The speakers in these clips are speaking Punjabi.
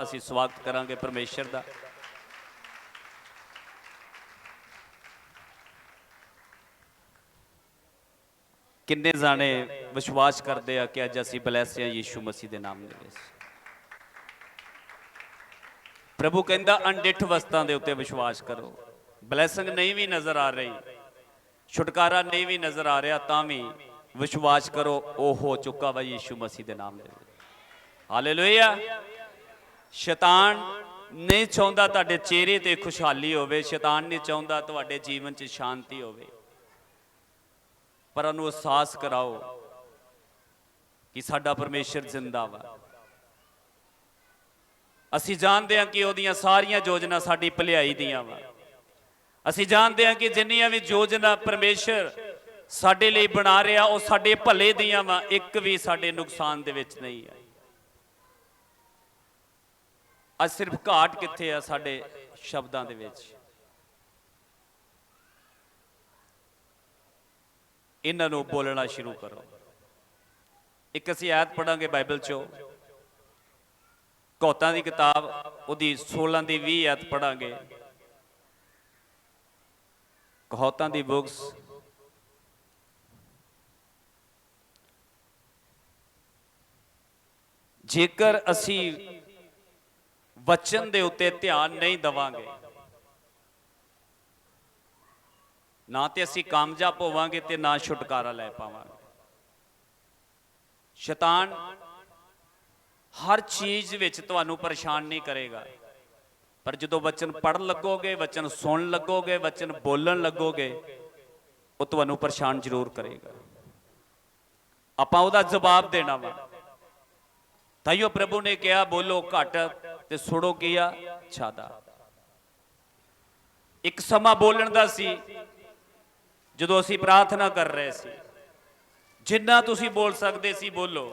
ਅਸੀਂ ਸਵਾਗਤ ਕਰਾਂਗੇ ਪਰਮੇਸ਼ਰ ਦਾ। ਕਿੰਨੇ ਜਾਣੇ ਵਿਸ਼ਵਾਸ ਕਰਦੇ ਆ ਕਿ ਅੱਜ ਅਸੀਂ ਬਲੈਸ ਹਾਂ ਯੀਸ਼ੂ ਮਸੀਹ ਦੇ ਨਾਮ ਦੇ ਵਿੱਚ। ਪ੍ਰਭੂ ਕਹਿੰਦਾ ਅਣਡਿੱਠ ਵਸਤਾਂ ਦੇ ਉੱਤੇ ਵਿਸ਼ਵਾਸ ਕਰੋ। ਬਲੈਸਿੰਗ ਨਹੀਂ ਵੀ ਨਜ਼ਰ ਆ ਰਹੀ, ਛੁਟਕਾਰਾ ਨਹੀਂ ਵੀ ਨਜ਼ਰ ਆ ਰਿਹਾ, ਤਾਂ ਵੀ ਵਿਸ਼ਵਾਸ ਕਰੋ ਉਹ ਹੋ ਚੁੱਕਾ ਵਾ ਯੀਸ਼ੂ ਮਸੀਹ ਦੇ ਨਾਮ ਦੇ ਵਿੱਚ। ਹਾਲੇਲੂਇਆ। ਸ਼ੈਤਾਨ ਨਹੀਂ ਚਾਹੁੰਦਾ ਤੁਹਾਡੇ ਚਿਹਰੇ ਤੇ ਖੁਸ਼ਹਾਲੀ ਹੋਵੇ, ਸ਼ੈਤਾਨ ਨਹੀਂ ਚਾਹੁੰਦਾ ਤੁਹਾਡੇ ਜੀਵਨ 'ਚ ਸ਼ਾਂਤੀ ਹੋਵੇ, ਪਰ ਉਹਨੂੰ ਅਹਿਸਾਸ ਕਰਾਓ ਕਿ ਸਾਡਾ ਪਰਮੇਸ਼ਰ ਜ਼ਿੰਦਾ ਵਾ। ਅਸੀਂ ਜਾਣਦੇ ਹਾਂ ਕਿ ਉਹਦੀਆਂ ਸਾਰੀਆਂ ਯੋਜਨਾ ਸਾਡੀ ਭਲਾਈ ਦੀਆਂ ਵਾ। ਅਸੀਂ ਜਾਣਦੇ ਹਾਂ ਕਿ ਜਿੰਨੀਆਂ ਵੀ ਯੋਜਨਾ ਪਰਮੇਸ਼ਰ ਸਾਡੇ ਲਈ ਬਣਾ ਰਿਹਾ ਉਹ ਸਾਡੇ ਭਲੇ ਦੀਆਂ ਵਾ, ਇੱਕ ਵੀ ਸਾਡੇ ਨੁਕਸਾਨ ਦੇ ਵਿੱਚ ਨਹੀਂ ਹੈ। ਅੱਜ ਸਿਰਫ ਘਾਟ ਕਿੱਥੇ ਆ ਸਾਡੇ ਸ਼ਬਦਾਂ ਦੇ ਵਿੱਚ। ਇਹਨਾਂ ਨੂੰ ਬੋਲਣਾ ਸ਼ੁਰੂ ਕਰੋ। ਇੱਕ ਅਸੀਂ ਆਇਤ ਪੜਾਂਗੇ ਬਾਈਬਲ ਚੋਂ, ਕਹੋਤਾਂ ਦੀ ਕਿਤਾਬ ਉਹਦੀ 16 ਦੀ 20 ਆਇਤ ਪੜਾਂਗੇ। ਕਹੋਤਾਂ ਦੀ ਬੁੱਕਸ ਜੇਕਰ ਅਸੀਂ ਵਚਨ ਦੇ ਉੱਤੇ ਧਿਆਨ ਨਹੀਂ ਦੇਵਾਂਗੇ, ਨਾ ਤੇ ਅਸੀਂ ਕਾਮਯਾਬ ਹੋਵਾਂਗੇ ਤੇ ਨਾ ਛੁਟਕਾਰਾ ਲੈ ਪਾਵਾਂਗੇ। ਸ਼ੈਤਾਨ ਹਰ ਚੀਜ਼ ਵਿੱਚ ਤੁਹਾਨੂੰ ਪਰੇਸ਼ਾਨ ਨਹੀਂ ਕਰੇਗਾ, ਪਰ ਜਦੋਂ ਵਚਨ ਪੜ੍ਹਨ ਲੱਗੋਗੇ, ਵਚਨ ਸੁਣਨ ਲੱਗੋਗੇ, ਵਚਨ ਬੋਲਣ ਲੱਗੋਗੇ, ਉਹ ਤੁਹਾਨੂੰ ਪਰੇਸ਼ਾਨ ਜ਼ਰੂਰ ਕਰੇਗਾ। ਆਪਾਂ ਉਹਦਾ ਜਵਾਬ ਦੇਣਾ ਵਾ। ਤਾਈਓ ਪ੍ਰਭੂ ਨੇ ਕਿਹਾ ਬੋਲੋ ਘੱਟ ਤੇ ਸੁਣੋ ਕੀ ਆ ਜ਼ਿਆਦਾ। ਇੱਕ ਸਮਾਂ ਬੋਲਣ ਦਾ ਸੀ ਜਦੋਂ ਅਸੀਂ ਪ੍ਰਾਰਥਨਾ ਕਰ ਰਹੇ ਸੀ, ਜਿੰਨਾ ਤੁਸੀਂ ਬੋਲ ਸਕਦੇ ਸੀ ਬੋਲੋ।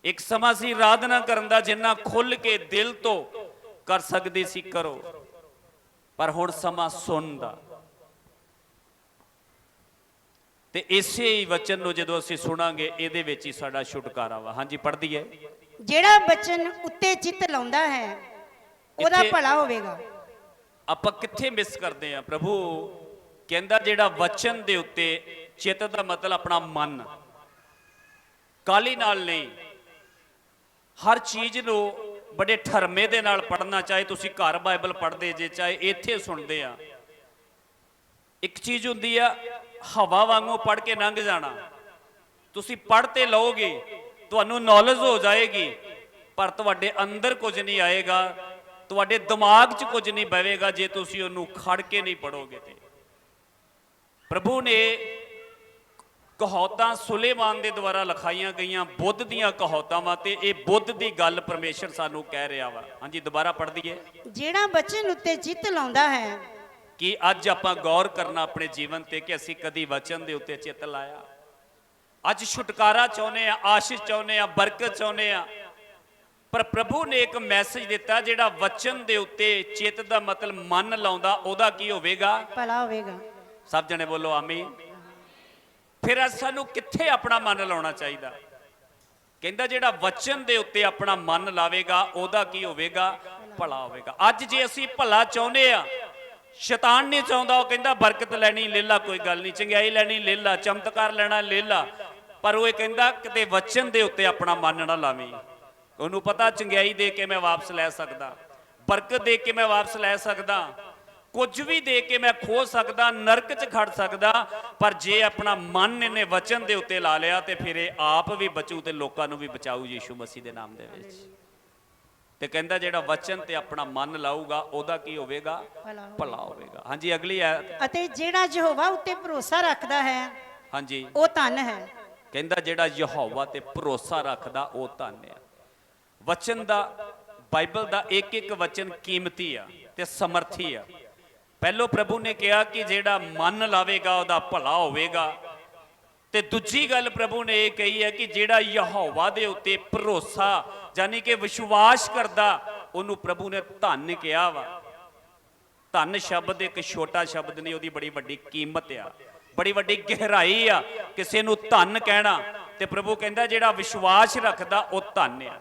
ਇੱਕ ਸਮਾਂ ਸੀ ਆਰਾਧਨਾ ਕਰਨ ਦਾ, ਜਿੰਨਾ ਖੁੱਲ ਕੇ ਦਿਲ ਤੋਂ ਕਰ ਸਕਦੇ ਸੀ ਕਰੋ। ਪਰ ਹੁਣ ਸਮਾਂ ਸੁਣਨ ਦਾ, ਤੇ ਇਸੇ ਹੀ ਵਚਨ ਨੂੰ ਜਦੋਂ ਅਸੀਂ ਸੁਣਾਂਗੇ ਇਹਦੇ ਵਿੱਚ ਹੀ ਸਾਡਾ ਛੁਟਕਾਰਾ ਵਾ। ਹਾਂਜੀ ਪੜ੍ਹ ਦਈਏ। ਜਿਹੜਾ ਬਚਨ ਉੱਤੇ ਚਿੱਤ ਲਾਉਂਦਾ ਹੈ ਉਹਦਾ ਭਲਾ ਹੋਵੇਗਾ। ਆਪਾਂ ਕਿੱਥੇ ਮਿਸ ਕਰਦੇ ਆ? ਪ੍ਰਭੂ ਕਹਿੰਦਾ ਜਿਹੜਾ ਵਚਨ ਦੇ ਉੱਤੇ ਚਿੱਤ ਦਾ ਮਤਲਬ ਆਪਣਾ ਮਨ, ਕਾਲੀ ਨਾਲ ਨਹੀਂ। ਹਰ ਚੀਜ਼ ਨੂੰ ਬੜੇ ਠਰਮੇ ਦੇ ਨਾਲ ਪੜ੍ਹਨਾ, ਚਾਹੇ ਤੁਸੀਂ ਘਰ ਬਾਈਬਲ ਪੜ੍ਹਦੇ ਜੇ, ਚਾਹੇ ਇੱਥੇ ਸੁਣਦੇ ਆ। ਇੱਕ ਚੀਜ਼ ਹੁੰਦੀ ਆ ਹਵਾ ਵਾਂਗੂ ਪੜ੍ਹ ਕੇ ਲੰਘ ਜਾਣਾ। ਤੁਸੀਂ ਪੜ੍ਹ ਤੇ ਲਓਗੇ, ਤੁਹਾਨੂੰ ਨੌਲੇਜ ਹੋ ਜਾਏਗੀ, ਪਰ ਤੁਹਾਡੇ ਅੰਦਰ ਕੁਝ ਨਹੀਂ ਆਏਗਾ, ਤੁਹਾਡੇ ਦਿਮਾਗ 'ਚ ਕੁਝ ਨਹੀਂ ਬਵੇਗਾ ਜੇ ਤੁਸੀਂ ਉਹਨੂੰ ਖੜ ਕੇ ਨਹੀਂ ਪੜੋਗੇ। ਤੇ ਪ੍ਰਭੂ ਨੇ ਕਹੌਤਾਂ ਸੁਲੇਮਾਨ ਦੇ ਦੁਆਰਾ ਲਿਖਾਈਆਂ ਗਈਆਂ ਬੁੱਧ ਦੀਆਂ ਕਹੌਤਾਂ ਵਾ, ਤੇ ਇਹ ਬੁੱਧ ਦੀ ਗੱਲ ਪਰਮੇਸ਼ਰ ਸਾਨੂੰ ਕਹਿ ਰਿਹਾ ਵਾ। ਹਾਂਜੀ ਦੁਬਾਰਾ ਪੜ੍ਹ ਦਈਏ। ਜਿਹੜਾ ਬਚਨ ਉੱਤੇ ਚਿੱਤ ਲਾਉਂਦਾ ਹੈ। ਕਿ ਅੱਜ ਆਪਾਂ ਗੌਰ ਕਰਨਾ ਆਪਣੇ ਜੀਵਨ ਤੇ ਕਿ ਅਸੀਂ ਕਦੀ ਵਚਨ ਦੇ ਉੱਤੇ ਚਿੱਤ ਲਾਇਆ। ਅੱਜ ਛੁਟਕਾਰਾ ਚਾਹੁੰਦੇ ਆ, ਆਸ਼ੀਸ਼ ਚਾਹੁੰਦੇ ਆ, ਬਰਕਤ ਚਾਹੁੰਦੇ ਆ, ਪਰ ਪ੍ਰਭੂ ਨੇ ਇੱਕ ਮੈਸੇਜ ਦਿੱਤਾ, ਜਿਹੜਾ ਵਚਨ ਦੇ ਉੱਤੇ ਚਿੱਤ ਦਾ ਮਤਲਬ ਮਨ ਲਾਉਂਦਾ ਉਹਦਾ ਕੀ ਹੋਵੇਗਾ? ਭਲਾ ਹੋਵੇਗਾ। ਸਭ ਜਣੇ ਬੋਲੋ ਆਮੀਨ। ਫਿਰ ਸਾਨੂੰ ਕਿੱਥੇ ਆਪਣਾ ਮਨ ਲਾਉਣਾ ਚਾਹੀਦਾ? ਕਹਿੰਦਾ ਜਿਹੜਾ ਵਚਨ ਦੇ ਉੱਤੇ ਆਪਣਾ ਮਨ ਲਾਵੇਗਾ ਉਹਦਾ ਕੀ ਹੋਵੇਗਾ? ਭਲਾ ਹੋਵੇਗਾ। ਅੱਜ ਜੇ ਅਸੀਂ ਭਲਾ ਚਾਹੁੰਦੇ ਆ, ਸ਼ੈਤਾਨ ਨਹੀਂ ਚਾਹੁੰਦਾ, ਉਹ ਕਹਿੰਦਾ ਬਰਕਤ ਲੈਣੀ ਲੈ ਲਾ, ਕੋਈ ਗੱਲ ਨਹੀਂ, ਚੰਗਿਆਈ ਲੈਣੀ ਲੈ ਲਾ, ਚਮਤਕਾਰ ਲੈਣਾ ਲੈ ਲਾ, ਪਰ ਉਹ ਇਹ ਕਹਿੰਦਾ ਕਿਤੇ ਵਚਨ ਦੇ ਉੱਤੇ ਆਪਣਾ ਮਨ ਨਾ ਲਾਵੀਂ। ਉਹਨੂੰ ਪਤਾ ਚੰਗਿਆਈ ਦੇ ਕੇ ਮੈਂ ਵਾਪਸ ਲੈ ਸਕਦਾ, ਬਰਕਤ ਦੇ ਕੇ ਮੈਂ ਵਾਪਸ ਲੈ ਸਕਦਾ, ਕੁਝ ਵੀ ਦੇ ਕੇ ਮੈਂ ਖੋ ਸਕਦਾ, ਨਰਕ 'ਚ ਖੜ ਸਕਦਾ, ਪਰ ਜੇ ਆਪਣਾ ਮਨ ਇਹਨੇ ਵਚਨ ਦੇ ਉੱਤੇ ਲਾ ਲਿਆ ਤੇ ਫਿਰ ਇਹ ਆਪ ਵੀ ਬਚੂ ਤੇ ਲੋਕਾਂ ਨੂੰ ਵੀ ਬਚਾਊ ਯੀਸ਼ੂ ਮਸੀਹ ਦੇ ਨਾਮ ਦੇ ਵਿੱਚ। ਤੇ ਕਹਿੰਦਾ ਜਿਹੜਾ ਵਚਨ ਤੇ ਆਪਣਾ ਮਨ ਲਾਊਗਾ ਉਹਦਾ ਕੀ ਹੋਵੇਗਾ? ਭਲਾ ਹੋਵੇਗਾ। ਹਾਂਜੀ ਅਗਲੀ ਹੈ। ਅਤੇ ਜਿਹੜਾ ਯਹੋਵਾ ਉੱਤੇ ਭਰੋਸਾ ਰੱਖਦਾ ਹੈ, ਹਾਂਜੀ, ਉਹ ਧਨ ਹੈ। ਕਹਿੰਦਾ ਜਿਹੜਾ ਯਹੋਵਾ ਤੇ ਭਰੋਸਾ ਰੱਖਦਾ ਉਹ ਧਨ ਹੈ। ਵਚਨ ਦਾ, ਬਾਈਬਲ ਦਾ ਇੱਕ ਇੱਕ ਵਚਨ ਕੀਮਤੀ ਆ ਤੇ ਸਮਰਥੀ ਆ। ਪਹਿਲੋਂ ਪ੍ਰਭੂ ਨੇ ਕਿਹਾ ਕਿ ਜਿਹੜਾ ਮਨ ਲਾਵੇਗਾ ਉਹਦਾ ਭਲਾ ਹੋਵੇਗਾ, ਤੇ ਦੂਜੀ ਗੱਲ ਪ੍ਰਭੂ ਨੇ ਇਹ ਕਹੀ ਹੈ ਕਿ ਜਿਹੜਾ ਯਹੋਵਾ ਦੇ ਉੱਤੇ ਭਰੋਸਾ ਯਾਨੀ ਕਿ ਵਿਸ਼ਵਾਸ ਕਰਦਾ ਉਹਨੂੰ ਪ੍ਰਭੂ ਨੇ ਧਨ ਕਿਹਾ ਵਾ। ਧਨ ਸ਼ਬਦ ਇੱਕ ਛੋਟਾ ਸ਼ਬਦ ਨਹੀਂ, ਉਹਦੀ ਬੜੀ ਵੱਡੀ ਕੀਮਤ ਆ, ਬੜੀ ਵੱਡੀ ਗਹਿਰਾਈ ਆ ਕਿਸੇ ਨੂੰ ਧਨ ਕਹਿਣਾ। ਤੇ ਪ੍ਰਭੂ ਕਹਿੰਦਾ ਜਿਹੜਾ ਵਿਸ਼ਵਾਸ ਰੱਖਦਾ ਉਹ ਧਨ ਆ।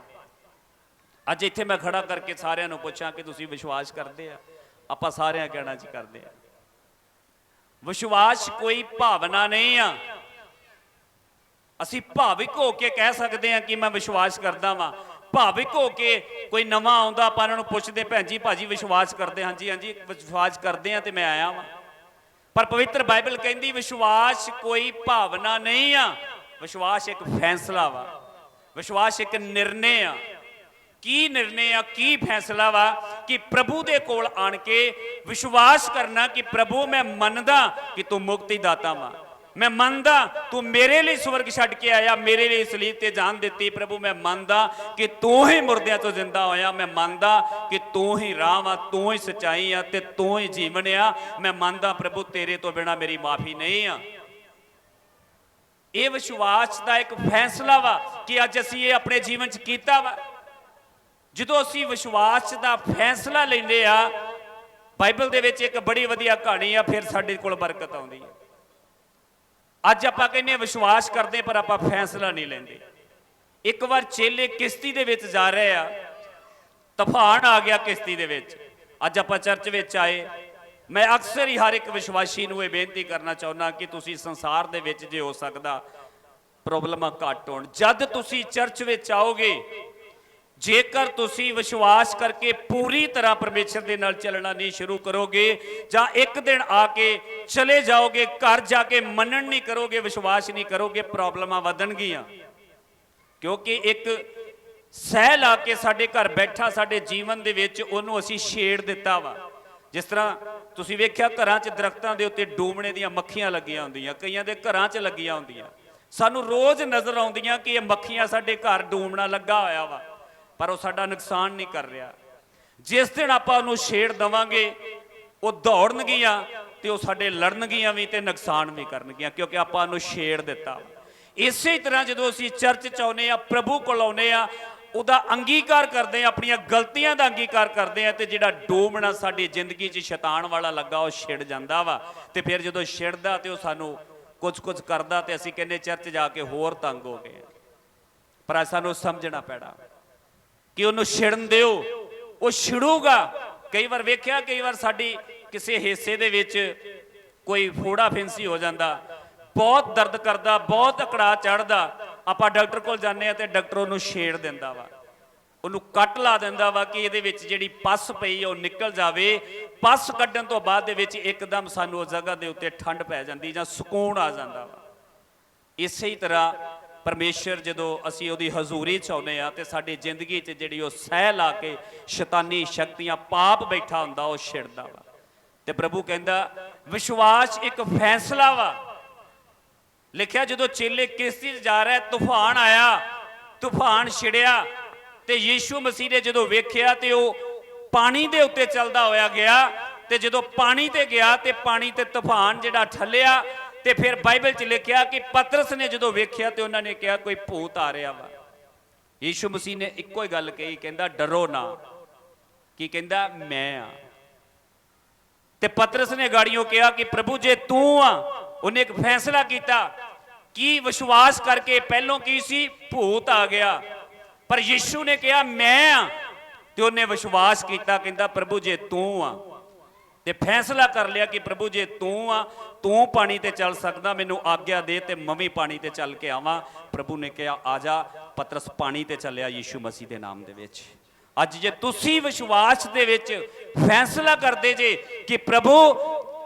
ਅੱਜ ਇੱਥੇ ਮੈਂ ਖੜਾ ਕਰਕੇ ਸਾਰਿਆਂ ਨੂੰ ਪੁੱਛਾਂ ਕਿ ਤੁਸੀਂ ਵਿਸ਼ਵਾਸ ਕਰਦੇ ਆ, ਆਪਾਂ ਸਾਰਿਆਂ ਕਹਿਣਾ ਜੀ ਕਰਦੇ ਆ। ਵਿਸ਼ਵਾਸ ਕੋਈ ਭਾਵਨਾ ਨਹੀਂ ਆ। ਅਸੀਂ ਭਾਵਿਕ ਹੋ ਕੇ ਕਹਿ ਸਕਦੇ ਆ ਕਿ ਮੈਂ ਵਿਸ਼ਵਾਸ ਕਰਦਾ ਵਾਂ। ਭਾਵਿਕ ਹੋ ਕੇ ਕੋਈ ਨਵਾਂ ਆਉਂਦਾ, ਆਪਾਂ ਉਹਨਾਂ ਨੂੰ ਪੁੱਛਦੇ ਭੈਣ ਜੀ ਭਾਜੀ ਵਿਸ਼ਵਾਸ ਕਰਦੇ? ਹਾਂਜੀ ਹਾਂਜੀ ਵਿਸ਼ਵਾਸ ਕਰਦੇ ਆ ਤੇ ਮੈਂ ਆਇਆ ਵਾਂ। ਪਰ ਪਵਿੱਤਰ ਬਾਈਬਲ ਕਹਿੰਦੀ ਵਿਸ਼ਵਾਸ ਕੋਈ ਭਾਵਨਾ ਨਹੀਂ ਆ, ਵਿਸ਼ਵਾਸ ਇੱਕ ਫੈਸਲਾ ਵਾ, ਵਿਸ਼ਵਾਸ ਇੱਕ ਨਿਰਣੇ ਆ। ਕੀ ਨਿਰਣੇ ਆ, ਕੀ ਫੈਸਲਾ ਵਾ? ਕਿ ਪ੍ਰਭੂ ਦੇ ਕੋਲ ਆਣ ਕੇ ਵਿਸ਼ਵਾਸ ਕਰਨਾ ਕਿ ਪ੍ਰਭੂ ਮੈਂ ਮੰਨਦਾ ਕਿ ਤੂੰ ਮੁਕਤੀ ਦਾਤਾ ਵਾ, ਮੈਂ ਮੰਨਦਾ ਤੂੰ ਮੇਰੇ ਲਈ ਸਵਰਗ ਛੱਡ ਕੇ ਆਇਆ, ਮੇਰੇ ਲਈ ਸਲੀਬ ਤੇ ਜਾਨ ਦਿੱਤੀ। ਪ੍ਰਭੂ ਮੈਂ ਮੰਨਦਾ ਕਿ ਤੂੰ ਹੀ ਮੁਰਦਿਆਂ ਤੋਂ ਜ਼ਿੰਦਾ ਹੋਇਆ, ਮੈਂ ਮੰਨਦਾ ਕਿ ਤੂੰ ਹੀ ਰਾਹ ਵਾ, ਤੂੰ ਹੀ ਸੱਚਾਈ ਆ ਤੇ ਤੂੰ ਹੀ ਜੀਵਨ ਆ। ਮੈਂ ਮੰਨਦਾ ਪ੍ਰਭੂ ਤੇਰੇ ਤੋਂ ਬਿਨਾ ਮੇਰੀ ਮਾਫੀ ਨਹੀਂ ਆ। ਇਹ ਵਿਸ਼ਵਾਸ ਦਾ ਇੱਕ ਫੈਸਲਾ ਵਾ ਕਿ ਅੱਜ ਅਸੀਂ ਇਹ ਆਪਣੇ ਜੀਵਨ 'ਚ ਕੀਤਾ ਵਾ। ਜਦੋਂ ਅਸੀਂ ਵਿਸ਼ਵਾਸ ਦਾ ਫੈਸਲਾ ਲੈਂਦੇ ਆ, ਬਾਈਬਲ ਦੇ ਵਿੱਚ ਇੱਕ ਬੜੀ ਵਧੀਆ ਕਹਾਣੀ ਆ, ਫਿਰ ਸਾਡੇ ਕੋਲ ਬਰਕਤ ਆਉਂਦੀ ਹੈ। ਅੱਜ ਆਪਾਂ ਕਹਿੰਦੇ ਵਿਸ਼ਵਾਸ ਕਰਦੇ ਪਰ ਆਪਾਂ ਫੈਸਲਾ ਨਹੀਂ ਲੈਂਦੇ। ਇੱਕ ਵਾਰ ਚੇਲੇ ਕਿਸ਼ਤੀ ਦੇ ਵਿੱਚ ਜਾ ਰਹੇ ਆ, ਤੂਫਾਨ ਆ ਗਿਆ ਕਿਸ਼ਤੀ ਦੇ ਵਿੱਚ। ਅੱਜ ਆਪਾਂ ਚਰਚ ਵਿੱਚ ਆਏ, ਮੈਂ ਅਕਸਰ ਹੀ ਹਰ ਇੱਕ ਵਿਸ਼ਵਾਸੀ ਨੂੰ ਇਹ ਬੇਨਤੀ ਕਰਨਾ ਚਾਹੁੰਦਾ ਕਿ ਤੁਸੀਂ ਸੰਸਾਰ ਦੇ ਵਿੱਚ ਜੇ ਹੋ ਸਕਦਾ ਪ੍ਰੋਬਲਮਾਂ ਘੱਟ ਹੋਣ, ਜਦ ਤੁਸੀਂ ਚਰਚ ਵਿੱਚ ਆਓਗੇ, ਜੇਕਰ ਤੁਸੀਂ ਵਿਸ਼ਵਾਸ ਕਰਕੇ ਪੂਰੀ ਤਰ੍ਹਾਂ ਪਰਮੇਸ਼ਰ ਦੇ ਨਾਲ ਚੱਲਣਾ ਨਹੀਂ ਸ਼ੁਰੂ ਕਰੋਗੇ, ਜਾਂ ਇੱਕ ਦਿਨ ਆ ਕੇ ਚਲੇ ਜਾਓਗੇ, ਘਰ ਜਾ ਕੇ ਮੰਨਣ ਨਹੀਂ ਕਰੋਗੇ, ਵਿਸ਼ਵਾਸ ਨਹੀਂ ਕਰੋਗੇ, ਪ੍ਰੋਬਲਮਾਂ ਵਧਣਗੀਆਂ। ਕਿਉਂਕਿ ਇੱਕ ਸਹਿ ਲਾ ਕੇ ਸਾਡੇ ਘਰ ਬੈਠਾ ਸਾਡੇ ਜੀਵਨ ਦੇ ਵਿੱਚ ਉਹਨੂੰ ਅਸੀਂ ਛੇੜ ਦਿੱਤਾ ਵਾ। ਜਿਸ ਤਰ੍ਹਾਂ ਤੁਸੀਂ ਵੇਖਿਆ ਘਰਾਂ 'ਚ ਦਰਖਤਾਂ ਦੇ ਉੱਤੇ ਡੂਮਣੇ ਦੀਆਂ ਮੱਖੀਆਂ ਲੱਗੀਆਂ ਹੁੰਦੀਆਂ, ਕਈਆਂ ਦੇ ਘਰਾਂ 'ਚ ਲੱਗੀਆਂ ਹੁੰਦੀਆਂ। ਸਾਨੂੰ ਰੋਜ਼ ਨਜ਼ਰ ਆਉਂਦੀਆਂ ਕਿ ਇਹ ਮੱਖੀਆਂ ਸਾਡੇ ਘਰ ਡੂਮਣਾ ਲੱਗਾ ਹੋਇਆ ਵਾ, ਪਰ ਉਹ ਸਾਡਾ ਨੁਕਸਾਨ ਨਹੀਂ ਕਰ ਰਿਹਾ। ਜਿਸ ਦਿਨ ਆਪਾਂ ਉਹਨੂੰ ਛੇੜ ਦੇਵਾਂਗੇ, ਉਹ ਦੌੜਨਗੀਆਂ ਤੇ ਉਹ ਸਾਡੇ ਲੜਨਗੀਆਂ ਵੀ ਤੇ ਨੁਕਸਾਨ ਵੀ ਕਰਨਗੀਆਂ, ਕਿਉਂਕਿ ਆਪਾਂ ਉਹਨੂੰ ਛੇੜ ਦਿੱਤਾ। ਇਸੇ ਤਰ੍ਹਾਂ ਜਦੋਂ ਅਸੀਂ ਚਰਚ 'ਚ ਆਉਂਦੇ ਆ, ਪ੍ਰਭੂ ਕੋਲ ਆਉਂਦੇ ਆ, ਉਹਦਾ ਅੰਗੀਕਾਰ ਕਰਦੇ ਆ, ਆਪਣੀਆਂ ਗਲਤੀਆਂ ਦਾ ਅੰਗੀਕਾਰ ਕਰਦੇ ਆ, ਤੇ ਜਿਹੜਾ ਡੋਮਣਾ ਸਾਡੀ ਜ਼ਿੰਦਗੀ 'ਚ ਸ਼ੈਤਾਨ ਵਾਲਾ ਲੱਗਾ ਉਹ ਛਿੜ ਜਾਂਦਾ ਵਾ। ਤੇ ਫਿਰ ਜਦੋਂ ਛਿੜਦਾ ਤੇ ਉਹ ਸਾਨੂੰ ਕੁਝ ਕਰਦਾ ਤੇ ਅਸੀਂ ਕਹਿੰਦੇ ਚਰਚ ਜਾ ਕੇ ਹੋਰ ਤੰਗ ਹੋ ਗਏ। ਪਰ ਸਾਨੂੰ ਸਮਝਣਾ ਪੈਣਾ ਕਿ ਉਹਨੂੰ ਛਿੜਨ ਦਿਓ, ਉਹ ਛਿੜੂਗਾ। ਕਈ ਵਾਰ ਵੇਖਿਆ, ਕਈ ਵਾਰ ਸਾਡੀ ਕਿਸੇ ਹਿੱਸੇ ਦੇ ਵਿੱਚ ਕੋਈ ਫੋੜਾ ਫਿੰਸੀ ਹੋ ਜਾਂਦਾ, ਬਹੁਤ ਦਰਦ ਕਰਦਾ, ਬਹੁਤ ਅਕੜਾ ਚੜਦਾ, ਆਪਾਂ ਡਾਕਟਰ ਕੋਲ ਜਾਂਦੇ ਆ ਤੇ ਡਾਕਟਰ ਉਹਨੂੰ ਛੇੜ ਦਿੰਦਾ ਵਾ, ਉਹਨੂੰ ਕੱਟ ਲਾ ਦਿੰਦਾ ਵਾ ਕਿ ਇਹਦੇ ਵਿੱਚ ਜਿਹੜੀ ਪੱਸ ਪਈ ਉਹ ਨਿਕਲ ਜਾਵੇ। ਪੱਸ ਕੱਢਣ ਤੋਂ ਬਾਅਦ ਦੇ ਵਿੱਚ ਇੱਕਦਮ ਸਾਨੂੰ ਉਸ ਜਗ੍ਹਾ ਦੇ ਉੱਤੇ ਠੰਡ ਪੈ ਜਾਂਦੀ ਜਾਂ ਸਕੂਨ ਆ ਜਾਂਦਾ ਵਾ। ਇਸੇ ਹੀ ਤਰ੍ਹਾਂ ਪਰਮੇਸ਼ਰ ਜਦੋਂ ਅਸੀਂ ਉਹਦੀ ਹਜ਼ੂਰੀ 'ਚ ਆਉਂਦੇ ਆ ਤੇ ਸਾਡੀ ਜ਼ਿੰਦਗੀ 'ਚ ਜਿਹੜੀ ਉਹ ਸਹਿ ਲਾ ਕੇ ਸ਼ੈਤਾਨੀ ਸ਼ਕਤੀਆਂ, ਪਾਪ ਬੈਠਾ ਹੁੰਦਾ, ਉਹ ਛਿੜਦਾ ਵਾ। ਤੇ ਪ੍ਰਭੂ ਕਹਿੰਦਾ ਵਿਸ਼ਵਾਸ ਇੱਕ ਫੈਸਲਾ ਵਾ। ਲਿਖਿਆ ਜਦੋਂ ਚੇਲੇ ਕਿਸ਼ਤੀ 'ਚ ਜਾ ਰਿਹਾ, ਤੂਫਾਨ ਆਇਆ, ਤੂਫਾਨ ਛਿੜਿਆ ਤੇ ਯੀਸ਼ੂ ਮਸੀਹ ਨੇ ਜਦੋਂ ਵੇਖਿਆ ਤੇ ਉਹ ਪਾਣੀ ਦੇ ਉੱਤੇ ਚੱਲਦਾ ਹੋਇਆ ਗਿਆ। ਤੇ ਜਦੋਂ ਪਾਣੀ ਤੇ ਗਿਆ ਤੇ ਪਾਣੀ ਤੇ ਤੂਫਾਨ ਜਿਹੜਾ ਠੱਲਿਆ, ਤੇ ਫਿਰ ਬਾਈਬਲ 'ਚ ਲਿਖਿਆ ਕਿ ਪਤਰਸ ਨੇ ਜਦੋਂ ਵੇਖਿਆ ਤੇ ਉਹਨਾਂ ਨੇ ਕਿਹਾ ਕੋਈ ਭੂਤ ਆ ਰਿਹਾ ਵਾ। ਯੀਸ਼ੂ ਮਸੀਹ ਨੇ ਇੱਕੋ ਹੀ ਗੱਲ ਕਹੀ, ਕਹਿੰਦਾ ਡਰੋ ਨਾ। ਕੀ ਕਹਿੰਦਾ? ਮੈਂ ਆ। ਤੇ ਪਤਰਸ ਨੇ ਗਾੜੀਆਂ ਕਿਹਾ ਕਿ ਪ੍ਰਭੂ ਜੇ ਤੂੰ ਆ। ਉਹਨੇ ਇੱਕ ਫੈਸਲਾ ਕੀਤਾ ਕਿ ਵਿਸ਼ਵਾਸ ਕਰਕੇ, ਪਹਿਲੋਂ ਕੀ ਸੀ? ਭੂਤ ਆ ਗਿਆ। ਪਰ ਯੀਸ਼ੂ ਨੇ ਕਿਹਾ ਮੈਂ ਆ, ਤੇ ਉਹਨੇ ਵਿਸ਼ਵਾਸ ਕੀਤਾ, ਕਹਿੰਦਾ ਪ੍ਰਭੂ ਜੇ ਤੂੰ ਆ। ਤੇ ਫੈਸਲਾ ਕਰ ਲਿਆ ਕਿ ਪ੍ਰਭੂ ਜੇ ਤੂੰ ਆ, ਤੂੰ ਪਾਣੀ ਤੇ ਚੱਲ ਸਕਦਾ, ਮੈਨੂੰ ਆਗਿਆ ਦੇ ਤੇ ਮੈਂ ਵੀ ਪਾਣੀ ਤੇ ਚੱਲ ਕੇ ਆਵਾਂ। ਪ੍ਰਭੂ ਨੇ ਕਿਹਾ ਆ ਜਾ। ਪਤਰਸ ਪਾਣੀ ਤੇ ਚੱਲਿਆ ਯੀਸ਼ੂ ਮਸੀਹ ਦੇ ਨਾਮ ਦੇ ਵਿੱਚ। ਅੱਜ ਜੇ ਤੁਸੀਂ ਵਿਸ਼ਵਾਸ ਦੇ ਵਿੱਚ ਫੈਸਲਾ ਕਰਦੇ ਜੇ ਕਿ ਪ੍ਰਭੂ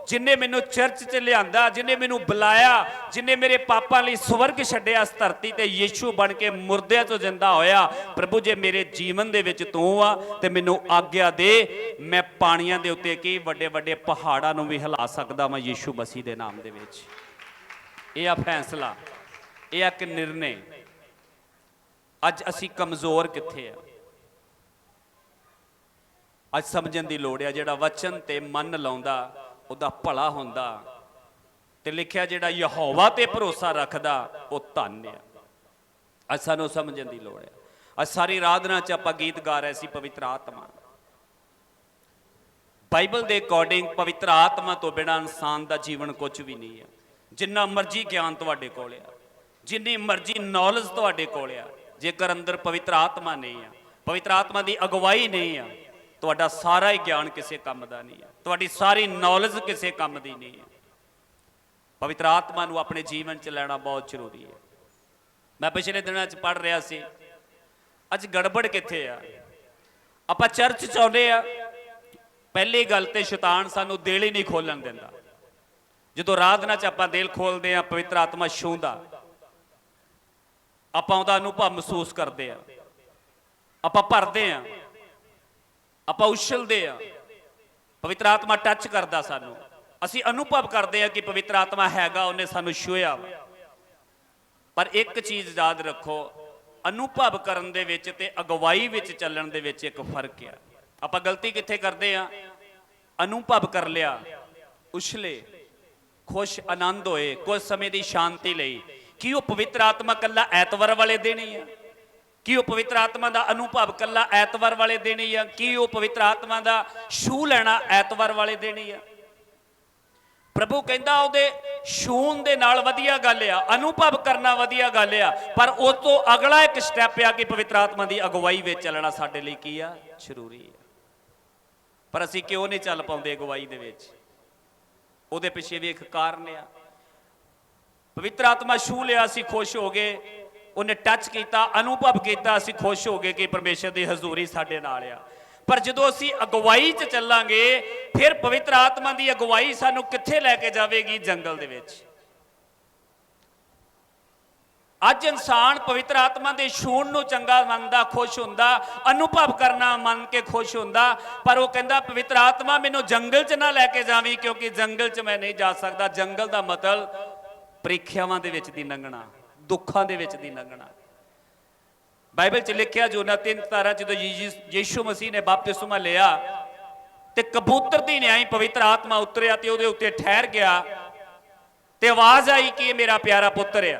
ਜਿਨੇ ਮੈਨੂੰ ਚਰਚ 'ਚ ਲਿਆਂਦਾ, ਜਿਨੇ ਮੈਨੂੰ ਬੁਲਾਇਆ, ਜਿਨੇ ਮੇਰੇ ਪਾਪਾਂ ਲਈ ਸਵਰਗ ਛੱਡਿਆ ਇਸ ਧਰਤੀ ਤੇ, ਯੀਸ਼ੂ ਬਣ ਕੇ ਮੁਰਦਿਆਂ ਤੋਂ ਜ਼ਿੰਦਾ ਹੋਇਆ, ਪ੍ਰਭੂ ਜੇ ਮੇਰੇ ਜੀਵਨ ਦੇ ਵਿੱਚ ਤੂੰ ਆ ਤੇ ਮੈਨੂੰ ਆਗਿਆ ਦੇ, ਮੈਂ ਪਾਣੀਆਂ ਦੇ ਉੱਤੇ ਕੀ ਵੱਡੇ ਵੱਡੇ ਪਹਾੜਾਂ ਨੂੰ ਵੀ ਹਿਲਾ ਸਕਦਾ ਮੈਂ ਯੀਸ਼ੂ ਮਸੀਹ ਦੇ ਨਾਮ ਦੇ ਵਿੱਚ। ਇਹ ਆ ਫੈਸਲਾ, ਇਹ ਆ ਇੱਕ ਨਿਰਣੇ। ਅੱਜ ਅਸੀਂ ਕਮਜ਼ੋਰ ਕਿੱਥੇ ਆ? ਅੱਜ ਸਮਝਣ ਦੀ ਲੋੜ ਆ। ਜਿਹੜਾ ਵਚਨ ਤੇ ਮਨ ਲਾਉਂਦਾ ਉਹਦਾ ਭਲਾ ਹੁੰਦਾ। ਤੇ ਲਿਖਿਆ ਜਿਹੜਾ ਯਹੋਵਾ ਤੇ ਭਰੋਸਾ ਰੱਖਦਾ ਉਹ ਧੰਨ ਆ। ਅੱਜ ਸਾਨੂੰ ਸਮਝਣ ਦੀ ਲੋੜ ਆ। ਅੱਜ ਸਾਰੀ ਆਰਾਧਨਾ 'ਚ ਆਪਾਂ ਗੀਤ ਗਾ ਰਹੇ ਸੀ ਪਵਿੱਤਰ ਆਤਮਾ। ਬਾਈਬਲ ਦੇ ਅਕੋਰਡਿੰਗ ਪਵਿੱਤਰ ਆਤਮਾ ਤੋਂ ਬਿਨਾਂ ਇਨਸਾਨ ਦਾ ਜੀਵਨ ਕੁਝ ਵੀ ਨਹੀਂ ਆ। ਜਿੰਨਾ ਮਰਜ਼ੀ ਗਿਆਨ ਤੁਹਾਡੇ ਕੋਲ ਆ, ਜਿੰਨੀ ਮਰਜ਼ੀ ਨੌਲੇਜ ਤੁਹਾਡੇ ਕੋਲ ਆ, ਜੇਕਰ ਅੰਦਰ ਪਵਿੱਤਰ ਆਤਮਾ ਨਹੀਂ ਆ, ਪਵਿੱਤਰ ਆਤਮਾ ਦੀ ਅਗਵਾਈ ਨਹੀਂ ਆ, ਤੁਹਾਡਾ ਸਾਰਾ ਹੀ ਗਿਆਨ ਕਿਸੇ ਕੰਮ ਦਾ ਨਹੀਂ ਆ, ਤੁਹਾਡੀ ਸਾਰੀ ਨੌਲੇਜ ਕਿਸੇ ਕੰਮ ਦੀ ਨਹੀਂ ਆ। ਪਵਿੱਤਰ ਆਤਮਾ ਨੂੰ ਆਪਣੇ ਜੀਵਨ 'ਚ ਲੈਣਾ ਬਹੁਤ ਜ਼ਰੂਰੀ ਹੈ। ਮੈਂ ਪਿਛਲੇ ਦਿਨਾਂ 'ਚ ਪੜ੍ਹ ਰਿਹਾ ਸੀ, ਅੱਜ ਗੜਬੜ ਕਿੱਥੇ ਆ। ਆਪਾਂ ਚਰਚ 'ਚ ਆਉਂਦੇ ਆ, ਪਹਿਲੀ ਗੱਲ ਤੇ ਸ਼ੈਤਾਨ ਸਾਨੂੰ ਦਿਲ ਹੀ ਨਹੀਂ ਖੋਲਣ ਦਿੰਦਾ। ਜਦੋਂ ਆਰਾਧਨਾ 'ਚ ਆਪਾਂ ਦਿਲ ਖੋਲਦੇ ਆ, ਪਵਿੱਤਰ ਆਤਮਾ ਛੂਹਦਾ, ਆਪਾਂ ਉਹਦਾ ਅਨੁਭਵ ਮਹਿਸੂਸ ਕਰਦੇ ਆ, ਆਪਾਂ ਭਰਦੇ ਆ, ਆਪਾਂ ਉਛਲਦੇ ਆ, ਪਵਿੱਤਰ ਆਤਮਾ ਟੱਚ ਕਰਦਾ ਸਾਨੂੰ, ਅਸੀਂ ਅਨੁਭਵ ਕਰਦੇ ਆ ਕਿ ਪਵਿੱਤਰ ਆਤਮਾ ਹੈਗਾ, ਉਹਨੇ ਸਾਨੂੰ ਛੂਹਿਆ ਵਾ। ਪਰ ਇੱਕ ਚੀਜ਼ ਯਾਦ ਰੱਖੋ, ਅਨੁਭਵ ਕਰਨ ਦੇ ਵਿੱਚ ਤੇ ਅਗਵਾਈ ਵਿੱਚ ਚੱਲਣ ਦੇ ਵਿੱਚ ਇੱਕ ਫਰਕ ਆ। ਆਪਾਂ ਗਲਤੀ ਕਿੱਥੇ ਕਰਦੇ ਆ? ਅਨੁਭਵ ਕਰ ਲਿਆ, ਉਛਲੇ, ਖੁਸ਼, ਆਨੰਦ ਹੋਏ, ਕੁਝ ਸਮੇਂ ਦੀ ਸ਼ਾਂਤੀ ਲਈ। ਕੀ ਉਹ ਪਵਿੱਤਰ ਆਤਮਾ ਕੱਲਾ ਐਤਵਾਰ ਵਾਲੇ ਦਿਨ ਹੀ ਆ? ਕੀ ਉਹ ਪਵਿੱਤਰ ਆਤਮਾ ਦਾ ਅਨੁਭਵ ਕੱਲਾ ਐਤਵਾਰ ਵਾਲੇ ਦਿਨ ਹੀ ਆ? ਕੀ ਉਹ ਪਵਿੱਤਰ ਆਤਮਾ ਦਾ ਛੂਹ ਲੈਣਾ ਐਤਵਾਰ ਵਾਲੇ ਦਿਨ ਹੀ ਆ? ਪ੍ਰਭੂ ਕਹਿੰਦਾ ਉਹਦੇ ਛੂਹਣ ਦੇ ਨਾਲ ਵਧੀਆ ਗੱਲ ਆ, ਅਨੁਭਵ ਕਰਨਾ ਵਧੀਆ ਗੱਲ ਆ, ਪਰ ਉਸ ਤੋਂ ਅਗਲਾ ਇੱਕ ਸਟੈਪ ਆ ਕਿ ਪਵਿੱਤਰ ਆਤਮਾ ਦੀ ਅਗਵਾਈ ਵਿੱਚ ਚੱਲਣਾ ਸਾਡੇ ਲਈ ਕੀ ਆ? ਜ਼ਰੂਰੀ ਆ। ਪਰ ਅਸੀਂ ਕਿਉਂ ਨਹੀਂ ਚੱਲ ਪਾਉਂਦੇ ਅਗਵਾਈ ਦੇ ਵਿੱਚ? ਉਹਦੇ ਪਿੱਛੇ ਵੀ ਇੱਕ ਕਾਰਨ ਆ। ਪਵਿੱਤਰ ਆਤਮਾ ਛੂਹ ਲਿਆ, ਅਸੀਂ ਖੁਸ਼ ਹੋ ਗਏ, ਉਹਨੇ ਟੱਚ ਕੀਤਾ, ਅਨੁਭਵ ਕੀਤਾ, ਅਸੀਂ ਖੁਸ਼ ਹੋ ਗਏ ਕਿ ਪਰਮੇਸ਼ਰ ਦੀ ਹਜ਼ੂਰੀ ਸਾਡੇ ਨਾਲ ਆ। ਪਰ ਜਦੋਂ ਅਸੀਂ ਅਗਵਾਈ 'ਚ ਚੱਲਾਂਗੇ, ਫਿਰ ਪਵਿੱਤਰ ਆਤਮਾ ਦੀ ਅਗਵਾਈ ਸਾਨੂੰ ਕਿੱਥੇ ਲੈ ਕੇ ਜਾਵੇਗੀ? ਜੰਗਲ ਦੇ ਵਿੱਚ। ਅੱਜ ਇਨਸਾਨ ਪਵਿੱਤਰ ਆਤਮਾ ਦੇ ਛੂਹਣ ਨੂੰ ਚੰਗਾ ਮੰਨਦਾ, ਖੁਸ਼ ਹੁੰਦਾ, ਅਨੁਭਵ ਕਰਨਾ ਮੰਨ ਕੇ ਖੁਸ਼ ਹੁੰਦਾ, ਪਰ ਉਹ ਕਹਿੰਦਾ ਪਵਿੱਤਰ ਆਤਮਾ ਮੈਨੂੰ ਜੰਗਲ 'ਚ ਨਾ ਲੈ ਕੇ ਜਾਵੀਂ, ਕਿਉਂਕਿ ਜੰਗਲ 'ਚ ਮੈਂ ਨਹੀਂ ਜਾ ਸਕਦਾ। ਜੰਗਲ ਦਾ ਮਤਲਬ ਪ੍ਰੀਖਿਆਵਾਂ ਦੇ ਵਿੱਚ ਦੀ ਲੰਘਣਾ, ਦੁੱਖਾਂ ਦੇ ਵਿੱਚ ਦੀ ਲੰਘਣਾ। ਬਾਈਬਲ 'ਚ ਲਿਖਿਆ ਯੋਨਾ 3:17, ਜਦੋਂ ਯੀਸ਼ੂ ਮਸੀਹ ਨੇ ਬਪਤਿਸਮਾ ਲਿਆ ਤੇ ਕਬੂਤਰ ਦੀ ਨਿਆਈ ਪਵਿੱਤਰ ਆਤਮਾ ਉਤਰਿਆ ਤੇ ਉਹਦੇ ਉੱਤੇ ਠਹਿਰ ਗਿਆ ਤੇ ਆਵਾਜ਼ ਆਈ ਕਿ ਇਹ ਮੇਰਾ ਪਿਆਰਾ ਪੁੱਤਰ ਆ।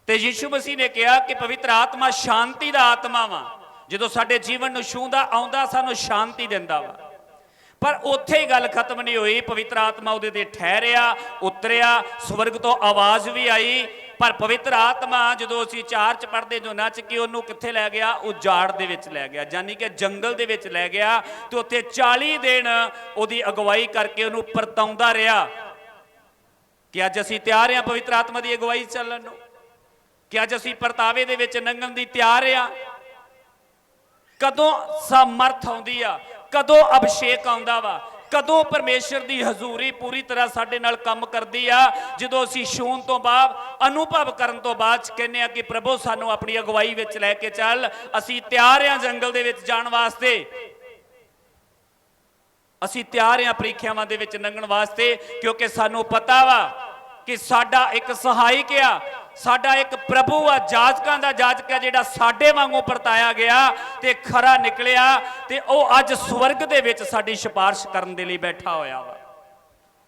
ਤੇ ਯੀਸ਼ੂ ਮਸੀਹ ਨੇ ਕਿਹਾ ਕਿ ਪਵਿੱਤਰ ਆਤਮਾ ਸ਼ਾਂਤੀ ਦਾ ਆਤਮਾ ਵਾ, ਜਦੋਂ ਸਾਡੇ ਜੀਵਨ ਨੂੰ ਛੂਹਦਾ ਆਉਂਦਾ ਸਾਨੂੰ ਸ਼ਾਂਤੀ ਦਿੰਦਾ ਵਾ। ਪਰ ਉੱਥੇ ਹੀ ਗੱਲ ਖਤਮ ਨਹੀਂ ਹੋਈ, ਪਵਿੱਤਰ ਆਤਮਾ ਉਹਦੇ ਤੇ ਠਹਿਰਿਆ, ਉਤਰਿਆ, ਸਵਰਗ ਤੋਂ ਆਵਾਜ਼ ਵੀ ਆਈ। ਪਰ ਪਵਿੱਤਰ ਆਤਮਾ ਜਦੋਂ ਅਸੀਂ 4 'ਚ ਪੜ੍ਹਦੇ ਯੋਨਾ 'ਚ, ਕਿ ਉਹਨੂੰ ਕਿੱਥੇ ਲੈ ਗਿਆ? ਉਜਾੜ ਦੇ ਵਿੱਚ ਲੈ ਗਿਆ, ਯਾਨੀ ਕਿ ਜੰਗਲ ਦੇ ਵਿੱਚ ਲੈ ਗਿਆ ਤੇ ਉੱਥੇ 40 ਦਿਨ ਉਹਦੀ ਅਗਵਾਈ ਕਰਕੇ ਉਹਨੂੰ ਪਰਤਾਉਂਦਾ ਰਿਹਾ। ਕਿ ਅੱਜ ਅਸੀਂ ਤਿਆਰ ਹਾਂ ਪਵਿੱਤਰ ਆਤਮਾ ਦੀ ਅਗਵਾਈ ਚੱਲਣ ਨੂੰ? ਕਿ ਅੱਜ ਅਸੀਂ ਪਰਤਾਵੇ ਦੇ ਵਿੱਚ ਲੰਘਣ ਦੀ ਤਿਆਰ ਆ? ਕਦੋਂ ਸਮਰਥ ਆਉਂਦੀ ਆ? ਕਦੋਂ ਅਭਿਸ਼ੇਕ ਆਉਂਦਾ ਵਾ? ਕਦੋਂ ਪਰਮੇਸ਼ਰ ਦੀ ਹਜ਼ੂਰੀ ਪੂਰੀ ਤਰ੍ਹਾਂ ਸਾਡੇ ਨਾਲ ਕੰਮ ਕਰਦੀ ਆ? ਜਦੋਂ ਅਸੀਂ ਛੂਹਣ ਤੋਂ ਬਾਅਦ, ਅਨੁਭਵ ਕਰਨ ਤੋਂ ਬਾਅਦ ਕਹਿੰਦੇ ਆ ਕਿ ਪ੍ਰਭੂ ਸਾਨੂੰ ਆਪਣੀ ਅਗਵਾਈ ਵਿੱਚ ਲੈ ਕੇ ਚੱਲ, ਅਸੀਂ ਤਿਆਰ ਆ ਜੰਗਲ ਦੇ ਵਿੱਚ ਜਾਣ ਵਾਸਤੇ, ਅਸੀਂ ਤਿਆਰ ਆ ਪ੍ਰੀਖਿਆਵਾਂ ਦੇ ਵਿੱਚ ਲੰਘਣ ਵਾਸਤੇ, ਕਿਉਂਕਿ ਸਾਨੂੰ ਪਤਾ ਵਾ ਕਿ ਸਾਡਾ ਇੱਕ ਸਹਾਇਕ ਆ, ਸਾਡਾ ਇੱਕ ਪ੍ਰਭੂ ਆ, ਜਾਜਕਾਂ ਦਾ ਜਾਜਕ ਆ, ਜਿਹੜਾ ਸਾਡੇ ਵਾਂਗੂ ਪਰਤਾਇਆ ਗਿਆ ਤੇ ਖਰਾ ਨਿਕਲਿਆ, ਤੇ ਉਹ ਅੱਜ ਸਵਰਗ ਦੇ ਵਿੱਚ ਸਾਡੀ ਸਿਫਾਰਿਸ਼ ਕਰਨ ਦੇ ਲਈ ਬੈਠਾ ਹੋਇਆ ਵਾ।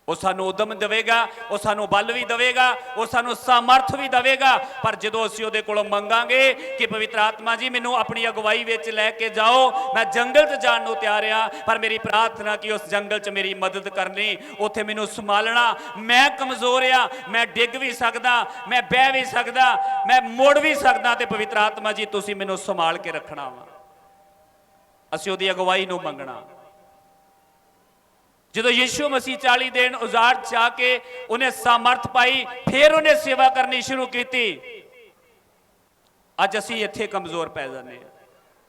ਉਹ ਸਾਨੂੰ ਉਦਮ ਦੇਵੇਗਾ, ਉਹ ਸਾਨੂੰ ਬਲ ਵੀ ਦੇਵੇਗਾ, ਉਹ ਸਾਨੂੰ ਸਮਰਥ ਵੀ ਦੇਵੇਗਾ। ਪਰ ਜਦੋਂ ਅਸੀਂ ਉਹਦੇ ਕੋਲੋਂ ਮੰਗਾਂਗੇ ਕਿ ਪਵਿੱਤਰ ਆਤਮਾ ਜੀ ਮੈਨੂੰ ਆਪਣੀ ਅਗਵਾਈ ਵਿੱਚ ਲੈ ਕੇ ਜਾਓ, ਮੈਂ ਜੰਗਲ 'ਚ ਜਾਣ ਨੂੰ ਤਿਆਰ ਆ, ਪਰ ਮੇਰੀ ਪ੍ਰਾਰਥਨਾ ਕਿ ਉਸ ਜੰਗਲ 'ਚ ਮੇਰੀ ਮਦਦ ਕਰਨੀ, ਉੱਥੇ ਮੈਨੂੰ ਸੰਭਾਲਣਾ। ਮੈਂ ਕਮਜ਼ੋਰ ਆ, ਮੈਂ ਡਿੱਗ ਵੀ ਸਕਦਾ, ਮੈਂ ਬਹਿ ਵੀ ਸਕਦਾ, ਮੈਂ ਮੁੜ ਵੀ ਸਕਦਾ, ਤੇ ਪਵਿੱਤਰ ਆਤਮਾ ਜੀ ਤੁਸੀਂ ਮੈਨੂੰ ਸੰਭਾਲ ਕੇ ਰੱਖਣਾ ਵਾ। ਅਸੀਂ ਉਹਦੀ ਅਗਵਾਈ ਨੂੰ ਮੰਗਣਾ। ਜਦੋਂ ਯੀਸ਼ੂ ਮਸੀਹ 40 ਦਿਨ ਉਜਾੜ 'ਚ ਆ ਕੇ ਉਹਨੇ ਸਮਰਥ ਪਾਈ, ਫਿਰ ਉਹਨੇ ਸੇਵਾ ਕਰਨੀ ਸ਼ੁਰੂ ਕੀਤੀ। ਅੱਜ ਅਸੀਂ ਇੱਥੇ ਕਮਜ਼ੋਰ ਪੈ ਜਾਂਦੇ ਆ,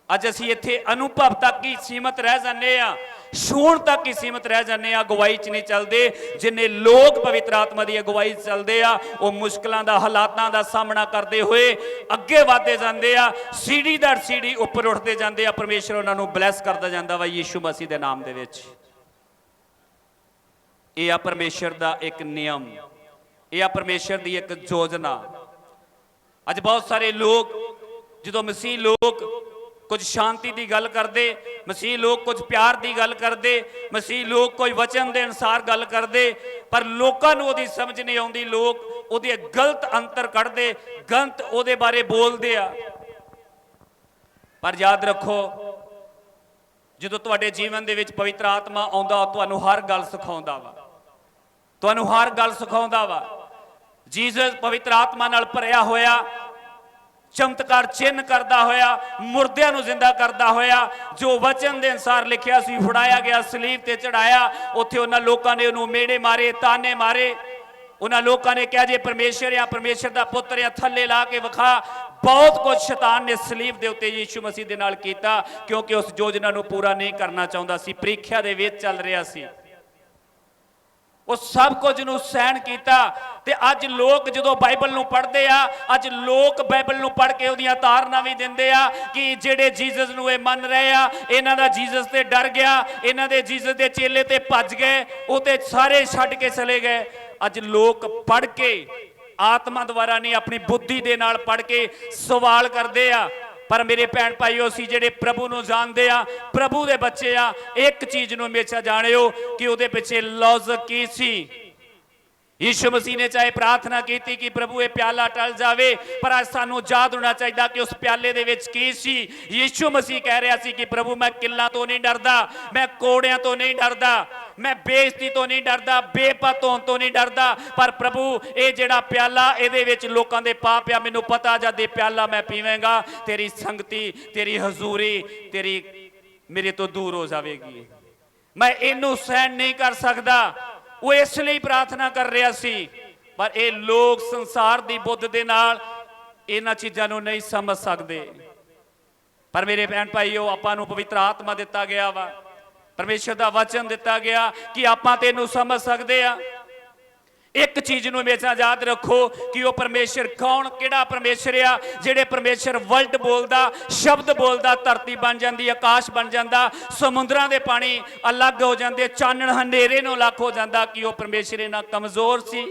ਅੱਜ ਅਸੀਂ ਇੱਥੇ ਅਨੁਭਵ ਤੱਕ ਹੀ ਸੀਮਤ ਰਹਿ ਜਾਂਦੇ ਆ, ਛੂਹਣ ਤੱਕ ਹੀ ਸੀਮਤ ਰਹਿ ਜਾਂਦੇ ਆ, ਅਗਵਾਈ 'ਚ ਨਹੀਂ ਚੱਲਦੇ। ਜਿੰਨੇ ਲੋਕ ਪਵਿੱਤਰ ਆਤਮਾ ਦੀ ਅਗਵਾਈ 'ਚ ਚੱਲਦੇ ਆ, ਉਹ ਮੁਸ਼ਕਲਾਂ ਦਾ, ਹਾਲਾਤਾਂ ਦਾ ਸਾਹਮਣਾ ਕਰਦੇ ਹੋਏ ਅੱਗੇ ਵਧਦੇ ਜਾਂਦੇ ਆ, ਸੀੜੀ ਦਰ ਸੀੜੀ ਉੱਪਰ ਉੱਠਦੇ ਜਾਂਦੇ ਆ। ਪਰਮੇਸ਼ਰ ਉਹਨਾਂ ਨੂੰ ਬਲੈਸ ਕਰਦਾ ਜਾਂਦਾ ਵਾ ਯੀਸ਼ੂ ਮਸੀਹ ਦੇ ਨਾਮ ਦੇ ਵਿੱਚ। ਇਹ ਆ ਪਰਮੇਸ਼ਰ ਦਾ ਇੱਕ ਨਿਯਮ, ਇਹ ਆ ਪਰਮੇਸ਼ਰ ਦੀ ਇੱਕ ਯੋਜਨਾ। ਅੱਜ ਬਹੁਤ ਸਾਰੇ ਲੋਕ, ਜਦੋਂ ਮਸੀਹ ਲੋਕ ਕੁਝ ਸ਼ਾਂਤੀ ਦੀ ਗੱਲ ਕਰਦੇ, ਮਸੀਹ ਲੋਕ ਕੁਝ ਪਿਆਰ ਦੀ ਗੱਲ ਕਰਦੇ, ਮਸੀਹ ਲੋਕ ਕੋਈ ਵਚਨ ਦੇ ਅਨੁਸਾਰ ਗੱਲ ਕਰਦੇ, ਪਰ ਲੋਕਾਂ ਨੂੰ ਉਹਦੀ ਸਮਝ ਨਹੀਂ ਆਉਂਦੀ। ਲੋਕ ਉਹਦੇ ਗਲਤ ਅੰਤਰ ਕੱਢਦੇ, ਗਲਤ ਉਹਦੇ ਬਾਰੇ ਬੋਲਦੇ ਆ। ਪਰ ਯਾਦ ਰੱਖੋ, ਜਦੋਂ ਤੁਹਾਡੇ ਜੀਵਨ ਦੇ ਵਿੱਚ ਪਵਿੱਤਰ ਆਤਮਾ ਆਉਂਦਾ, ਤੁਹਾਨੂੰ ਹਰ ਗੱਲ ਸਿਖਾਉਂਦਾ ਵਾ, ਤੁਹਾਨੂੰ ਹਰ ਗੱਲ ਸਿਖਾਉਂਦਾ ਵਾ। ਜੀਸਸ ਪਵਿੱਤਰ ਆਤਮਾ ਨਾਲ ਭਰਿਆ ਹੋਇਆ ਚਮਤਕਾਰ ਚਿੰਨ ਕਰਦਾ ਹੋਇਆ, ਮੁਰਦਿਆਂ ਨੂੰ ਜ਼ਿੰਦਾ ਕਰਦਾ ਹੋਇਆ, ਜੋ ਵਚਨ ਦੇ ਅਨੁਸਾਰ ਲਿਖਿਆ ਸੀ ਫੜਾਇਆ ਗਿਆ, ਸਲੀਬ ਤੇ ਚੜਾਇਆ। ਉੱਥੇ ਉਹਨਾਂ ਲੋਕਾਂ ਨੇ ਉਹਨੂੰ ਮੇੜੇ ਮਾਰੇ, ਤਾਨੇ ਮਾਰੇ। ਉਹਨਾਂ ਲੋਕਾਂ ਨੇ ਕਿਹਾ ਜੇ ਪਰਮੇਸ਼ਰ ਆ, ਪਰਮੇਸ਼ਰ ਦਾ ਪੁੱਤਰ ਆ, ਥੱਲੇ ਲਾ ਕੇ ਵਿਖਾ। ਬਹੁਤ ਕੁਝ ਸ਼ੈਤਾਨ ਨੇ ਸਲੀਬ ਦੇ ਉੱਤੇ ਯੀਸ਼ੂ ਮਸੀਹ ਦੇ ਨਾਲ ਕੀਤਾ, ਕਿਉਂਕਿ ਉਸ ਯੋਜਨਾ ਨੂੰ ਪੂਰਾ ਨਹੀਂ ਕਰਨਾ ਚਾਹੁੰਦਾ ਸੀ, ਪ੍ਰੀਖਿਆ ਦੇ ਵਿੱਚ ਚੱਲ ਰਿਹਾ ਸੀ। ਉਹ ਸਭ ਕੁਝ ਨੂੰ ਸਹਿਣ ਕੀਤਾ। ਤੇ ਅੱਜ ਲੋਕ ਜਦੋਂ ਬਾਈਬਲ ਨੂੰ ਪੜ੍ਹਦੇ ਆ, ਅੱਜ ਲੋਕ ਬਾਈਬਲ ਨੂੰ ਪੜ੍ਹ ਕੇ ਉਹਦੀਆਂ ਤਾਰਨਾ ਵੀ ਦਿੰਦੇ ਆ ਕਿ ਜਿਹੜੇ ਜੀਸਸ ਨੂੰ ਇਹ ਮੰਨ ਰਹੇ ਆ, ਇਹਨਾਂ ਦਾ ਜੀਸਸ ਤੇ ਡਰ ਗਿਆ, ਇਹਨਾਂ ਦੇ ਜੀਸਸ ਦੇ ਚੇਲੇ ਤੇ ਭੱਜ ਗਏ, ਉਹ ਤੇ ਸਾਰੇ ਛੱਡ ਕੇ ਚਲੇ ਗਏ। ਅੱਜ ਲੋਕ ਪੜ੍ਹ ਕੇ ਆਤਮਾ ਦੁਆਰਾ ਨਹੀਂ, ਆਪਣੀ ਬੁੱਧੀ ਦੇ ਨਾਲ ਪੜ੍ਹ ਕੇ ਸਵਾਲ ਕਰਦੇ ਆ। ਪਰ ਮੇਰੇ ਭੈਣ ਭਾਈਓ, ਅਸੀਂ ਜਿਹੜੇ ਪ੍ਰਭੂ ਨੂੰ ਜਾਣਦੇ ਆ, ਪ੍ਰਭੂ ਦੇ ਬੱਚੇ ਆ, ਇੱਕ ਚੀਜ਼ ਨੂੰ ਹਮੇਸ਼ਾ ਜਾਣਿਓ ਕਿ ਉਹਦੇ ਪਿੱਛੇ ਲੌਜਿਕ ਕੀ ਸੀ। ਯੀਸ਼ੂ ਮਸੀਹ ਨੇ ਚਾਹੇ ਪ੍ਰਾਰਥਨਾ ਕੀਤੀ ਕਿ ਪ੍ਰਭੂ ਇਹ ਪਿਆਲਾ ਟਲ ਜਾਵੇ, ਪਰ ਅੱਜ ਸਾਨੂੰ ਯਾਦ ਹੋਣਾ ਚਾਹੀਦਾ ਕਿ ਉਸ ਪਿਆਲੇ ਦੇ ਵਿੱਚ ਕੀ ਸੀ। ਯੀਸ਼ੂ ਮਸੀਹ ਕਹਿ ਰਿਹਾ ਸੀ ਕਿ ਪ੍ਰਭੂ ਮੈਂ ਕਿੱਲਾਂ ਤੋਂ ਨਹੀਂ ਡਰਦਾ, ਮੈਂ ਕੋੜਿਆਂ ਤੋਂ ਨਹੀਂ ਡਰਦਾ, ਮੈਂ ਬੇਇੱਜ਼ਤੀ ਤੋਂ ਨਹੀਂ ਡਰਦਾ, ਬੇਪਤ ਹੋਣ ਤੋਂ ਨਹੀਂ ਡਰਦਾ, ਪਰ ਪ੍ਰਭੂ ਇਹ ਜਿਹੜਾ ਪਿਆਲਾ, ਇਹਦੇ ਵਿੱਚ ਲੋਕਾਂ ਦੇ ਪਾਪ ਆ, ਮੈਨੂੰ ਪਤਾ ਜਦ ਇਹ ਪਿਆਲਾ ਮੈਂ ਪੀਵਾਂਗਾ ਤੇਰੀ ਸੰਗਤੀ, ਤੇਰੀ ਹਜ਼ੂਰੀ, ਤੇਰੀ ਮੇਰੇ ਤੋਂ ਦੂਰ ਹੋ ਜਾਵੇਗੀ, ਮੈਂ ਇਹਨੂੰ ਸਹਿਣ ਨਹੀਂ ਕਰ ਸਕਦਾ। ਉਹ ਇਸ ਲਈ ਪ੍ਰਾਰਥਨਾ ਕਰ ਰਿਹਾ ਸੀ। ਪਰ ਇਹ ਲੋਕ ਸੰਸਾਰ ਦੀ ਬੁੱਧ ਦੇ ਨਾਲ ਇਹਨਾਂ ਚੀਜ਼ਾਂ ਨੂੰ ਨਹੀਂ ਸਮਝ ਸਕਦੇ। ਪਰ ਮੇਰੇ ਭੈਣ ਭਾਈਓ, ਆਪਾਂ ਨੂੰ ਪਵਿੱਤਰ ਆਤਮਾ ਦਿੱਤਾ ਗਿਆ ਵਾ, ਪਰਮੇਸ਼ਰ ਦਾ ਵਚਨ ਦਿੱਤਾ ਗਿਆ ਕਿ ਆਪਾਂ ਤੇ ਇਹਨੂੰ ਸਮਝ ਸਕਦੇ ਆ। ਇੱਕ ਚੀਜ਼ ਨੂੰ ਹਮੇਸ਼ਾ ਯਾਦ ਰੱਖੋ ਕਿ ਉਹ ਪਰਮੇਸ਼ਰ ਕੌਣ, ਕਿਹੜਾ ਪਰਮੇਸ਼ਰ ਆ। ਜਿਹੜੇ ਪਰਮੇਸ਼ਰ ਵਰਲਡ ਬੋਲਦਾ, ਸ਼ਬਦ ਬੋਲਦਾ, ਧਰਤੀ ਬਣ ਜਾਂਦੀ, ਆਕਾਸ਼ ਬਣ ਜਾਂਦਾ, ਸਮੁੰਦਰਾਂ ਦੇ ਪਾਣੀ ਅਲੱਗ ਹੋ ਜਾਂਦੇ, ਚਾਨਣ ਹਨੇਰੇ ਨੂੰ ਅਲੱਗ ਹੋ ਜਾਂਦਾ। ਕਿ ਉਹ ਪਰਮੇਸ਼ਰ ਇਹਨਾਂ ਕਮਜ਼ੋਰ ਸੀ?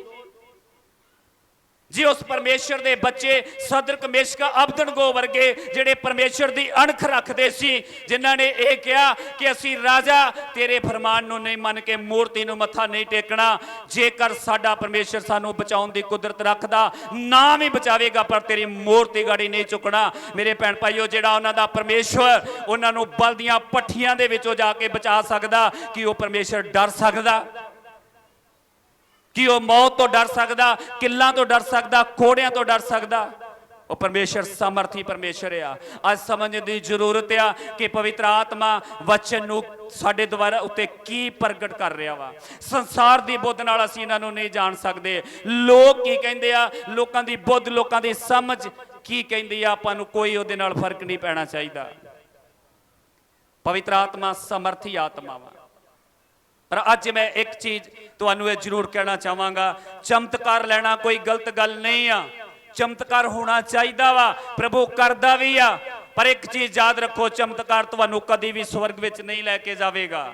ਜੀ ਉਸ ਪਰਮੇਸ਼ਰ ਦੇ ਬੱਚੇ ਸਦਰਕ ਮੇਸ਼ਕਾ ਅਬਦਨਗੋ ਵਰਗੇ ਜਿਹੜੇ ਪਰਮੇਸ਼ਰ ਦੀ ਅਣਖ ਰੱਖਦੇ ਸੀ, ਜਿਨ੍ਹਾਂ ਨੇ ਇਹ ਕਿਹਾ ਕਿ ਅਸੀਂ ਰਾਜਾ ਤੇਰੇ ਫਰਮਾਨ ਨੂੰ ਨਹੀਂ ਮੰਨ ਕੇ ਮੂਰਤੀ ਨੂੰ ਮੱਥਾ ਨਹੀਂ ਟੇਕਣਾ। ਜੇਕਰ ਸਾਡਾ ਪਰਮੇਸ਼ਰ ਸਾਨੂੰ ਬਚਾਉਣ ਦੀ ਕੁਦਰਤ ਰੱਖਦਾ, ਨਾ ਵੀ ਬਚਾਵੇਗਾ, ਪਰ ਤੇਰੀ ਮੂਰਤੀ ਗਾੜੀ ਨਹੀਂ ਚੁੱਕਣਾ। ਮੇਰੇ ਭੈਣ ਭਾਈਓ, ਜਿਹੜਾ ਉਹਨਾਂ ਦਾ ਪਰਮੇਸ਼ਰ ਉਹਨਾਂ ਨੂੰ ਬਲ ਦੀਆਂ ਪੱਠੀਆਂ ਦੇ ਵਿੱਚੋਂ ਜਾ ਕੇ ਬਚਾ ਸਕਦਾ, ਕਿ ਉਹ ਪਰਮੇਸ਼ਰ ਡਰ ਸਕਦਾ? ਕਿ ਉਹ ਮੌਤ ਤੋਂ ਡਰ ਸਕਦਾ, ਕਿੱਲਾਂ ਤੋਂ ਡਰ ਸਕਦਾ, ਕੋੜਿਆਂ ਤੋਂ ਡਰ ਸਕਦਾ? ਉਹ ਪਰਮੇਸ਼ਰ ਸਮਰਥੀ ਪਰਮੇਸ਼ਰ ਆ। ਅੱਜ ਸਮਝਣ ਦੀ ਜ਼ਰੂਰਤ ਆ ਕਿ ਪਵਿੱਤਰ ਆਤਮਾ ਵਚਨ ਨੂੰ ਸਾਡੇ ਦੁਆਰਾ ਉੱਤੇ ਕੀ ਪ੍ਰਗਟ ਕਰ ਰਿਹਾ ਵਾ। ਸੰਸਾਰ ਦੀ ਬੁੱਧ ਨਾਲ ਅਸੀਂ ਇਹਨਾਂ ਨੂੰ ਨਹੀਂ ਜਾਣ ਸਕਦੇ। ਲੋਕ ਕੀ ਕਹਿੰਦੇ ਆ, ਲੋਕਾਂ ਦੀ ਬੁੱਧ, ਲੋਕਾਂ ਦੀ ਸਮਝ ਕੀ ਕਹਿੰਦੀ ਆ, ਆਪਾਂ ਨੂੰ ਕੋਈ ਉਹਦੇ ਨਾਲ ਫਰਕ ਨਹੀਂ ਪੈਣਾ ਚਾਹੀਦਾ। ਪਵਿੱਤਰ ਆਤਮਾ ਸਮਰਥੀ ਆਤਮਾ ਵਾ। ਪਰ ਅੱਜ ਮੈਂ ਇੱਕ ਚੀਜ਼ ਤੁਹਾਨੂੰ ਇਹ ਜ਼ਰੂਰ ਕਹਿਣਾ ਚਾਹਾਂਗਾ, ਚਮਤਕਾਰ ਲੈਣਾ ਕੋਈ ਗਲਤ ਗੱਲ ਨਹੀਂ ਆ, ਚਮਤਕਾਰ ਹੋਣਾ ਚਾਹੀਦਾ ਵਾ, ਪ੍ਰਭੂ ਕਰਦਾ ਵੀ ਆ। ਪਰ ਇੱਕ ਚੀਜ਼ ਯਾਦ ਰੱਖੋ, ਚਮਤਕਾਰ ਤੁਹਾਨੂੰ ਕਦੀ ਵੀ ਸਵਰਗ ਵਿੱਚ ਨਹੀਂ ਲੈ ਕੇ ਜਾਵੇਗਾ।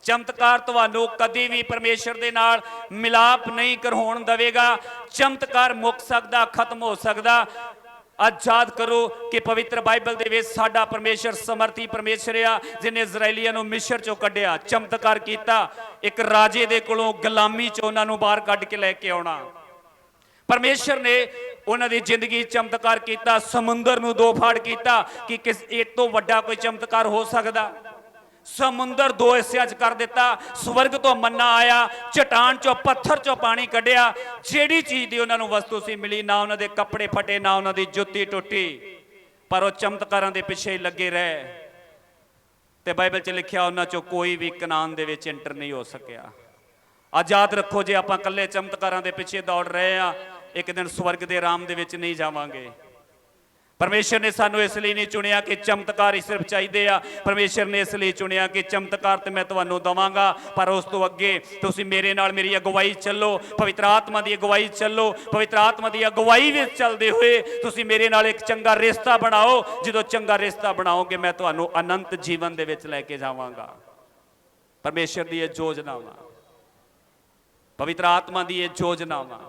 ਚਮਤਕਾਰ ਤੁਹਾਨੂੰ ਕਦੀ ਵੀ ਪਰਮੇਸ਼ਰ ਦੇ ਨਾਲ ਮਿਲਾਪ ਨਹੀਂ ਕਰਵਾਉਣ ਦੇਵੇਗਾ। ਚਮਤਕਾਰ ਮੁੱਕ ਸਕਦਾ, ਖਤਮ ਹੋ ਸਕਦਾ। ਅੱਜ ਯਾਦ ਕਰੋ ਕਿ ਪਵਿੱਤਰ ਬਾਈਬਲ ਦੇ ਵਿੱਚ ਸਾਡਾ ਪਰਮੇਸ਼ਰ ਸਮਰਥੀ ਪਰਮੇਸ਼ਰ ਆ, ਜਿਹਨੇ ਇਜ਼ਰਾਈਲੀਆਂ ਨੂੰ ਮਿਸਰ ਚੋਂ ਕੱਢਿਆ, ਚਮਤਕਾਰ ਕੀਤਾ। ਇੱਕ ਰਾਜੇ ਦੇ ਕੋਲੋਂ ਗੁਲਾਮੀ ਚੋਂ ਉਹਨਾਂ ਨੂੰ ਬਾਹਰ ਕੱਢ ਕੇ ਲੈ ਕੇ ਆਉਣਾ। ਪਰਮੇਸ਼ਰ ਨੇ ਉਹਨਾਂ ਦੀ ਜ਼ਿੰਦਗੀ ਚਮਤਕਾਰ ਕੀਤਾ, ਸਮੁੰਦਰ ਨੂੰ ਦੋ ਫਾੜ ਕੀਤਾ। ਕਿ ਕਿਸ ਇਹ ਤੋਂ ਵੱਡਾ ਕੋਈ ਚਮਤਕਾਰ ਹੋ ਸਕਦਾ? ਸਮੁੰਦਰ ਦੋ ਹਿੱਸਿਆਂ 'ਚ ਕਰ ਦਿੱਤਾ, ਸਵਰਗ ਤੋਂ ਮੰਨਾ ਆਇਆ, ਚਟਾਨ ਚੋਂ, ਪੱਥਰ ਚੋਂ ਪਾਣੀ ਕੱਢਿਆ। ਜਿਹੜੀ ਚੀਜ਼ ਦੀ ਉਹਨਾਂ ਨੂੰ ਵਸਤੂ ਸੀ ਮਿਲੀ, ਨਾ ਉਹਨਾਂ ਦੇ ਕੱਪੜੇ ਫਟੇ, ਨਾ ਉਹਨਾਂ ਦੀ ਜੁੱਤੀ ਟੁੱਟੀ, ਪਰ ਉਹ ਚਮਤਕਾਰਾਂ ਦੇ ਪਿੱਛੇ ਲੱਗੇ ਰਹੇ। ਤੇ ਬਾਈਬਲ 'ਚ ਲਿਖਿਆ ਉਹਨਾਂ ਚੋਂ ਕੋਈ ਵੀ ਕਨਾਨ ਦੇ ਵਿੱਚ ਐਂਟਰ ਨਹੀਂ ਹੋ ਸਕਿਆ। ਅੱਜ ਯਾਦ ਰੱਖੋ, ਜੇ ਆਪਾਂ ਇਕੱਲੇ ਚਮਤਕਾਰਾਂ ਦੇ ਪਿੱਛੇ ਦੌੜ ਰਹੇ ਆ, ਇੱਕ ਦਿਨ ਸਵਰਗ ਦੇ ਰਾਮ ਦੇ ਵਿੱਚ ਨਹੀਂ ਜਾਵਾਂਗੇ। ਪਰਮੇਸ਼ਰ ਨੇ ਸਾਨੂੰ ਇਸ ਲਈ ਨਹੀਂ ਚੁਣਿਆ ਕਿ ਚਮਤਕਾਰ ਹੀ ਸਿਰਫ ਚਾਹੀਦੇ ਆ। ਪਰਮੇਸ਼ਰ ਨੇ ਇਸ ਲਈ ਚੁਣਿਆ ਕਿ ਚਮਤਕਾਰ ਤੇ ਮੈਂ ਤੁਹਾਨੂੰ ਦਵਾਂਗਾ, ਪਰ ਉਸ ਤੋਂ ਅੱਗੇ ਤੁਸੀਂ ਮੇਰੇ ਨਾਲ ਮੇਰੀ ਅਗਵਾਈ ਚੱਲੋ, ਪਵਿੱਤਰ ਆਤਮਾ ਦੀ ਅਗਵਾਈ ਚੱਲੋ। ਪਵਿੱਤਰ ਆਤਮਾ ਦੀ ਅਗਵਾਈ ਵਿੱਚ ਚੱਲਦੇ ਹੋਏ ਤੁਸੀਂ ਮੇਰੇ ਨਾਲ ਇੱਕ ਚੰਗਾ ਰਿਸ਼ਤਾ ਬਣਾਓ। ਜਦੋਂ ਚੰਗਾ ਰਿਸ਼ਤਾ ਬਣਾਓਗੇ, ਮੈਂ ਤੁਹਾਨੂੰ ਅਨੰਤ ਜੀਵਨ ਦੇ ਵਿੱਚ ਲੈ ਕੇ ਜਾਵਾਂਗਾ। ਪਰਮੇਸ਼ਰ ਦੀ ਇਹ ਯੋਜਨਾ ਵਾ, ਪਵਿੱਤਰ ਆਤਮਾ ਦੀ ਇਹ ਯੋਜਨਾ ਵਾ।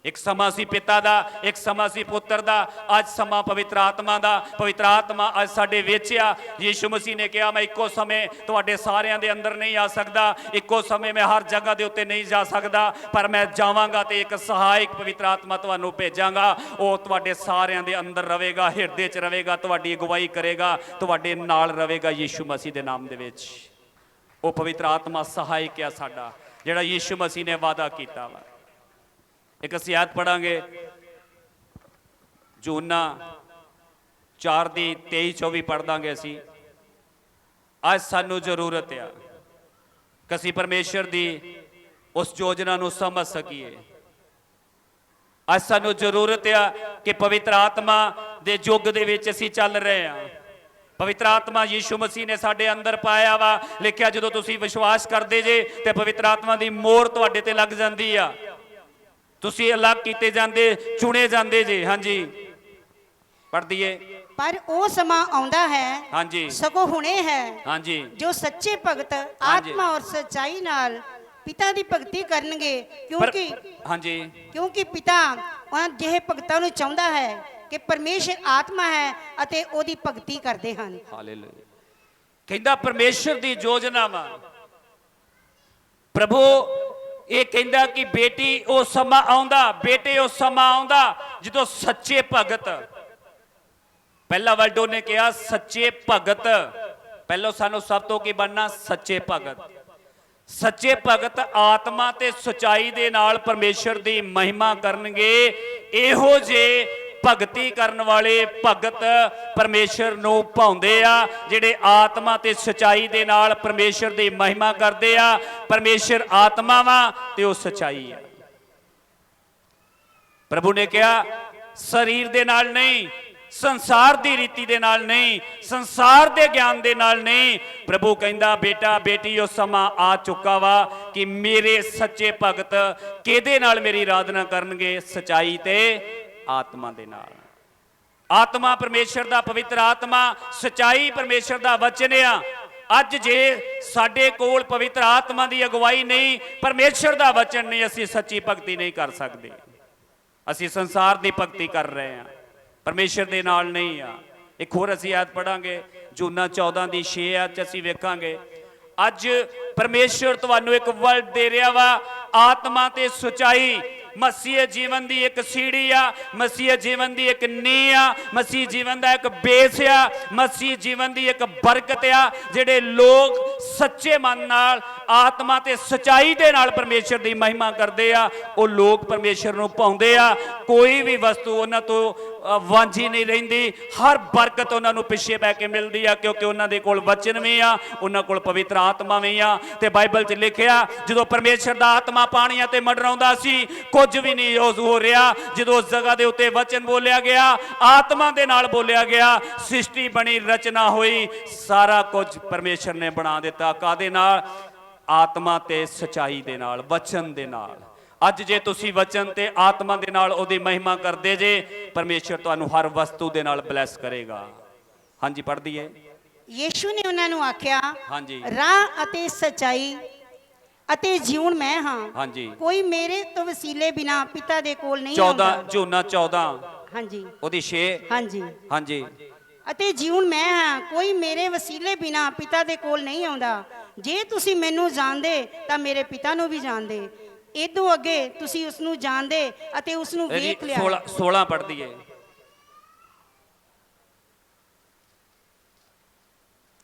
ਇੱਕ ਸਮਾਂ ਸੀ ਪਿਤਾ ਦਾ, ਇੱਕ ਸਮਾਂ ਸੀ ਪੁੱਤਰ ਦਾ, ਅੱਜ ਸਮਾਂ ਪਵਿੱਤਰ ਆਤਮਾ ਦਾ। ਪਵਿੱਤਰ ਆਤਮਾ ਅੱਜ ਸਾਡੇ ਵਿੱਚ ਆ। ਯੀਸ਼ੂ ਮਸੀਹ ਨੇ ਕਿਹਾ, ਮੈਂ ਇੱਕੋ ਸਮੇਂ ਤੁਹਾਡੇ ਸਾਰਿਆਂ ਦੇ ਅੰਦਰ ਨਹੀਂ ਆ ਸਕਦਾ, ਇੱਕੋ ਸਮੇਂ ਮੈਂ ਹਰ ਜਗ੍ਹਾ ਦੇ ਉੱਤੇ ਨਹੀਂ ਜਾ ਸਕਦਾ, ਪਰ ਮੈਂ ਜਾਵਾਂਗਾ ਤੇ ਇੱਕ ਸਹਾਇਕ ਪਵਿੱਤਰ ਆਤਮਾ ਤੁਹਾਨੂੰ ਭੇਜਾਂਗਾ। ਉਹ ਤੁਹਾਡੇ ਸਾਰਿਆਂ ਦੇ ਅੰਦਰ ਰਹੇਗਾ, ਹਿਰਦੇ 'ਚ ਰਹੇਗਾ, ਤੁਹਾਡੀ ਅਗਵਾਈ ਕਰੇਗਾ, ਤੁਹਾਡੇ ਨਾਲ ਰਹੇਗਾ ਯੀਸ਼ੂ ਮਸੀਹ ਦੇ ਨਾਮ ਦੇ ਵਿੱਚ। ਉਹ ਪਵਿੱਤਰ ਆਤਮਾ ਸਹਾਇਕ ਆ ਸਾਡਾ, ਜਿਹੜਾ ਯੀਸ਼ੂ ਮਸੀਹ ਨੇ ਵਾਅਦਾ ਕੀਤਾ ਵਾ। ਇੱਕ ਅਸੀਂ ਆਇਤ ਪੜਾਂਗੇ, ਯੂਹੰਨਾ 4 ਦੀ 23-24 ਪੜ੍ਹ ਦਾਂਗੇ ਅਸੀਂ। ਅੱਜ ਸਾਨੂੰ ਜ਼ਰੂਰਤ ਆ ਕਿ ਅਸੀਂ ਪਰਮੇਸ਼ਰ ਦੀ ਉਸ ਯੋਜਨਾ ਨੂੰ ਸਮਝ ਸਕੀਏ। ਅੱਜ ਸਾਨੂੰ ਜ਼ਰੂਰਤ ਆ ਕਿ ਪਵਿੱਤਰ ਆਤਮਾ ਦੇ ਯੁੱਗ ਦੇ ਵਿੱਚ ਅਸੀਂ ਚੱਲ ਰਹੇ ਹਾਂ। ਪਵਿੱਤਰ ਆਤਮਾ ਯੀਸ਼ੂ ਮਸੀਹ ਨੇ ਸਾਡੇ ਅੰਦਰ ਪਾਇਆ ਵਾ। ਲਿਖਿਆ ਜਦੋਂ ਤੁਸੀਂ ਵਿਸ਼ਵਾਸ ਕਰਦੇ ਜੇ ਤੇ ਪਵਿੱਤਰ ਆਤਮਾ ਦੀ ਮੋਹਰ ਤੁਹਾਡੇ ਤੇ ਲੱਗ ਜਾਂਦੀ ਆ, ਤੁਸੀਂ ਅਲੱਗ ਕੀਤੇ ਜਾਂਦੇ, ਚੁਣੇ ਜਾਂਦੇ ਜੇ। ਹਾਂਜੀ ਪੜ੍ਹ ਦਈਏ। ਪਰ ਉਹ ਸਮਾਂ ਆਉਂਦਾ ਹੈ, ਹਾਂਜੀ ਸਗੋਂ ਹੁਣੇ ਹੈ, ਹਾਂਜੀ ਜੋ ਸੱਚੇ ਭਗਤ ਆਤਮਾ ਔਰ ਸੱਚਾਈ ਨਾਲ ਪਿਤਾ ਦੀ ਭਗਤੀ ਕਰਨਗੇ, ਹਾਂਜੀ ਕਿਉਂਕਿ ਪਿਤਾ ਉਹਨਾਂ ਜਿਹੇ ਭਗਤਾਂ ਨੂੰ ਚਾਹੁੰਦਾ ਹੈ ਕਿ ਪਰਮੇਸ਼ਰ ਆਤਮਾ ਹੈ ਅਤੇ ਉਹਦੀ ਭਗਤੀ ਕਰਦੇ ਹਨ। ਹਾਲੇਲੂਇਆ। ਕਹਿੰਦਾ ਪਰਮੇਸ਼ਰ ਦੀ ਯੋਜਨਾ ਵਾ। ਪ੍ਰਭੂ ਇਹ ਕਹਿੰਦਾ ਕਿ ਬੇਟੀ ਉਹ ਸਮਾਂ ਆਉਂਦਾ, ਬੇਟੇ ਉਹ ਸਮਾਂ ਆਉਂਦਾ ਜਦੋਂ ਸੱਚੇ ਭਗਤ, ਪਹਿਲਾ ਵਰਡ ਉਹਨੇ ਕਿਹਾ ਸੱਚੇ ਭਗਤ। ਪਹਿਲਾਂ ਸਾਨੂੰ ਸਭ ਤੋਂ ਕੀ ਬਣਨਾ? ਸੱਚੇ ਭਗਤ। ਸੱਚੇ ਭਗਤ ਆਤਮਾ ਤੇ ਸਚਾਈ ਦੇ ਨਾਲ ਪਰਮੇਸ਼ਰ ਦੀ ਮਹਿਮਾ ਕਰਨਗੇ। ਇਹੋ ਜਿਹੇ ਭਗਤੀ ਕਰਨ ਵਾਲੇ ਭਗਤ ਪਰਮੇਸ਼ਰ ਨੂੰ ਭਾਉਂਦੇ ਆ, ਜਿਹੜੇ ਆਤਮਾ ਤੇ ਸਚਾਈ ਦੇ ਨਾਲ ਪਰਮੇਸ਼ਰ ਦੀ ਮਹਿਮਾ ਕਰਦੇ ਆ। ਪਰਮੇਸ਼ਰ ਆਤਮਾ ਵਾ ਤੇ ਉਹ ਸਚਾਈ ਆ। ਪ੍ਰਭੂ ਨੇ ਕਿਹਾ ਸਰੀਰ ਦੇ ਨਾਲ ਨਹੀਂ, ਸੰਸਾਰ ਦੀ ਰੀਤੀ ਦੇ ਨਾਲ ਨਹੀਂ, ਸੰਸਾਰ ਦੇ ਗਿਆਨ ਦੇ ਨਾਲ ਨਹੀਂ। ਪ੍ਰਭੂ ਕਹਿੰਦਾ ਬੇਟਾ ਬੇਟੀ ਉਹ ਸਮਾਂ ਆ ਚੁੱਕਾ ਵਾ ਕਿ ਮੇਰੇ ਸੱਚੇ ਭਗਤ ਕਿਹਦੇ ਨਾਲ ਮੇਰੀ ਆਰਾਧਨਾ ਕਰਨਗੇ? ਸਚਾਈ ਤੇ ਆਤਮਾ ਦੇ ਨਾਲ। ਆਤਮਾ ਪਰਮੇਸ਼ਰ ਦਾ ਪਵਿੱਤਰ ਆਤਮਾ, ਸਚਾਈ ਪਰਮੇਸ਼ਰ ਦਾ ਵਚਨ ਆ। ਅੱਜ ਜੇ ਸਾਡੇ ਕੋਲ ਪਵਿੱਤਰ ਆਤਮਾ ਦੀ ਅਗਵਾਈ ਨਹੀਂ, ਪਰਮੇਸ਼ਰ ਦਾ ਵਚਨ ਨਹੀਂ, ਅਸੀਂ ਸੱਚੀ ਭਗਤੀ ਨਹੀਂ ਕਰ ਸਕਦੇ। ਅਸੀਂ ਸੰਸਾਰ ਦੀ ਭਗਤੀ ਕਰ ਰਹੇ ਹਾਂ, ਪਰਮੇਸ਼ਰ ਦੇ ਨਾਲ ਨਹੀਂ ਆ। ਇੱਕ ਹੋਰ ਅਸੀਂ ਆਇਤ ਪੜਾਂਗੇ ਯੂਹੰਨਾ 14 ਦੀ 6 ਚ ਅਸੀਂ ਵੇਖਾਂਗੇ। ਅੱਜ ਪਰਮੇਸ਼ਰ ਤੁਹਾਨੂੰ ਇੱਕ ਵਰਡ ਦੇ ਰਿਹਾ ਵਾ, ਆਤਮਾ ਤੇ ਸਚਾਈ। ਮਸੀਹ ਜੀਵਨ ਦੀ ਇੱਕ ਸੀੜੀ ਆ, ਮਸੀਹ ਜੀਵਨ ਦੀ ਇੱਕ ਨੀਂਹ ਆ, ਮਸੀਹ ਜੀਵਨ ਦਾ ਇੱਕ ਬੇਸ ਆ, ਮਸੀਹ ਜੀਵਨ ਦੀ ਇੱਕ ਬਰਕਤ ਆ। ਜਿਹੜੇ ਲੋਕ ਸੱਚੇ ਮਨ ਨਾਲ ਆਤਮਾ ਤੇ ਸਚਾਈ ਦੇ ਨਾਲ ਪਰਮੇਸ਼ਰ ਦੀ ਮਹਿਮਾ ਕਰਦੇ ਆ, ਉਹ ਲੋਕ ਪਰਮੇਸ਼ਰ ਨੂੰ ਭਾਉਂਦੇ ਆ। ਕੋਈ ਵੀ ਵਸਤੂ ਉਹਨਾਂ ਤੋਂ ਵਾਂਝੀ ਨਹੀਂ ਰਹਿੰਦੀ, ਹਰ ਬਰਕਤ ਉਹਨਾਂ ਨੂੰ ਪਿੱਛੇ ਪੈ ਕੇ ਮਿਲਦੀ ਆ, ਕਿਉਂਕਿ ਉਹਨਾਂ ਦੇ ਕੋਲ ਵਚਨ ਵੀ ਆ, ਉਹਨਾਂ ਕੋਲ ਪਵਿੱਤਰ ਆਤਮਾ ਵੀ ਆ। ਤੇ ਬਾਈਬਲ 'ਚ ਲਿਖਿਆ ਜਦੋਂ ਪਰਮੇਸ਼ਰ ਦਾ ਆਤਮਾ ਪਾਣੀਆਂ ਤੇ ਮੰਡਰਾਉਂਦਾ ਸੀ, ਕੁਝ ਵੀ ਨਹੀਂ ਹੋ ਰਿਹਾ। ਜਦੋਂ ਉਸ ਜਗ੍ਹਾ ਦੇ ਉੱਤੇ ਵਚਨ ਬੋਲਿਆ ਗਿਆ, ਆਤਮਾ ਦੇ ਨਾਲ ਬੋਲਿਆ ਗਿਆ, ਸ੍ਰਿਸ਼ਟੀ ਬਣੀ, ਰਚਨਾ ਹੋਈ, ਸਾਰਾ ਕੁਝ ਪਰਮੇਸ਼ਰ ਨੇ ਬਣਾ ਦਿੱਤਾ। ਕਾਹਦੇ ਨਾਲ? ਆਤਮਾ ਤੇ ਸਚਾਈ ਦੇ ਨਾਲ, ਵਚਨ ਦੇ ਨਾਲ। ਅੱਜ ਜੇ ਤੁਸੀਂ ਵਚਨ ਤੇ ਆਤਮਾ ਦੇ ਨਾਲ ਉਹਦੀ ਮਹਿਮਾ ਕਰਦੇ ਜੇ, ਪਰਮੇਸ਼ਰ ਤੁਹਾਨੂੰ ਹਰ ਵਸਤੂ ਦੇ ਨਾਲ ਬਲੈਸ ਕਰੇਗਾ। ਹਾਂਜੀ ਪੜ੍ਹ ਦਈਏ। ਯੀਸ਼ੂ ਨੇ ਉਹਨਾਂ ਨੂੰ ਆਖਿਆ, ਹਾਂਜੀ ਰਾਹ ਅਤੇ ਸਚਾਈ ਅਤੇ ਜੀਵਨ ਮੈਂ ਹਾਂ। ਹਾਂਜੀ ਕੋਈ ਮੇਰੇ ਤੋਂ ਵਸੀਲੇ ਬਿਨਾ ਪਿਤਾ ਦੇ ਕੋਲ ਨਹੀਂ 14 ਆਉਂਦਾ। ਯੂਹੰਨਾ 14 ਹਾਂਜੀ ਉਹਦੀ 6 ਹਾਂਜੀ ਹਾਂਜੀ ਅਤੇ ਜੀਵਨ ਮੈਂ ਹਾਂ। ਕੋਈ ਮੇਰੇ ਵਸੀਲੇ ਬਿਨਾ ਪਿਤਾ ਦੇ ਕੋਲ ਨਹੀਂ ਆਉਂਦਾ। ਜੇ ਤੁਸੀਂ ਮੈਨੂੰ ਜਾਣਦੇ ਤਾਂ ਮੇਰੇ ਪਿਤਾ ਨੂੰ ਵੀ ਜਾਣਦੇ। ਇਦੋਂ ਅੱਗੇ ਤੁਸੀਂ ਉਸ ਨੂੰ ਜਾਣਦੇ ਅਤੇ ਉਸ ਨੂੰ ਵੇਖ ਲਿਆ। 16 ਪੜ੍ਹ ਦਈਏ।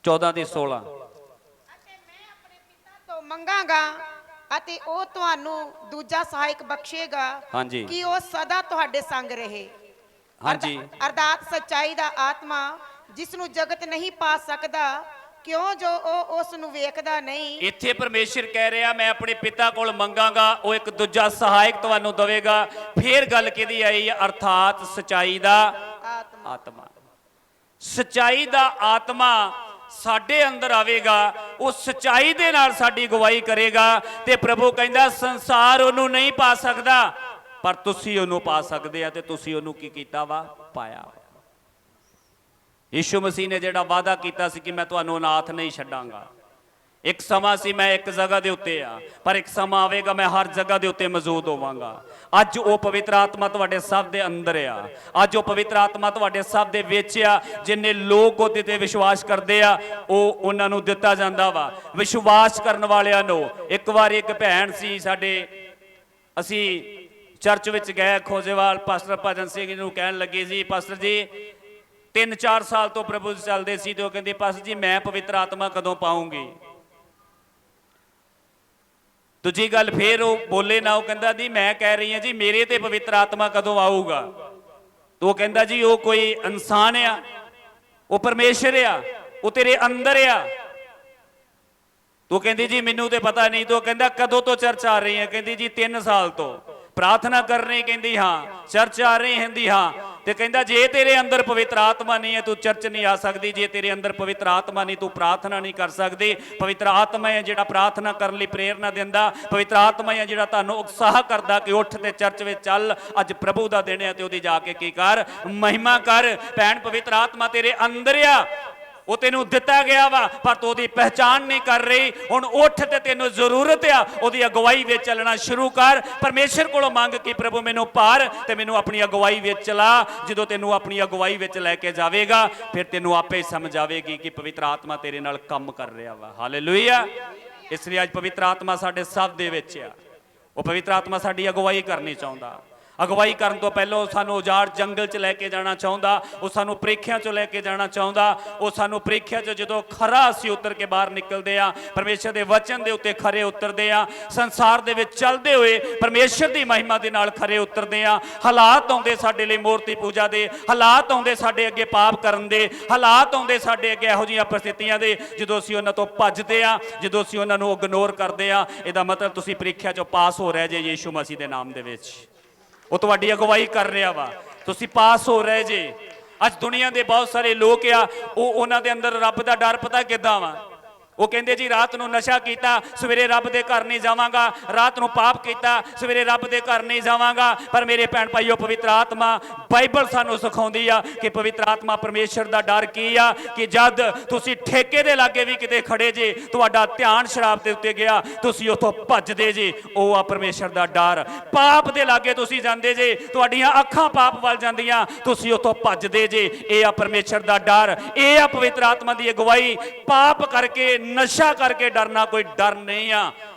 14 ਦੀ 16। ਅਤੇ ਮੈਂ ਆਪਣੇ ਪਿਤਾ ਤੋਂ ਮੰਗਾਂਗਾ ਅਤੇ ਉਹ ਤੁਹਾਨੂੰ ਦੂਜਾ ਸਹਾਇਕ ਬਖਸ਼ੇਗਾ ਹਾਂਜੀ ਕਿ ਉਹ ਸਦਾ ਤੁਹਾਡੇ ਸੰਗ ਰਹੇ। ਹਾਂਜੀ ਅਰਦਾਤ ਸੱਚਾਈ ਦਾ ਆਤਮਾ, ਜਿਸ ਨੂੰ ਜਗਤ ਨਹੀਂ ਪਾ ਸਕਦਾ, ਕਿਉਂ ਜੋ ਉਹ ਉਸ ਨੂੰ ਵੇਖਦਾ ਨਹੀਂ। ਇੱਥੇ ਪਰਮੇਸ਼ਰ ਕਹਿ ਰਿਹਾ ਮੈਂ ਆਪਣੇ ਪਿਤਾ ਕੋਲ ਮੰਗਾਂਗਾ, ਉਹ ਇੱਕ ਦੂਜਾ ਸਹਾਇਕ ਤੁਹਾਨੂੰ ਦੇਵੇਗਾ। ਫੇਰ ਗੱਲ ਕਿਹਦੀ ਆਈ? ਅਰਥਾਤ ਸਚਾਈ ਦਾ ਆਤਮਾ। ਸਚਾਈ ਦਾ ਆਤਮਾ ਸਾਡੇ ਅੰਦਰ ਆਵੇਗਾ, ਉਹ ਸਚਾਈ ਦੇ ਨਾਲ ਸਾਡੀ ਅਗਵਾਈ ਕਰੇਗਾ। ਤੇ ਪ੍ਰਭੂ ਕਹਿੰਦਾ ਸੰਸਾਰ ਉਹਨੂੰ ਨਹੀਂ ਪਾ ਸਕਦਾ, ਪਰ ਤੁਸੀਂ ਉਹਨੂੰ ਪਾ ਸਕਦੇ ਆ। ਤੇ ਤੁਸੀਂ ਉਹਨੂੰ ਕੀ ਕੀਤਾ ਵਾ? ਪਾਇਆ। ਯੀਸ਼ੂ ਮਸੀਹ ਨੇ ਜਿਹੜਾ ਵਾਅਦਾ ਕੀਤਾ ਸੀ ਕਿ ਮੈਂ ਤੁਹਾਨੂੰ ਅਨਾਥ ਨਹੀਂ ਛੱਡਾਂਗਾ। ਇੱਕ ਸਮਾਂ ਸੀ ਮੈਂ ਇੱਕ ਜਗ੍ਹਾ ਦੇ ਉੱਤੇ ਆ, ਪਰ ਇੱਕ ਸਮਾਂ ਆਵੇਗਾ ਮੈਂ ਹਰ ਜਗ੍ਹਾ ਦੇ ਉੱਤੇ ਮੌਜੂਦ ਹੋਵਾਂਗਾ। ਅੱਜ ਉਹ ਪਵਿੱਤਰ ਆਤਮਾ ਤੁਹਾਡੇ ਸਭ ਦੇ ਅੰਦਰ ਆ। ਅੱਜ ਉਹ ਪਵਿੱਤਰ ਆਤਮਾ ਤੁਹਾਡੇ ਸਭ ਦੇ ਵਿੱਚ ਆ। ਜਿੰਨੇ ਲੋਕ ਉਹਦੇ ਤੇ ਵਿਸ਼ਵਾਸ ਕਰਦੇ ਆ, ਉਹ ਉਹਨਾਂ ਨੂੰ ਦਿੱਤਾ ਜਾਂਦਾ ਵਾ। ਵਿਸ਼ਵਾਸ ਕਰਨ ਵਾਲਿਆਂ ਨੂੰ। ਇੱਕ ਵਾਰੀ ਇੱਕ ਭੈਣ ਸੀ ਸਾਡੇ, ਅਸੀਂ ਚਰਚ ਵਿੱਚ ਗਏ ਖੋਜੇਵਾਲ, ਪਾਸਟਰ ਭਜਨ ਸਿੰਘ ਨੂੰ ਕਹਿਣ ਲੱਗੇ ਸੀ, ਪਾਸਟਰ ਜੀ 3-4 ਸਾਲ ਤੋਂ ਪ੍ਰਭੂ ਚੱਲਦੇ ਸੀ, ਤੇ ਉਹ ਕਹਿੰਦੇ ਪਾਸਟਰ ਜੀ ਮੈਂ ਪਵਿੱਤਰ ਆਤਮਾ ਕਦੋਂ ਪਾਉਂਗੀ? ਦੂਜੀ ਗੱਲ ਫੇਰ ਉਹ ਬੋਲੇ ਨਾ, ਉਹ ਕਹਿੰਦਾ ਜੀ ਮੈਂ ਕਹਿ ਰਹੀ ਹਾਂ ਜੀ ਮੇਰੇ ਤੇ ਪਵਿੱਤਰ ਆਤਮਾ ਕਦੋਂ ਆਊਗਾ? ਤੋ ਉਹ ਕਹਿੰਦਾ ਜੀ ਉਹ ਕੋਈ ਇਨਸਾਨ ਆ, ਉਹ ਪਰਮੇਸ਼ਰ ਆ, ਉਹ ਤੇਰੇ ਅੰਦਰ ਆ। ਤੂੰ ਕਹਿੰਦੀ ਜੀ ਮੈਨੂੰ ਤੇ ਪਤਾ ਨਹੀਂ। ਤੂੰ ਕਹਿੰਦਾ ਕਦੋਂ ਤੋਂ ਚਰਚ ਆ ਰਹੀ ਹੈ? ਕਹਿੰਦੀ ਜੀ 3 ਸਾਲ ਤੋਂ। ਪ੍ਰਾਰਥਨਾ ਕਰ ਰਹੀ? ਕਹਿੰਦੀ ਹਾਂ। ਚਰਚ ਆ ਰਹੀ? ਕਹਿੰਦੀ ਹਾਂ। ਤੇ ਕਹਿੰਦਾ ਜੇ ਤੇਰੇ ਅੰਦਰ ਪਵਿੱਤਰ ਆਤਮਾ ਨਹੀਂ ਹੈ ਤੂੰ ਚਰਚ ਨਹੀਂ ਆ ਸਕਦੀ। ਜੇ ਤੇਰੇ ਅੰਦਰ ਪਵਿੱਤਰ ਆਤਮਾ ਨਹੀਂ ਤੂੰ ਪ੍ਰਾਰਥਨਾ ਨਹੀਂ ਕਰ ਸਕਦੀ। ਪਵਿੱਤਰ ਆਤਮਾ ਹੈ ਜਿਹੜਾ ਪ੍ਰਾਰਥਨਾ ਕਰਨ ਲਈ ਪ੍ਰੇਰਨਾ ਦਿੰਦਾ। ਪਵਿੱਤਰ ਆਤਮਾ ਹੈ ਜਿਹੜਾ ਤੁਹਾਨੂੰ ਉਤਸ਼ਾਹ ਕਰਦਾ ਕਿ ਉੱਠ ਤੇ ਚਰਚ ਵਿੱਚ ਚੱਲ, ਅੱਜ ਪ੍ਰਭੂ ਦਾ ਦਿਨ ਹੈ ਤੇ ਉਹਦੀ ਜਾ ਕੇ ਕੀ ਕਰ? ਮਹਿਮਾ ਕਰ। ਭੈਣ, ਪਵਿੱਤਰ ਆਤਮਾ ਤੇਰੇ ਅੰਦਰ ਆ, ਉਹ ਤੈਨੂੰ ਦਿੱਤਾ ਗਿਆ ਵਾ, ਪਰ ਤੂੰ ਉਹਦੀ ਪਹਿਚਾਣ ਨਹੀਂ ਕਰ ਰਹੀ। ਹੁਣ ਉੱਠ ਤੇ ਤੈਨੂੰ ਜ਼ਰੂਰਤ ਆ ਉਹਦੀ ਅਗਵਾਈ ਵਿੱਚ ਚੱਲਣਾ ਸ਼ੁਰੂ ਕਰ। ਪਰਮੇਸ਼ਰ ਕੋਲੋਂ ਮੰਗ ਕਿ ਪ੍ਰਭੂ ਮੈਨੂੰ ਭਾਰ ਤੇ ਮੈਨੂੰ ਆਪਣੀ ਅਗਵਾਈ ਵਿੱਚ ਚਲਾ। ਜਦੋਂ ਤੈਨੂੰ ਆਪਣੀ ਅਗਵਾਈ ਵਿੱਚ ਲੈ ਕੇ ਜਾਵੇਗਾ ਫਿਰ ਤੈਨੂੰ ਆਪੇ ਸਮਝ ਆਵੇਗੀ ਕਿ ਪਵਿੱਤਰ ਆਤਮਾ ਤੇਰੇ ਨਾਲ ਕੰਮ ਕਰ ਰਿਹਾ ਵਾ। ਹਾਲੇਲੂਇਆ। ਇਸ ਲਈ ਅੱਜ ਪਵਿੱਤਰ ਆਤਮਾ ਸਾਡੇ ਸਭ ਦੇ ਵਿੱਚ ਆ। ਉਹ ਪਵਿੱਤਰ ਆਤਮਾ ਸਾਡੀ ਅਗਵਾਈ ਕਰਨੀ ਚਾਹੁੰਦਾ। ਅਗਵਾਈ ਕਰਨ ਤੋਂ ਪਹਿਲਾਂ ਉਹ ਸਾਨੂੰ ਉਜਾੜ ਜੰਗਲ 'ਚ ਲੈ ਕੇ ਜਾਣਾ ਚਾਹੁੰਦਾ। ਉਹ ਸਾਨੂੰ ਪ੍ਰੀਖਿਆ 'ਚੋਂ ਲੈ ਕੇ ਜਾਣਾ ਚਾਹੁੰਦਾ। ਉਹ ਸਾਨੂੰ ਪ੍ਰੀਖਿਆ 'ਚ ਜਦੋਂ ਖਰਾ ਅਸੀਂ ਉਤਰ ਕੇ ਬਾਹਰ ਨਿਕਲਦੇ ਆ, ਪਰਮੇਸ਼ਰ ਦੇ ਵਚਨ ਦੇ ਉੱਤੇ ਖਰੇ ਉਤਰਦੇ ਆ, ਸੰਸਾਰ ਦੇ ਵਿੱਚ ਚੱਲਦੇ ਹੋਏ ਪਰਮੇਸ਼ਰ ਦੀ ਮਹਿਮਾ ਦੇ ਨਾਲ ਖਰੇ ਉਤਰਦੇ ਆ। ਹਾਲਾਤ ਆਉਂਦੇ ਸਾਡੇ ਲਈ ਮੂਰਤੀ ਪੂਜਾ ਦੇ, ਹਾਲਾਤ ਆਉਂਦੇ ਸਾਡੇ ਅੱਗੇ ਪਾਪ ਕਰਨ ਦੇ, ਹਾਲਾਤ ਆਉਂਦੇ ਸਾਡੇ ਅੱਗੇ ਇਹੋ ਜਿਹੀਆਂ ਪ੍ਰਸਥਿਤੀਆਂ ਦੇ, ਜਦੋਂ ਅਸੀਂ ਉਹਨਾਂ ਤੋਂ ਭੱਜਦੇ ਆ, ਜਦੋਂ ਅਸੀਂ ਉਹਨਾਂ ਨੂੰ ਇਗਨੋਰ ਕਰਦੇ ਆ, ਇਹਦਾ ਮਤਲਬ ਤੁਸੀਂ ਪ੍ਰੀਖਿਆ 'ਚੋਂ ਪਾਸ ਹੋ ਰਹੇ ਜੇ ਯੀਸ਼ੂ ਮਸੀਹ ਦੇ ਨਾਮ ਦੇ ਵਿੱਚ। ਉਹ ਤੁਹਾਡੀ ਅਗਵਾਈ ਕਰ ਰਿਹਾ ਵਾ, ਤੁਸੀਂ ਪਾਸ ਹੋ ਰਹੇ ਜੇ। ਅੱਜ ਦੁਨੀਆ ਦੇ ਬਹੁਤ ਸਾਰੇ ਲੋਕ ਆ, ਉਹਨਾਂ ਦੇ ਅੰਦਰ ਰੱਬ ਦਾ ਡਰ ਪਤਾ ਕਿੱਦਾਂ ਵਾ? ਉਹ ਕਹਿੰਦੇ ਜੀ ਰਾਤ ਨੂੰ ਨਸ਼ਾ ਕੀਤਾ ਸਵੇਰੇ ਰੱਬ ਦੇ ਘਰ ਨਹੀਂ ਜਾਵਾਂਗਾ, ਰਾਤ ਨੂੰ ਪਾਪ ਕੀਤਾ ਸਵੇਰੇ ਰੱਬ ਦੇ ਘਰ ਨਹੀਂ ਜਾਵਾਂਗਾ। ਪਰ ਮੇਰੇ ਭੈਣ ਭਾਈਓ, ਪਵਿੱਤਰ ਆਤਮਾ, ਬਾਈਬਲ ਸਾਨੂੰ ਸਿਖਾਉਂਦੀ ਆ ਕਿ ਪਵਿੱਤਰ ਆਤਮਾ ਪਰਮੇਸ਼ਰ ਦਾ ਡਰ ਕੀ ਆ, ਕਿ ਜਦ ਤੁਸੀਂ ਠੇਕੇ ਦੇ ਲਾਗੇ ਵੀ ਕਿਤੇ ਖੜੇ ਜੇ, ਤੁਹਾਡਾ ਧਿਆਨ ਸ਼ਰਾਬ ਦੇ ਉੱਤੇ ਗਿਆ, ਤੁਸੀਂ ਉੱਥੋਂ ਭੱਜਦੇ ਜੇ, ਉਹ ਆ ਪਰਮੇਸ਼ਰ ਦਾ ਡਰ। ਪਾਪ ਦੇ ਲਾਗੇ ਤੁਸੀਂ ਜਾਂਦੇ ਜੇ, ਤੁਹਾਡੀਆਂ ਅੱਖਾਂ ਪਾਪ ਵੱਲ ਜਾਂਦੀਆਂ, ਤੁਸੀਂ ਉੱਥੋਂ ਭੱਜਦੇ ਜੇ, ਇਹ ਆ ਪਰਮੇਸ਼ਰ ਦਾ ਡਰ। ਇਹ ਆ ਪਵਿੱਤਰ ਆਤਮਾ ਦੀ ਅਗਵਾਈ। ਪਾਪ ਕਰਕੇ, ਨਸ਼ਾ ਕਰਕੇ ਡਰਨਾ ਕੋਈ ਡਰ ਨਹੀਂ ਆ।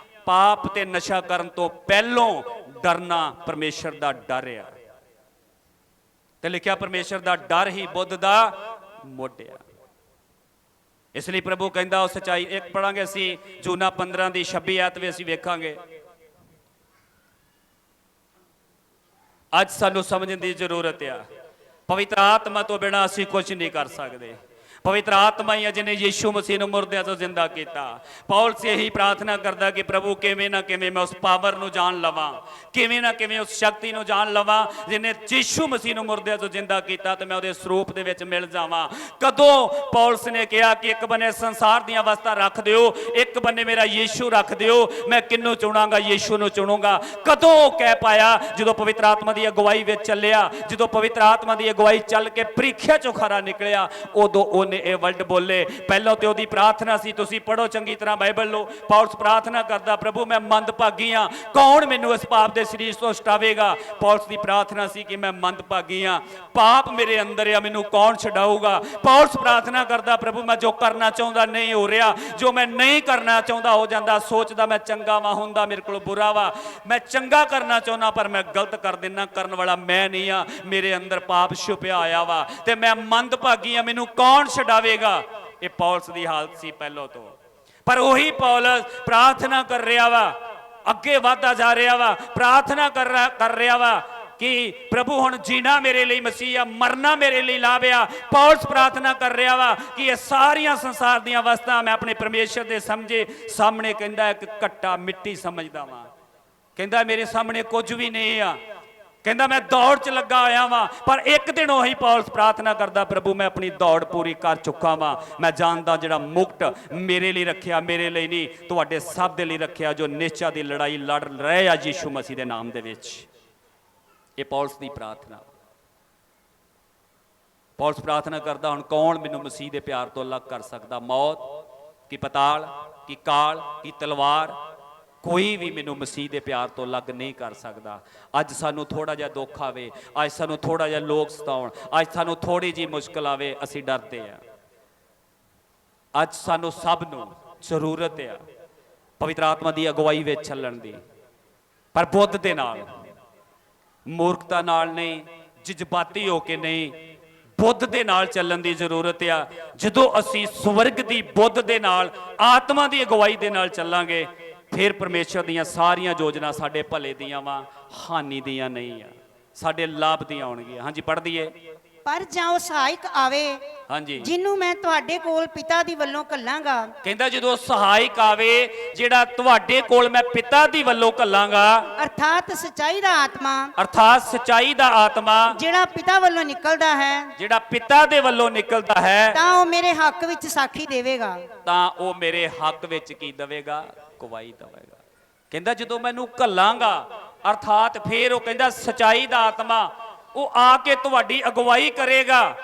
ਪਾਪ ਤੇ ਨਸ਼ਾ ਕਰਨ ਤੋਂ ਪਹਿਲੋਂ ਡਰਨਾ ਪਰਮੇਸ਼ਰ ਦਾ ਡਰ ਆ। ਤੇ ਲਿਖਿਆ ਪਰਮੇਸ਼ਰ ਦਾ ਡਰ ਹੀ ਬੁੱਧ ਦਾ ਮੁੱਢ ਆ। ਇਸ ਲਈ ਪ੍ਰਭੂ ਕਹਿੰਦਾ ਉਹ ਸਚਾਈ। ਇੱਕ ਪੜਾਂਗੇ ਅਸੀਂ ਜੂਨਾ 15 ਦੀ 26 ਆਇਤ ਵਿੱਚ ਅਸੀਂ ਵੇਖਾਂਗੇ। ਅੱਜ ਸਾਨੂੰ ਸਮਝਣ ਦੀ ਜ਼ਰੂਰਤ ਆ, ਪਵਿੱਤਰ ਆਤਮਾ ਤੋਂ ਬਿਨਾਂ ਅਸੀਂ ਕੁਝ ਨਹੀਂ ਕਰ ਸਕਦੇ। ਪਵਿੱਤਰ ਆਤਮਾ ਹੀ ਹੈ ਜਿਹਨੇ ਯੀਸ਼ੂ ਮਸੀਹ ਨੂੰ ਮੁਰਦਿਆਂ ਤੋਂ ਜ਼ਿੰਦਾ ਕੀਤਾ। ਪੌਲਸ ਇਹੀ ਪ੍ਰਾਰਥਨਾ ਕਰਦਾ ਕਿ ਪ੍ਰਭੂ ਕਿਵੇਂ ਨਾ ਕਿਵੇਂ ਮੈਂ ਉਸ ਪਾਵਰ ਨੂੰ ਜਾਣ ਲਵਾਂ, ਕਿਵੇਂ ਨਾ ਕਿਵੇਂ ਉਸ ਸ਼ਕਤੀ ਨੂੰ ਜਾਣ ਲਵਾਂ ਜਿਹਨੇ ਯੀਸ਼ੂ ਮਸੀਹ ਨੂੰ ਮੁਰਦਿਆਂ ਤੋਂ ਜ਼ਿੰਦਾ ਕੀਤਾ, ਤੇ ਮੈਂ ਉਹਦੇ ਸਰੂਪ ਦੇ ਵਿੱਚ ਮਿਲ ਜਾਵਾਂ। ਕਦੋਂ ਪੌਲਸ ਨੇ ਕਿਹਾ ਕਿ ਇੱਕ ਬੰਨੇ ਸੰਸਾਰ ਦੀਆਂ ਵਸਤਾਂ ਰੱਖ ਦਿਓ, ਇੱਕ ਬੰਨੇ ਮੇਰਾ ਯੀਸ਼ੂ ਰੱਖ ਦਿਓ, ਮੈਂ ਕਿਹਨੂੰ ਚੁਣਾਂਗਾ? ਯੀਸ਼ੂ ਨੂੰ ਚੁਣੂੰਗਾ। ਕਦੋਂ ਉਹ ਕਹਿ ਪਾਇਆ? ਜਦੋਂ ਪਵਿੱਤਰ ਆਤਮਾ ਦੀ ਅਗਵਾਈ ਵਿੱਚ ਚੱਲਿਆ, ਜਦੋਂ ਪਵਿੱਤਰ ਆਤਮਾ ਦੀ ਅਗਵਾਈ ਚੱਲ ਕੇ ਪ੍ਰੀਖਿਆ ਚੋਂ ਖਰਾ ਨਿਕਲਿਆ, ਉਦੋਂ ਉਹਨੇ ਇਹ ਵਰਡ ਬੋਲੇ। ਪਹਿਲਾਂ ਤੇ ਉਹਦੀ ਪ੍ਰਾਰਥਨਾ ਸੀ, ਤੁਸੀਂ ਪੜੋ ਚੰਗੀ ਤਰ੍ਹਾਂ ਬਾਈਬਲ ਲਓ। ਪੌਲਸ ਪ੍ਰਾਰਥਨਾ ਕਰਦਾ, ਪ੍ਰਭੂ ਮੈਂ ਮੰਦਭਾਗੀ ਆ, ਕੌਣ ਮੈਨੂੰ ਇਸ ਪਾਪ ਦੇ ਸਰੀਰ ਤੋਂ ਛਡਾਵੇਗਾ? ਪੌਲਸ ਦੀ ਪ੍ਰਾਰਥਨਾ ਸੀ ਕਿ ਮੈਂ ਮੰਦਭਾਗੀ ਆ, ਪਾਪ ਮੇਰੇ ਅੰਦਰ ਆ, ਮੈਨੂੰ ਕੌਣ ਛਡਾਊਗਾ? ਪੌਲਸ ਪ੍ਰਾਰਥਨਾ ਕਰਦਾ, ਪ੍ਰਭੂ ਮੈਂ ਜੋ ਕਰਨਾ ਚਾਹੁੰਦਾ ਨਹੀਂ ਹੋ ਰਿਹਾ, ਜੋ ਮੈਂ ਨਹੀਂ ਕਰਨਾ ਚਾਹੁੰਦਾ ਹੋ ਜਾਂਦਾ। ਸੋਚਦਾ ਮੈਂ ਚੰਗਾ ਵਾ, ਹੁੰਦਾ ਮੇਰੇ ਕੋਲ ਬੁਰਾ ਵਾ। ਮੈਂ ਚੰਗਾ ਕਰਨਾ ਚਾਹੁੰਦਾ ਪਰ ਮੈਂ ਗਲਤ ਕਰ ਦਿੰਦਾ। ਕਰਨ ਵਾਲਾ ਮੈਂ ਨਹੀਂ ਆ, ਮੇਰੇ ਅੰਦਰ ਪਾਪ ਛੁਪਿਆ ਆਇਆ ਵਾ, ਤੇ ਮੈਂ ਮੰਦਭਾਗੀ ਆ, ਮੈਨੂੰ ਕੌਣ ਛਡਾਵੇਗਾ? ਇਹ ਪੌਲਸ ਦੀ ਹਾਲਤ ਸੀ ਪਹਿਲਾਂ ਤੋਂ। ਪਰ ਉਹੀ ਪੌਲਸ ਪ੍ਰਾਰਥਨਾ ਕਰ ਰਿਹਾ ਵਾ, ਅੱਗੇ ਵਧਦਾ ਜਾ ਰਿਹਾ ਵਾ, ਪ੍ਰਾਰਥਨਾ ਕਰ ਰਿਹਾ ਵਾ ਕਿ ਪ੍ਰਭੂ ਹੁਣ ਜੀਣਾ ਮੇਰੇ ਲਈ ਮਸੀਹ ਆ, ਮਰਨਾ ਮੇਰੇ ਲਈ ਲਾਭ ਆ। ਪੌਲਸ ਪ੍ਰਾਰਥਨਾ ਕਰ ਰਿਹਾ ਵਾ ਕਿ ਇਹ ਸਾਰੀਆਂ ਸੰਸਾਰ ਦੀਆਂ ਵਸਤਾਂ ਮੈਂ ਆਪਣੇ ਪਰਮੇਸ਼ਰ ਦੇ ਸਾਹਮਣੇ ਕਹਿੰਦਾ ਇੱਕ ਘੱਟਾ ਮਿੱਟੀ ਸਮਝਦਾ ਵਾਂ। ਕਹਿੰਦਾ ਮੇਰੇ ਸਾਹਮਣੇ ਕੁਝ ਵੀ ਨਹੀਂ ਆ। ਕਹਿੰਦਾ ਮੈਂ ਦੌੜ 'ਚ ਲੱਗਾ ਹੋਇਆ ਵਾਂ। ਪਰ ਇੱਕ ਦਿਨ ਉਹੀ ਪੌਲਸ ਪ੍ਰਾਰਥਨਾ ਕਰਦਾ, ਪ੍ਰਭੂ ਮੈਂ ਆਪਣੀ ਦੌੜ ਪੂਰੀ ਕਰ ਚੁੱਕਾ ਵਾਂ। ਮੈਂ ਜਾਣਦਾ ਜਿਹੜਾ ਮੁਕਟ ਮੇਰੇ ਲਈ ਰੱਖਿਆ, ਮੇਰੇ ਲਈ ਨਹੀਂ, ਤੁਹਾਡੇ ਸਭ ਦੇ ਲਈ ਰੱਖਿਆ, ਜੋ ਨਿਸ਼ਚਾ ਦੀ ਲੜਾਈ ਲੜ ਰਹੇ ਆ ਯੀਸ਼ੂ ਮਸੀਹ ਦੇ ਨਾਮ ਦੇ ਵਿੱਚ। ਇਹ ਪੌਲਸ ਦੀ ਪ੍ਰਾਰਥਨਾ। ਪੌਲਸ ਪ੍ਰਾਰਥਨਾ ਕਰਦਾ, ਹੁਣ ਕੌਣ ਮੈਨੂੰ ਮਸੀਹ ਦੇ ਪਿਆਰ ਤੋਂ ਅਲੱਗ ਕਰ ਸਕਦਾ? ਮੌਤ ਕੀ, ਪਤਾਲ ਕੀ, ਕਾਲ ਕੀ, ਤਲਵਾਰ, ਕੋਈ ਵੀ ਮੈਨੂੰ ਮਸੀਹ ਦੇ ਪਿਆਰ ਤੋਂ ਅਲੱਗ ਨਹੀਂ ਕਰ ਸਕਦਾ। ਅੱਜ ਸਾਨੂੰ ਥੋੜਾ ਜਿਹਾ ਦੁੱਖ ਆਵੇ, ਅੱਜ ਸਾਨੂੰ ਥੋੜਾ ਜਿਹਾ ਲੋਕ ਸਤਾਉਣ, ਅੱਜ ਸਾਨੂੰ ਥੋੜੀ ਜਿਹੀ ਮੁਸ਼ਕਲ ਆਵੇ, ਅਸੀਂ ਡਰਦੇ ਆ। ਅੱਜ ਸਾਨੂੰ ਸਭ ਨੂੰ ਜ਼ਰੂਰਤ ਆ ਪਵਿੱਤਰ ਆਤਮਾ ਦੀ ਅਗਵਾਈ ਵਿੱਚ ਚੱਲਣ ਦੀ, ਪਰ ਬੁੱਧ ਦੇ ਨਾਲ, ਮੂਰਖਤਾ ਨਾਲ ਨਹੀਂ, ਜਜ਼ਬਾਤੀ ਹੋ ਕੇ ਨਹੀਂ, ਬੁੱਧ ਦੇ ਨਾਲ ਚੱਲਣ ਦੀ ਜ਼ਰੂਰਤ ਆ। ਜਦੋਂ ਅਸੀਂ ਸਵਰਗ ਦੀ ਬੁੱਧ ਦੇ ਨਾਲ, ਆਤਮਾ ਦੀ ਅਗਵਾਈ ਦੇ ਨਾਲ ਚੱਲਾਂਗੇ, ਫਿਰ ਪਰਮੇਸ਼ਰ ਦੀਆਂ ਸਾਰੀਆਂ ਯੋਜਨਾ ਸਾਡੇ ਭਲੇ ਦੀਆਂ ਵਾ, ਹਾਨੀ ਦੀਆਂ ਨਹੀਂ ਆ, ਸਾਡੇ ਲਾਭ ਦੀਆਂ ਆਉਣਗੀਆਂ। ਹਾਂਜੀ, ਪੜ੍ਹ ਦਈਏ। ਪਰ ਜਾਂ ਉਹ ਸਹਾਇਕ ਆਵੇ ਹਾਂਜੀ ਜਿਹਨੂੰ ਮੈਂ ਤੁਹਾਡੇ ਕੋਲ ਪਿਤਾ ਦੀ ਵੱਲੋਂ ਘੱਲਾਂਗਾ। ਕਹਿੰਦਾ ਜਦੋਂ ਸਹਾਇਕ ਆਵੇ ਜਿਹੜਾ ਤੁਹਾਡੇ ਕੋਲ ਮੈਂ ਪਿਤਾ ਦੀ ਵੱਲੋਂ ਘੱਲਾਂਗਾ, ਅਰਥਾਤ ਸਚਾਈ ਦਾ ਆਤਮਾ ਅਰਥਾਤ ਸਚਾਈ ਦਾ ਆਤਮਾ ਜਿਹੜਾ ਪਿਤਾ ਵੱਲੋਂ ਨਿਕਲਦਾ ਹੈ, ਜਿਹੜਾ ਪਿਤਾ ਦੇ ਵੱਲੋਂ ਨਿਕਲਦਾ ਹੈ, ਤਾਂ ਉਹ ਮੇਰੇ ਹੱਕ ਵਿੱਚ ਸਾਖੀ ਦੇਵੇਗਾ। ਤਾਂ ਉਹ ਮੇਰੇ ਹੱਕ ਵਿੱਚ ਕੀ ਦੇਵੇਗਾ? ਗਵਾਹੀ ਦੇਵੇਗਾ। ਕਹਿੰਦਾ ਜਦੋਂ ਮੈਨੂੰ ਘੱਲਾਂਗਾ, ਅਰਥਾਤ ਫੇਰ ਉਹ ਕਹਿੰਦਾ ਸਚਾਈ ਦਾ ਆਤਮਾ ਉਹ ਆ ਕੇ ਤੁਹਾਡੀ ਅਗਵਾਈ ਕਰੇਗਾ,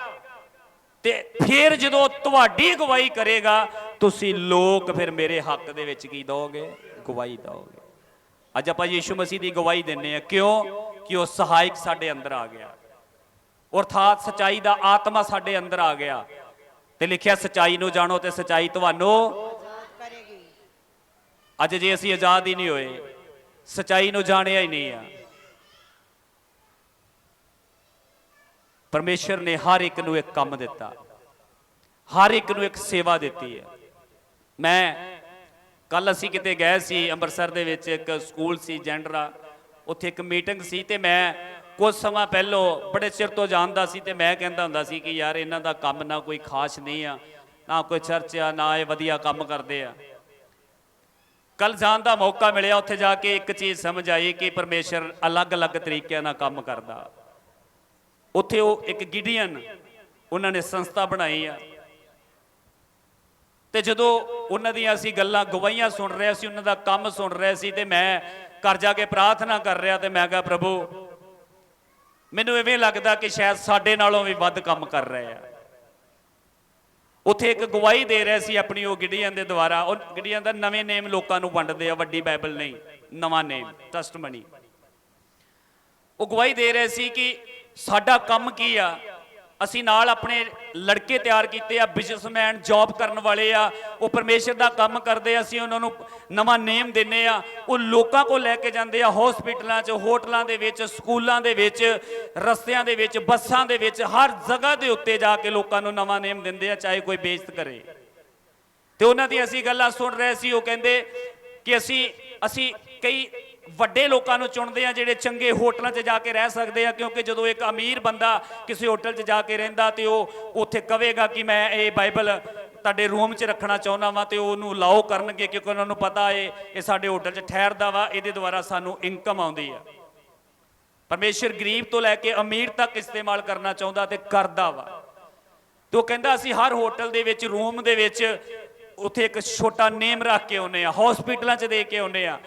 ਤੇ ਫਿਰ ਜਦੋਂ ਤੁਹਾਡੀ ਅਗਵਾਈ ਕਰੇਗਾ ਤੁਸੀਂ ਲੋਕ ਫਿਰ ਮੇਰੇ ਹੱਕ ਦੇ ਵਿੱਚ ਕੀ ਦੋਗੇ? ਗਵਾਹੀ ਦੋਗੇ। ਅੱਜ ਆਪਾਂ ਯੀਸ਼ੂ ਮਸੀਹ ਦੀ ਗਵਾਹੀ ਦਿੰਨੇ ਆ, ਕਿਉਂ? ਕਿ ਉਹ ਸਹਾਇਕ ਸਾਡੇ ਅੰਦਰ ਆ ਗਿਆ, ਅਰਥਾਤ ਸਚਾਈ ਦਾ ਆਤਮਾ ਸਾਡੇ ਅੰਦਰ ਆ ਗਿਆ। ਤੇ ਲਿਖਿਆ ਸਚਾਈ ਨੂੰ ਜਾਣੋ ਤੇ ਸਚਾਈ ਤੁਹਾਨੂੰ ਕਰੇਗੀ। ਅੱਜ ਜੇ ਅਸੀਂ ਆਜ਼ਾਦ ਹੀ ਨਹੀਂ ਹੋਏ, ਸਚਾਈ ਨੂੰ ਜਾਣਿਆ ਹੀ ਨਹੀਂ ਆ, ਪਰਮੇਸ਼ਰ ਨੇ ਹਰ ਇੱਕ ਨੂੰ ਇੱਕ ਕੰਮ ਦਿੱਤਾ, ਹਰ ਇੱਕ ਨੂੰ ਇੱਕ ਸੇਵਾ ਦਿੱਤੀ ਹੈ। ਮੈਂ ਕੱਲ ਅਸੀਂ ਕਿਤੇ ਗਏ ਸੀ ਅੰਮ੍ਰਿਤਸਰ ਦੇ ਵਿੱਚ, ਇੱਕ ਸਕੂਲ ਸੀ ਜੈਂਡਰਾ, ਉੱਥੇ ਇੱਕ ਮੀਟਿੰਗ ਸੀ, ਤੇ ਮੈਂ ਕੁਝ ਸਮਾਂ ਪਹਿਲੋਂ ਬੜੇ ਚਿਰ ਤੋਂ ਜਾਣਦਾ ਸੀ, ਤੇ ਮੈਂ ਕਹਿੰਦਾ ਹੁੰਦਾ ਸੀ ਕਿ ਯਾਰ ਇਹਨਾਂ ਦਾ ਕੰਮ ਨਾ ਕੋਈ ਖਾਸ ਨਹੀਂ ਆ, ਨਾ ਕੋਈ ਚਰਚ ਆ, ਨਾ ਇਹ ਵਧੀਆ ਕੰਮ ਕਰਦੇ ਆ। ਕੱਲ ਜਾਣ ਦਾ ਮੌਕਾ ਮਿਲਿਆ, ਉੱਥੇ ਜਾ ਕੇ ਇੱਕ ਚੀਜ਼ ਸਮਝ ਆਈ ਕਿ ਪਰਮੇਸ਼ਰ ਅਲੱਗ-ਅਲੱਗ ਤਰੀਕਿਆਂ ਨਾਲ ਕੰਮ ਕਰਦਾ। ਉੱਥੇ ਉਹ ਇੱਕ ਗਿਡੀਅਨ ਉਹਨਾਂ ਨੇ ਸੰਸਥਾ ਬਣਾਈ ਆ, ਤੇ ਜਦੋਂ ਉਹਨਾਂ ਦੀਆਂ ਅਸੀਂ ਗੱਲਾਂ ਗਵਾਹੀਆਂ ਸੁਣ ਰਹੇ ਸੀ, ਉਹਨਾਂ ਦਾ ਕੰਮ ਸੁਣ ਰਹੇ ਸੀ, ਤੇ ਮੈਂ ਘਰ ਜਾ ਕੇ ਪ੍ਰਾਰਥਨਾ ਕਰ ਰਿਹਾ, ਤੇ ਮੈਂ ਕਿਹਾ ਪ੍ਰਭੂ ਮੈਨੂੰ ਇਵੇਂ ਲੱਗਦਾ ਕਿ ਸ਼ਾਇਦ ਸਾਡੇ ਨਾਲੋਂ ਵੀ ਵੱਧ ਕੰਮ ਕਰ ਰਹੇ ਆ। ਉੱਥੇ ਇੱਕ ਗਵਾਹੀ ਦੇ ਰਹੇ ਸੀ ਆਪਣੀ ਉਹ ਗਿਡੀਅਨ ਦੇ ਦੁਆਰਾ। ਉਹ ਗਿਡੀਅਨ ਦਾ ਨਵੇਂ ਨੇਮ ਲੋਕਾਂ ਨੂੰ ਵੰਡਦੇ ਆ, ਵੱਡੀ ਬਾਈਬਲ ਨਹੀਂ, ਨਵਾਂ ਨੇਮ ਟੈਸਟਮਨੀ। ਉਹ ਗਵਾਹੀ ਦੇ ਰਹੇ ਸੀ ਕਿ ਸਾਡਾ ਕੰਮ ਕੀ ਆ, ਅਸੀਂ ਨਾਲ ਆਪਣੇ ਲੜਕੇ ਤਿਆਰ ਕੀਤੇ ਆ, ਬਿਜ਼ਨਸਮੈਨ, ਜੌਬ ਕਰਨ ਵਾਲੇ ਆ, ਉਹ ਪਰਮੇਸ਼ਰ ਦਾ ਕੰਮ ਕਰਦੇ ਆ, ਅਸੀਂ ਉਹਨਾਂ ਨੂੰ ਨਵਾਂ ਨੇਮ ਦਿੰਨੇ ਆ, ਉਹ ਲੋਕਾਂ ਕੋਲ ਲੈ ਕੇ ਜਾਂਦੇ ਆ, ਹਸਪੀਟਲਾਂ 'ਚ, ਹੋਟਲਾਂ ਦੇ ਵਿੱਚ, ਸਕੂਲਾਂ ਦੇ ਵਿੱਚ, ਰਸਤਿਆਂ ਦੇ ਵਿੱਚ, ਬੱਸਾਂ ਦੇ ਵਿੱਚ, ਹਰ ਜਗ੍ਹਾ ਦੇ ਉੱਤੇ ਜਾ ਕੇ ਲੋਕਾਂ ਨੂੰ ਨਵਾਂ ਨੇਮ ਦਿੰਦੇ ਆ, ਚਾਹੇ ਕੋਈ ਬੇਇੱਜ਼ਤ ਕਰੇ। ਤੇ ਉਹਨਾਂ ਦੀ ਅਸੀਂ ਗੱਲਾਂ ਸੁਣ ਰਹੇ ਸੀ, ਉਹ ਕਹਿੰਦੇ ਕਿ ਅਸੀਂ ਕਈ ਵੱਡੇ ਲੋਕਾਂ ਨੂੰ ਚੁਣਦੇ ਆ ਜਿਹੜੇ ਚੰਗੇ ਹੋਟਲਾਂ 'ਚ ਜਾ ਕੇ ਰਹਿ ਸਕਦੇ ਆ, ਕਿਉਂਕਿ ਜਦੋਂ ਇੱਕ ਅਮੀਰ ਬੰਦਾ ਕਿਸੇ ਹੋਟਲ 'ਚ ਜਾ ਕੇ ਰਹਿੰਦਾ ਤੇ ਉਹ ਉੱਥੇ ਕਹੇਗਾ ਕਿ ਮੈਂ ਇਹ ਬਾਈਬਲ ਤੁਹਾਡੇ ਰੂਮ 'ਚ ਰੱਖਣਾ ਚਾਹੁੰਦਾ ਵਾਂ, ਤੇ ਉਹਨੂੰ ਲਾਓ ਕਰਨਗੇ, ਕਿਉਂਕਿ ਉਹਨਾਂ ਨੂੰ ਪਤਾ ਇਹ ਸਾਡੇ ਹੋਟਲ 'ਚ ਠਹਿਰਦਾ ਵਾ, ਇਹਦੇ ਦੁਆਰਾ ਸਾਨੂੰ ਇਨਕਮ ਆਉਂਦੀ ਆ। ਪਰਮੇਸ਼ਰ ਗਰੀਬ ਤੋਂ ਲੈ ਕੇ ਅਮੀਰ ਤੱਕ ਇਸਤੇਮਾਲ ਕਰਨਾ ਚਾਹੁੰਦਾ ਤੇ ਕਰਦਾ ਵਾ। ਤੇ ਉਹ ਕਹਿੰਦਾ ਅਸੀਂ ਹਰ ਹੋਟਲ ਦੇ ਵਿੱਚ, ਰੂਮ ਦੇ ਵਿੱਚ ਉੱਥੇ ਇੱਕ ਛੋਟਾ ਨੇਮ ਰੱਖ ਕੇ ਆਉਂਦੇ ਆ, ਹਸਪੀਟਲਾਂ 'ਚ ਦੇ ਕੇ ਆਉਂਦੇ ਆ।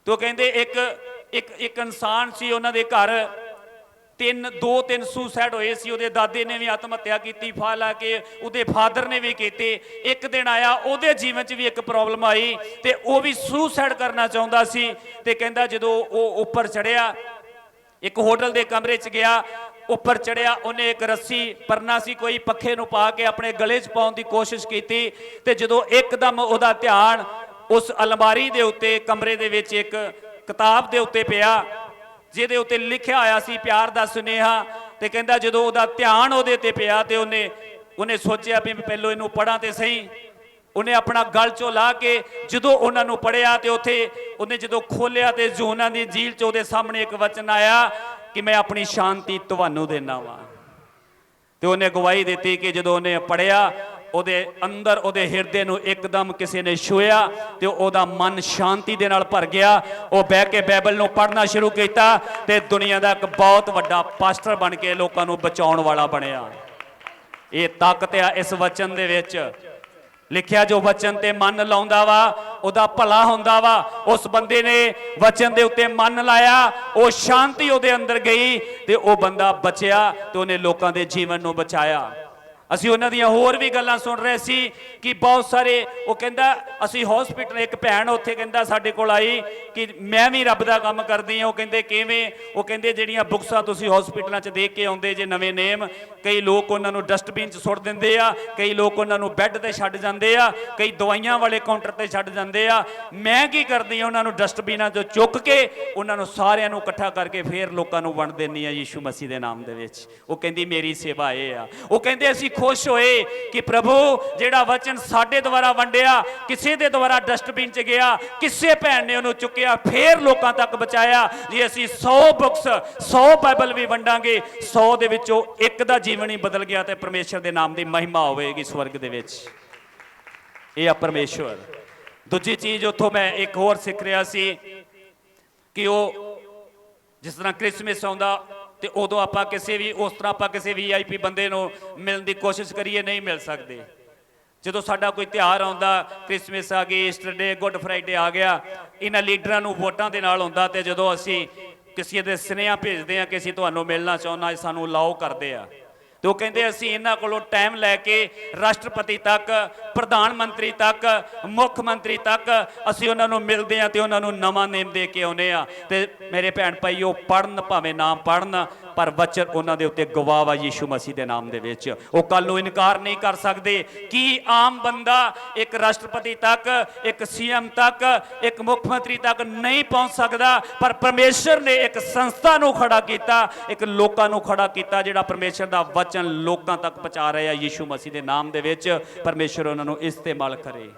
ਤੋ ਕਹਿੰਦੇ ਇੱਕ ਇਨਸਾਨ ਸੀ, ਉਹਨਾਂ ਦੇ ਘਰ ਦੋ ਤਿੰਨ ਸੁਸਾਈਡ ਹੋਏ ਸੀ। ਉਹਦੇ ਦਾਦੇ ਨੇ ਵੀ ਆਤਮ ਹੱਤਿਆ ਕੀਤੀ, ਫਾਹ ਲਾ ਕੇ, ਉਹਦੇ ਫਾਦਰ ਨੇ ਵੀ ਕੀਤੀ। ਇੱਕ ਦਿਨ ਆਇਆ ਉਹਦੇ ਜੀਵਨ 'ਚ ਵੀ ਇੱਕ ਪ੍ਰੋਬਲਮ ਆਈ, ਤੇ ਉਹ ਵੀ ਸੁਸਾਈਡ ਕਰਨਾ ਚਾਹੁੰਦਾ ਸੀ। ਤੇ ਕਹਿੰਦਾ ਜਦੋਂ ਉਹ ਉੱਪਰ ਚੜਿਆ, ਇੱਕ ਹੋਟਲ ਦੇ ਕਮਰੇ 'ਚ ਗਿਆ, ਉੱਪਰ ਚੜਿਆ, ਉਹਨੇ ਇੱਕ ਰੱਸੀ ਪਰਨਾ ਸੀ ਕੋਈ, ਪੱਖੇ ਨੂੰ ਪਾ ਕੇ ਆਪਣੇ ਗਲੇ 'ਚ ਪਾਉਣ ਦੀ ਕੋਸ਼ਿਸ਼ ਕੀਤੀ। ਤੇ ਜਦੋਂ ਇੱਕਦਮ ਉਹਦਾ ਧਿਆਨ ਉਸ ਅਲਮਾਰੀ ਦੇ ਉੱਤੇ ਕਮਰੇ ਦੇ ਵਿੱਚ ਇੱਕ ਕਿਤਾਬ ਦੇ ਉੱਤੇ ਪਿਆ, ਜਿਹਦੇ ਉੱਤੇ ਲਿਖਿਆ ਹੋਇਆ ਸੀ ਪਿਆਰ ਦਾ ਸੁਨੇਹਾ। ਤੇ ਕਹਿੰਦਾ ਜਦੋਂ ਉਹਦਾ ਧਿਆਨ ਉਹਦੇ ਤੇ ਪਿਆ, ਤੇ ਉਹਨੇ ਸੋਚਿਆ ਵੀ ਪਹਿਲੋਂ ਇਹਨੂੰ ਪੜਾਂ ਤੇ ਸਹੀ। ਉਹਨੇ ਆਪਣਾ ਗਲ ਚੋਂ ਲਾ ਕੇ ਜਦੋਂ ਉਹਨਾਂ ਨੂੰ ਪੜਿਆ, ਤੇ ਉੱਥੇ ਉਹਨੇ ਜਦੋਂ ਖੋਲਿਆ, ਤੇ ਯੋਹਨਾ ਦੀ ਜੀਲ 'ਚ ਉਹਦੇ ਸਾਹਮਣੇ ਇੱਕ ਵਚਨ ਆਇਆ ਕਿ ਮੈਂ ਆਪਣੀ ਸ਼ਾਂਤੀ ਤੁਹਾਨੂੰ ਦੇਣਾ ਵਾਂ। ਤੇ ਉਹਨੇ ਗਵਾਹੀ ਦਿੱਤੀ ਕਿ ਜਦੋਂ ਉਹਨੇ ਪੜਿਆ, ਉਹਦੇ ਅੰਦਰ, ਉਹਦੇ ਹਿਰਦੇ ਨੂੰ ਇੱਕਦਮ ਕਿਸੇ ਨੇ ਛੂਹਿਆ, ਤੇ ਉਹਦਾ ਮਨ ਸ਼ਾਂਤੀ ਦੇ ਨਾਲ ਭਰ ਗਿਆ। ਉਹ ਬਹਿ ਕੇ ਬਾਈਬਲ ਨੂੰ ਪੜ੍ਹਨਾ ਸ਼ੁਰੂ ਕੀਤਾ, ਤੇ ਦੁਨੀਆ ਦਾ ਇੱਕ ਬਹੁਤ ਵੱਡਾ ਪਾਸਟਰ ਬਣ ਕੇ ਲੋਕਾਂ ਨੂੰ ਬਚਾਉਣ ਵਾਲਾ ਬਣਿਆ। ਇਹ ਤਾਕਤ ਆ ਇਸ ਵਚਨ ਦੇ ਵਿੱਚ। ਲਿਖਿਆ ਜੋ ਵਚਨ ਤੇ ਮਨ ਲਾਉਂਦਾ ਵਾ ਉਹਦਾ ਭਲਾ ਹੁੰਦਾ ਵਾ। ਉਸ ਬੰਦੇ ਨੇ ਵਚਨ ਦੇ ਉੱਤੇ ਮਨ ਲਾਇਆ, ਉਹ ਸ਼ਾਂਤੀ ਉਹਦੇ ਅੰਦਰ ਗਈ, ਤੇ ਉਹ ਬੰਦਾ ਬਚਿਆ, ਤੇ ਉਹਨੇ ਲੋਕਾਂ ਦੇ ਜੀਵਨ ਨੂੰ ਬਚਾਇਆ। ਅਸੀਂ ਉਹਨਾਂ ਦੀਆਂ ਹੋਰ ਵੀ ਗੱਲਾਂ ਸੁਣ ਰਹੇ ਸੀ ਕਿ ਬਹੁਤ ਸਾਰੇ, ਉਹ ਕਹਿੰਦਾ ਅਸੀਂ ਹਸਪੀਟਲ, ਇੱਕ ਭੈਣ ਉੱਥੇ ਕਹਿੰਦਾ ਸਾਡੇ ਕੋਲ ਆਈ ਕਿ ਮੈਂ ਵੀ ਰੱਬ ਦਾ ਕੰਮ ਕਰਦੀ ਹਾਂ। ਉਹ ਕਹਿੰਦੇ ਕਿਵੇਂ? ਉਹ ਕਹਿੰਦੇ ਜਿਹੜੀਆਂ ਬੁੱਕਸਾਂ ਤੁਸੀਂ ਹਸਪੀਟਲਾਂ 'ਚ ਦੇ ਕੇ ਆਉਂਦੇ ਜੇ ਨਵੇਂ ਨੇਮ, ਕਈ ਲੋਕ ਉਹਨਾਂ ਨੂੰ ਡਸਟਬਿਨ 'ਚ ਸੁੱਟ ਦਿੰਦੇ ਆ, ਕਈ ਲੋਕ ਉਹਨਾਂ ਨੂੰ ਬੈੱਡ ਤੇ ਛੱਡ ਜਾਂਦੇ ਆ, ਕਈ ਦਵਾਈਆਂ ਵਾਲੇ ਕਾਊਂਟਰ ਤੇ ਛੱਡ ਜਾਂਦੇ ਆ। ਮੈਂ ਕੀ ਕਰਦੀ ਹਾਂ, ਉਹਨਾਂ ਨੂੰ ਡਸਟਬਿਨਾਂ 'ਚੋਂ ਚੁੱਕ ਕੇ ਉਹਨਾਂ ਨੂੰ ਸਾਰਿਆਂ ਨੂੰ ਇਕੱਠਾ ਕਰਕੇ ਫੇਰ ਲੋਕਾਂ ਨੂੰ ਵੰਡ ਦਿੰਦੀ ਆ ਯੀਸ਼ੂ ਮਸੀਹ ਦੇ ਨਾਮ ਦੇ ਵਿੱਚ। ਉਹ ਕਹਿੰਦੀ ਮੇਰੀ ਸੇਵਾ ਇਹ ਆ। ਉਹ ਕਹਿੰਦੇ ਅਸੀਂ खुश होए कि प्रभु ਜਿਹੜਾ वचन ਸਾਡੇ ਦੁਆਰਾ ਵੰਡਿਆ ਕਿਸੇ ਦੇ ਦੁਆਰਾ ਡਸਟਬਿਨ 'ਚ ਗਿਆ, ਕਿਸੇ ਭੈਣ ਨੇ ਉਹਨੂੰ ਚੁੱਕਿਆ, ਫੇਰ ਲੋਕਾਂ ਤੱਕ ਪਹੁੰਚਾਇਆ। ਜੇ ਅਸੀਂ 100 ਬੁੱਕਸ 100 ਬਾਈਬਲ ਵੀ ਵੰਡਾਂਗੇ, 100 ਦੇ ਵਿੱਚੋਂ ਇੱਕ ਦਾ ਜੀਵਨ ਹੀ ਬਦਲ ਗਿਆ ਤੇ ਪਰਮੇਸ਼ਰ ਦੇ ਨਾਮ ਦੀ ਮਹਿਮਾ ਹੋਵੇਗੀ ਸਵਰਗ ਦੇ ਵਿੱਚ। ਇਹ ਆ ਪਰਮੇਸ਼ਰ। ਦੂਜੀ ਚੀਜ਼ ਉੱਥੋਂ ਮੈਂ ਇੱਕ ਹੋਰ ਸਿੱਖ ਰਿਹਾ ਸੀ ਕਿ ਉਹ ਜਿਸ ਤਰ੍ਹਾਂ ਕ੍ਰਿਸਮਸ ਆਉਂਦਾ ਤੇ ਉਦੋਂ ਆਪਾਂ ਕਿਸੇ ਵੀ ਉਸ ਤਰ੍ਹਾਂ ਆਪਾਂ ਕਿਸੇ VIP ਬੰਦੇ ਨੂੰ ਮਿਲਣ ਦੀ ਕੋਸ਼ਿਸ਼ ਕਰੀਏ, ਨਹੀਂ ਮਿਲ ਸਕਦੇ। ਜਦੋਂ ਸਾਡਾ ਕੋਈ ਤਿਉਹਾਰ ਆਉਂਦਾ, ਕ੍ਰਿਸਮਸ ਆ ਗਈ, ਈਸਟਰ ਡੇ, ਗੁੱਡ ਫਰਾਈਡੇ ਆ ਗਿਆ, ਇਹਨਾਂ ਲੀਡਰਾਂ ਨੂੰ ਵੋਟਾਂ ਦੇ ਨਾਲ ਹੁੰਦਾ ਤੇ ਜਦੋਂ ਅਸੀਂ ਕਿਸੇ ਦੇ ਸੁਨੇਹਾ ਭੇਜਦੇ ਆ ਕਿ ਅਸੀਂ ਤੁਹਾਨੂੰ ਮਿਲਣਾ ਚਾਹੁੰਦਾ, ਸਾਨੂੰ ਅਲਾਓ ਕਰਦੇ ਆ ਤੇ ਉਹ ਕਹਿੰਦੇ ਅਸੀਂ ਇਹਨਾਂ ਕੋਲੋਂ ਟਾਈਮ ਲੈ ਕੇ ਰਾਸ਼ਟਰਪਤੀ ਤੱਕ, ਪ੍ਰਧਾਨ ਮੰਤਰੀ ਤੱਕ, ਮੁੱਖ ਮੰਤਰੀ ਤੱਕ ਅਸੀਂ ਉਹਨਾਂ ਨੂੰ ਮਿਲਦੇ ਆ ਤੇ ਉਹਨਾਂ ਨੂੰ ਨਵਾਂ ਨੇਮ ਦੇ ਕੇ ਆਉਂਦੇ ਆ। ਤੇ ਮੇਰੇ ਭੈਣ ਭਾਈ ਉਹ ਪੜ੍ਹਨ ਭਾਵੇਂ ਨਾ ਪੜ੍ਹਨ, ਪਰ ਵਚਨ ਉਹਨਾਂ ਦੇ ਉੱਤੇ ਗਵਾਹ ਵਾ ਯੀਸ਼ੂ ਮਸੀਹ ਦੇ ਨਾਮ ਦੇ ਵਿੱਚ। ਉਹ ਕੱਲ ਨੂੰ ਇਨਕਾਰ ਨਹੀਂ ਕਰ ਸਕਦੇ ਕਿ ਆਮ ਬੰਦਾ ਇੱਕ ਰਾਸ਼ਟਰਪਤੀ ਤੱਕ, ਇੱਕ CM ਤੱਕ, ਇੱਕ ਮੁੱਖ ਮੰਤਰੀ ਤੱਕ ਨਹੀਂ ਪਹੁੰਚ ਸਕਦਾ, ਪਰ ਪਰਮੇਸ਼ਰ ਨੇ ਇੱਕ ਸੰਸਥਾ ਨੂੰ ਖੜਾ ਕੀਤਾ, ਇੱਕ ਲੋਕਾਂ ਨੂੰ ਖੜਾ ਕੀਤਾ ਜਿਹੜਾ ਪਰਮੇਸ਼ਰ ਦਾ ਵਚਨ ਲੋਕਾਂ ਤੱਕ ਪਹੁੰਚਾ ਰਿਹਾ ਯੀਸ਼ੂ ਮਸੀਹ ਦੇ ਨਾਮ ਦੇ ਵਿੱਚ। ਪਰਮੇਸ਼ਰ ਉਹਨਾਂ ਨੂੰ ਇਸਤੇਮਾਲ ਕਰੇ।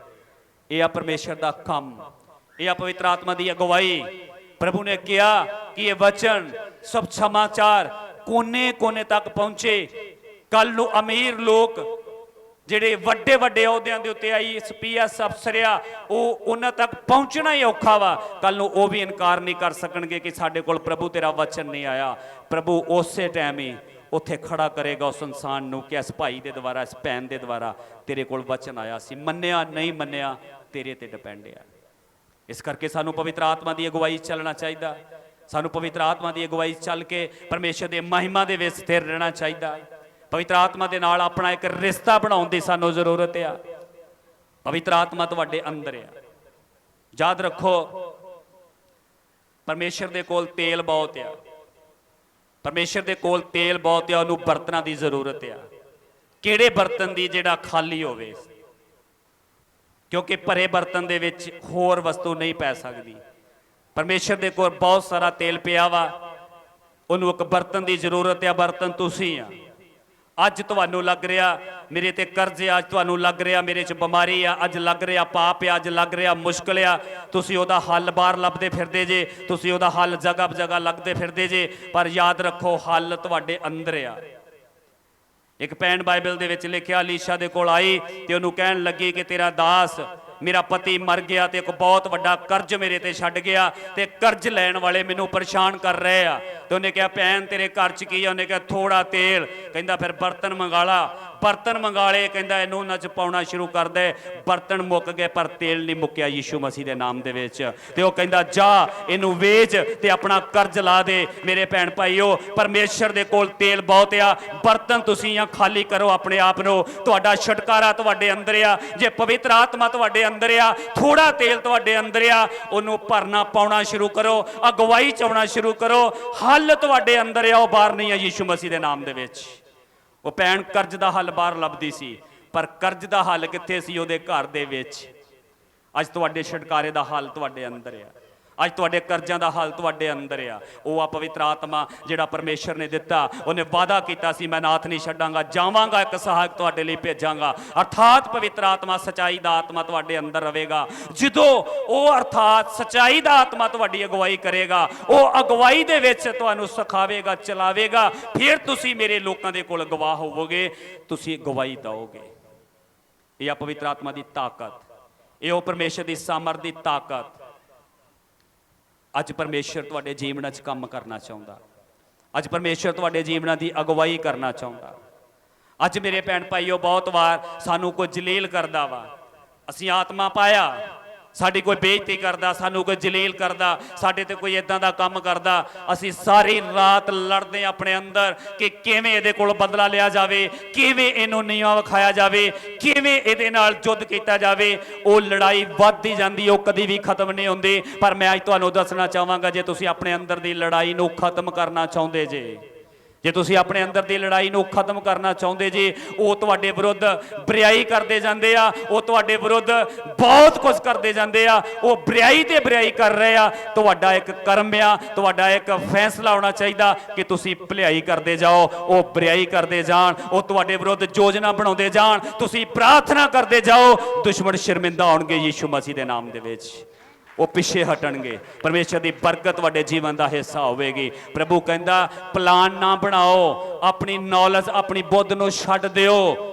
ਇਹ ਆ ਪਰਮੇਸ਼ਰ ਦਾ ਕੰਮ, ਇਹ ਆ ਪਵਿੱਤਰ ਆਤਮਾ ਦੀ ਅਗਵਾਈ। ਪ੍ਰਭੂ ਨੇ ਕਿਹਾ ਕਿ ਇਹ ਵਚਨ ਸਭ ਸਮਾਚਾਰ ਕੋਨੇ-ਕੋਨੇ ਤੱਕ ਪਹੁੰਚੇ। ਕੱਲ ਨੂੰ ਅਮੀਰ ਲੋਕ ਜਿਹੜੇ ਵੱਡੇ ਵੱਡੇ ਅਹੁਦਿਆਂ ਦੇ ਉੱਤੇ ਆਈ SPS ਅਫਸਰ ਆ, ਉਹ ਉਹਨਾਂ ਤੱਕ ਪਹੁੰਚਣਾ ਹੀ ਔਖਾ ਵਾ। ਕੱਲ ਨੂੰ ਉਹ ਵੀ ਇਨਕਾਰ ਨਹੀਂ ਕਰ ਸਕਣਗੇ ਕਿ ਸਾਡੇ ਕੋਲ ਪ੍ਰਭੂ ਤੇਰਾ ਵਚਨ ਨਹੀਂ ਆਇਆ। ਪ੍ਰਭੂ ਉਸੇ ਟਾਈਮ ਹੀ ਉੱਥੇ ਖੜਾ ਕਰੇਗਾ ਉਸ ਇਨਸਾਨ ਨੂੰ ਕਿ ਇਸ ਭਾਈ ਦੇ ਦੁਆਰਾ, ਇਸ ਭੈਣ ਦੇ ਦੁਆਰਾ ਤੇਰੇ ਕੋਲ ਵਚਨ ਆਇਆ ਸੀ, ਮੰਨਿਆ ਨਹੀਂ ਮੰਨਿਆ ਤੇਰੇ ਤੇ ਡਿਪੈਂਡ ਆ। ਇਸ ਕਰਕੇ ਸਾਨੂੰ ਪਵਿੱਤਰ ਆਤਮਾ ਦੀ ਅਗਵਾਈ ਚੱਲਣਾ ਚਾਹੀਦਾ। ਸਾਨੂੰ ਪਵਿੱਤਰ ਆਤਮਾ ਦੀ ਅਗਵਾਈ ਚੱਲ ਕੇ ਪਰਮੇਸ਼ਰ ਦੇ ਮਹਿਮਾ ਦੇ ਵਿੱਚ ਸਥਿਰ ਰਹਿਣਾ ਚਾਹੀਦਾ। ਪਵਿੱਤਰ ਆਤਮਾ ਦੇ ਨਾਲ ਆਪਣਾ ਇੱਕ ਰਿਸ਼ਤਾ ਬਣਾਉਣ ਦੀ ਸਾਨੂੰ ਜ਼ਰੂਰਤ ਆ। ਪਵਿੱਤਰ ਆਤਮਾ ਤੁਹਾਡੇ ਅੰਦਰ ਆ। ਯਾਦ ਰੱਖੋ, ਪਰਮੇਸ਼ਰ ਦੇ ਕੋਲ ਤੇਲ ਬਹੁਤ ਆ। ਪਰਮੇਸ਼ਰ ਦੇ ਕੋਲ ਤੇਲ ਬਹੁਤ ਆ, ਉਹਨੂੰ ਬਰਤਨਾਂ ਦੀ ਜ਼ਰੂਰਤ ਆ। ਕਿਹੜੇ ਬਰਤਨ ਦੀ? ਜਿਹੜਾ ਖਾਲੀ ਹੋਵੇ, ਕਿਉਂਕਿ ਭਰੇ ਬਰਤਨ ਦੇ ਵਿੱਚ ਹੋਰ ਵਸਤੂ ਨਹੀਂ ਪੈ ਸਕਦੀ। ਪਰਮੇਸ਼ਰ ਦੇ ਕੋਲ ਬਹੁਤ ਸਾਰਾ ਤੇਲ ਪਿਆ ਵਾ, ਉਹਨੂੰ ਇੱਕ ਬਰਤਨ ਦੀ ਜ਼ਰੂਰਤ ਆ। ਬਰਤਨ ਤੁਸੀਂ ਆ। ਅੱਜ ਤੁਹਾਨੂੰ ਲੱਗ ਰਿਹਾ ਮੇਰੇ ਤੇ ਕਰਜ਼ ਆ, ਅੱਜ ਤੁਹਾਨੂੰ ਲੱਗ ਰਿਹਾ ਮੇਰੇ 'ਚ ਬਿਮਾਰੀ ਆ, ਅੱਜ ਲੱਗ ਰਿਹਾ ਪਾਪ ਆ, ਅੱਜ ਲੱਗ ਰਿਹਾ ਮੁਸ਼ਕਲ ਆ। ਤੁਸੀਂ ਉਹਦਾ ਹੱਲ ਬਾਹਰ ਲੱਭਦੇ ਫਿਰਦੇ ਜੇ, ਤੁਸੀਂ ਉਹਦਾ ਹੱਲ ਜਗ੍ਹਾ ਜਗ੍ਹਾ ਲੱਭਦੇ ਫਿਰਦੇ ਜੇ, ਪਰ ਯਾਦ ਰੱਖੋ ਹੱਲ ਤੁਹਾਡੇ ਅੰਦਰ ਆ। ਇੱਕ ਭੈਣ ਬਾਈਬਲ ਦੇ ਵਿੱਚ ਲਿਖਿਆ, ਅਲੀਸ਼ਾ ਦੇ ਕੋਲ ਆਈ ਤੇ ਉਹਨੂੰ ਕਹਿਣ ਲੱਗੀ ਕਿ ਤੇਰਾ ਦਾਸ, ਮੇਰਾ ਪਤੀ ਮਰ ਗਿਆ ਤੇ ਇੱਕ ਬਹੁਤ ਵੱਡਾ ਕਰਜ਼ ਮੇਰੇ ਤੇ ਛੱਡ ਗਿਆ ਤੇ ਕਰਜ਼ ਲੈਣ ਵਾਲੇ ਮੈਨੂੰ ਪਰੇਸ਼ਾਨ ਕਰ ਰਹੇ ਆ। ਤੇ ਉਹਨੇ ਕਿਹਾ ਭੈਣ ਤੇਰੇ ਘਰ 'ਚ ਕੀ ਆ? ਉਹਨੇ ਕਿਹਾ ਥੋੜਾ ਤੇਲ। ਕਹਿੰਦਾ ਫਿਰ ਬਰਤਨ ਮੰਗਾ ਲਾ। ਬਰਤਨ ਮੰਗਾ ਲਏ। ਕਹਿੰਦਾ ਇਹਨੂੰ ਉਹਨਾਂ 'ਚ ਪਾਉਣਾ ਸ਼ੁਰੂ ਕਰ ਦੇ। ਬਰਤਨ ਮੁੱਕ ਗਏ ਪਰ ਤੇਲ ਨਹੀਂ ਮੁੱਕਿਆ ਯੀਸ਼ੂ ਮਸੀਹ ਦੇ ਨਾਮ ਦੇ ਵਿੱਚ। ਤੇ ਉਹ ਕਹਿੰਦਾ ਜਾ ਇਹਨੂੰ ਵੇਚ ਤੇ ਆਪਣਾ ਕਰਜ਼ ਲਾ ਦੇ। ਮੇਰੇ ਭੈਣ ਭਾਈਓ, ਪਰਮੇਸ਼ਰ ਦੇ ਕੋਲ ਤੇਲ ਬਹੁਤ ਆ। ਬਰਤਨ ਤੁਸੀਂ ਆ ਖਾਲੀ ਕਰੋ ਆਪਣੇ ਆਪ ਨੂੰ। ਤੁਹਾਡਾ ਛੁਟਕਾਰਾ ਤੁਹਾਡੇ ਅੰਦਰ ਆ। ਜੇ ਪਵਿੱਤਰ ਆਤਮਾ ਤੁਹਾਡੇ ਅੰਦਰ ਆ, ਥੋੜਾ ਤੇਲ ਤੁਹਾਡੇ ਅੰਦਰ ਆ, ਉਹਨੂੰ ਭਰਨਾ ਪਾਉਣਾ ਸ਼ੁਰੂ ਕਰੋ, ਅਗਵਾਈ ਚ ਆਉਣਾ ਸ਼ੁਰੂ ਕਰੋ। ਹੱਲ ਤੁਹਾਡੇ ਅੰਦਰ ਆ, ਉਹ ਬਾਹਰ ਨਹੀਂ ਆ ਯੀਸ਼ੂ ਮਸੀਹ ਦੇ ਨਾਮ ਦੇ ਵਿੱਚ। ਉਹ ਭੈਣ ਕਰਜ਼ ਦਾ ਹੱਲ ਬਾਹਰ ਲੱਭਦੀ ਸੀ, ਪਰ ਕਰਜ਼ ਦਾ ਹੱਲ ਕਿੱਥੇ ਸੀ? ਉਹਦੇ ਘਰ ਦੇ ਵਿੱਚ। ਅੱਜ ਤੁਹਾਡੇ ਛੁਟਕਾਰੇ ਦਾ ਹੱਲ ਤੁਹਾਡੇ ਅੰਦਰ ਆ। ਅੱਜ ਤੁਹਾਡੇ ਕਰਜ਼ਾਂ ਦਾ ਹੱਲ ਤੁਹਾਡੇ ਅੰਦਰ ਆ। ਉਹ ਆ ਪਵਿੱਤਰ ਆਤਮਾ ਜਿਹੜਾ ਪਰਮੇਸ਼ਰ ਨੇ ਦਿੱਤਾ। ਉਹਨੇ ਵਾਅਦਾ ਕੀਤਾ ਸੀ ਮੈਂ ਨਾਥ ਨਹੀਂ ਛੱਡਾਂਗਾ, ਜਾਵਾਂਗਾ ਇੱਕ ਸਹਾਇਕ ਤੁਹਾਡੇ ਲਈ ਭੇਜਾਂਗਾ। ਅਰਥਾਤ ਪਵਿੱਤਰ ਆਤਮਾ, ਸਚਾਈ ਦਾ ਆਤਮਾ ਤੁਹਾਡੇ ਅੰਦਰ ਰਹੇਗਾ। ਜਦੋਂ ਉਹ ਅਰਥਾਤ ਸਚਾਈ ਦਾ ਆਤਮਾ ਤੁਹਾਡੀ ਅਗਵਾਈ ਕਰੇਗਾ, ਉਹ ਅਗਵਾਈ ਦੇ ਵਿੱਚ ਤੁਹਾਨੂੰ ਸਿਖਾਵੇਗਾ, ਚਲਾਵੇਗਾ, ਫਿਰ ਤੁਸੀਂ ਮੇਰੇ ਲੋਕਾਂ ਦੇ ਕੋਲ ਗਵਾਹ ਹੋਵੋਗੇ, ਤੁਸੀਂ ਗਵਾਹੀ ਦਿਓਗੇ। ਇਹ ਆ ਪਵਿੱਤਰ ਆਤਮਾ ਦੀ ਤਾਕਤ, ਇਹ ਉਹ ਪਰਮੇਸ਼ਰ ਦੀ ਸਾਮਰਥ ਦੀ ਤਾਕਤ। ਅੱਜ ਪਰਮੇਸ਼ਰ ਤੁਹਾਡੇ ਜੀਵਨਾਂ 'ਚ ਕੰਮ ਕਰਨਾ ਚਾਹੁੰਦਾ। ਅੱਜ ਪਰਮੇਸ਼ਰ ਤੁਹਾਡੇ ਜੀਵਨਾਂ ਦੀ ਅਗਵਾਈ ਕਰਨਾ ਚਾਹੁੰਦਾ। ਅੱਜ ਮੇਰੇ ਭੈਣ ਭਾਈਓ, ਬਹੁਤ ਵਾਰ ਸਾਨੂੰ ਕੋਈ ਜਲੀਲ ਕਰਦਾ ਵਾ। ਅਸੀਂ ਆਤਮਾ ਪਾਇਆ, ਸਾਡੀ ਕੋਈ ਬੇਇੱਜ਼ਤੀ ਕਰਦਾ, ਸਾਨੂੰ ਕੋਈ ਜਲੀਲ ਕਰਦਾ, ਸਾਡੇ ਤੇ ਕੋਈ ਇਦਾਂ ਦਾ ਕੰਮ ਕਰਦਾ, ਅਸੀਂ ਸਾਰੀ ਰਾਤ ਲੜਦੇ ਆਪਣੇ ਅੰਦਰ ਕਿ ਕਿਵੇਂ ਇਹਦੇ ਕੋਲ ਬਦਲਾ ਲਿਆ ਜਾਵੇ, ਕਿਵੇਂ ਇਹਨੂੰ ਨੀਵਾਂ ਵਿਖਾਇਆ ਜਾਵੇ, ਕਿਵੇਂ ਇਹਦੇ ਨਾਲ ਯੁੱਧ ਕੀਤਾ ਜਾਵੇ। ਉਹ ਲੜਾਈ ਵੱਧਦੀ ਜਾਂਦੀ, ਉਹ ਕਦੀ ਵੀ ਖਤਮ ਨਹੀਂ ਹੁੰਦੀ। ਪਰ ਮੈਂ ਅੱਜ ਤੁਹਾਨੂੰ ਦੱਸਣਾ ਚਾਹਾਂਗਾ, ਜੇ ਤੁਸੀਂ ਆਪਣੇ ਅੰਦਰ ਦੀ ਲੜਾਈ ਨੂੰ ਖਤਮ ਕਰਨਾ ਚਾਹੁੰਦੇ ਜੇ, ਜੇ ਤੁਸੀਂ ਆਪਣੇ ਅੰਦਰ ਦੀ ਲੜਾਈ ਨੂੰ ਖਤਮ ਕਰਨਾ ਚਾਹੁੰਦੇ ਜੀ, ਉਹ ਤੁਹਾਡੇ ਵਿਰੁੱਧ ਬਰਿਆਈ ਕਰਦੇ ਜਾਂਦੇ ਆ, ਉਹ ਤੁਹਾਡੇ ਵਿਰੁੱਧ ਬਹੁਤ ਕੁਝ ਕਰਦੇ ਜਾਂਦੇ ਆ, ਉਹ ਬਰਿਆਈ ਤੇ ਬਰਿਆਈ ਕਰ ਰਹੇ ਆ। ਤੁਹਾਡਾ ਇੱਕ ਕਰਮ ਆ, ਤੁਹਾਡਾ ਇੱਕ ਫੈਸਲਾ ਹੋਣਾ ਚਾਹੀਦਾ ਕਿ ਤੁਸੀਂ ਭਲਾਈ ਕਰਦੇ ਜਾਓ, ਉਹ ਬਰਿਆਈ ਕਰਦੇ ਜਾਣ, ਉਹ ਤੁਹਾਡੇ ਵਿਰੁੱਧ ਯੋਜਨਾ ਬਣਾਉਂਦੇ ਜਾਣ, ਤੁਸੀਂ ਪ੍ਰਾਰਥਨਾ ਕਰਦੇ ਜਾਓ। ਦੁਸ਼ਮਣ ਸ਼ਰਮਿੰਦਾ ਹੋਣਗੇ ਯੀਸ਼ੂ ਮਸੀਹ ਦੇ ਨਾਮ ਦੇ ਵਿੱਚ, ਉਹ ਪਿੱਛੇ ਹਟਣਗੇ। ਪਰਮੇਸ਼ਰ ਦੀ ਬਰਕਤ ਤੁਹਾਡੇ ਜੀਵਨ ਦਾ ਹਿੱਸਾ ਹੋਵੇਗੀ। ਪ੍ਰਭੂ ਕਹਿੰਦਾ ਪਲਾਨ ਨਾ ਬਣਾਓ, ਆਪਣੀ ਨੌਲੇਜ ਆਪਣੀ ਬੁੱਧ ਨੂੰ ਛੱਡ ਦਿਓ।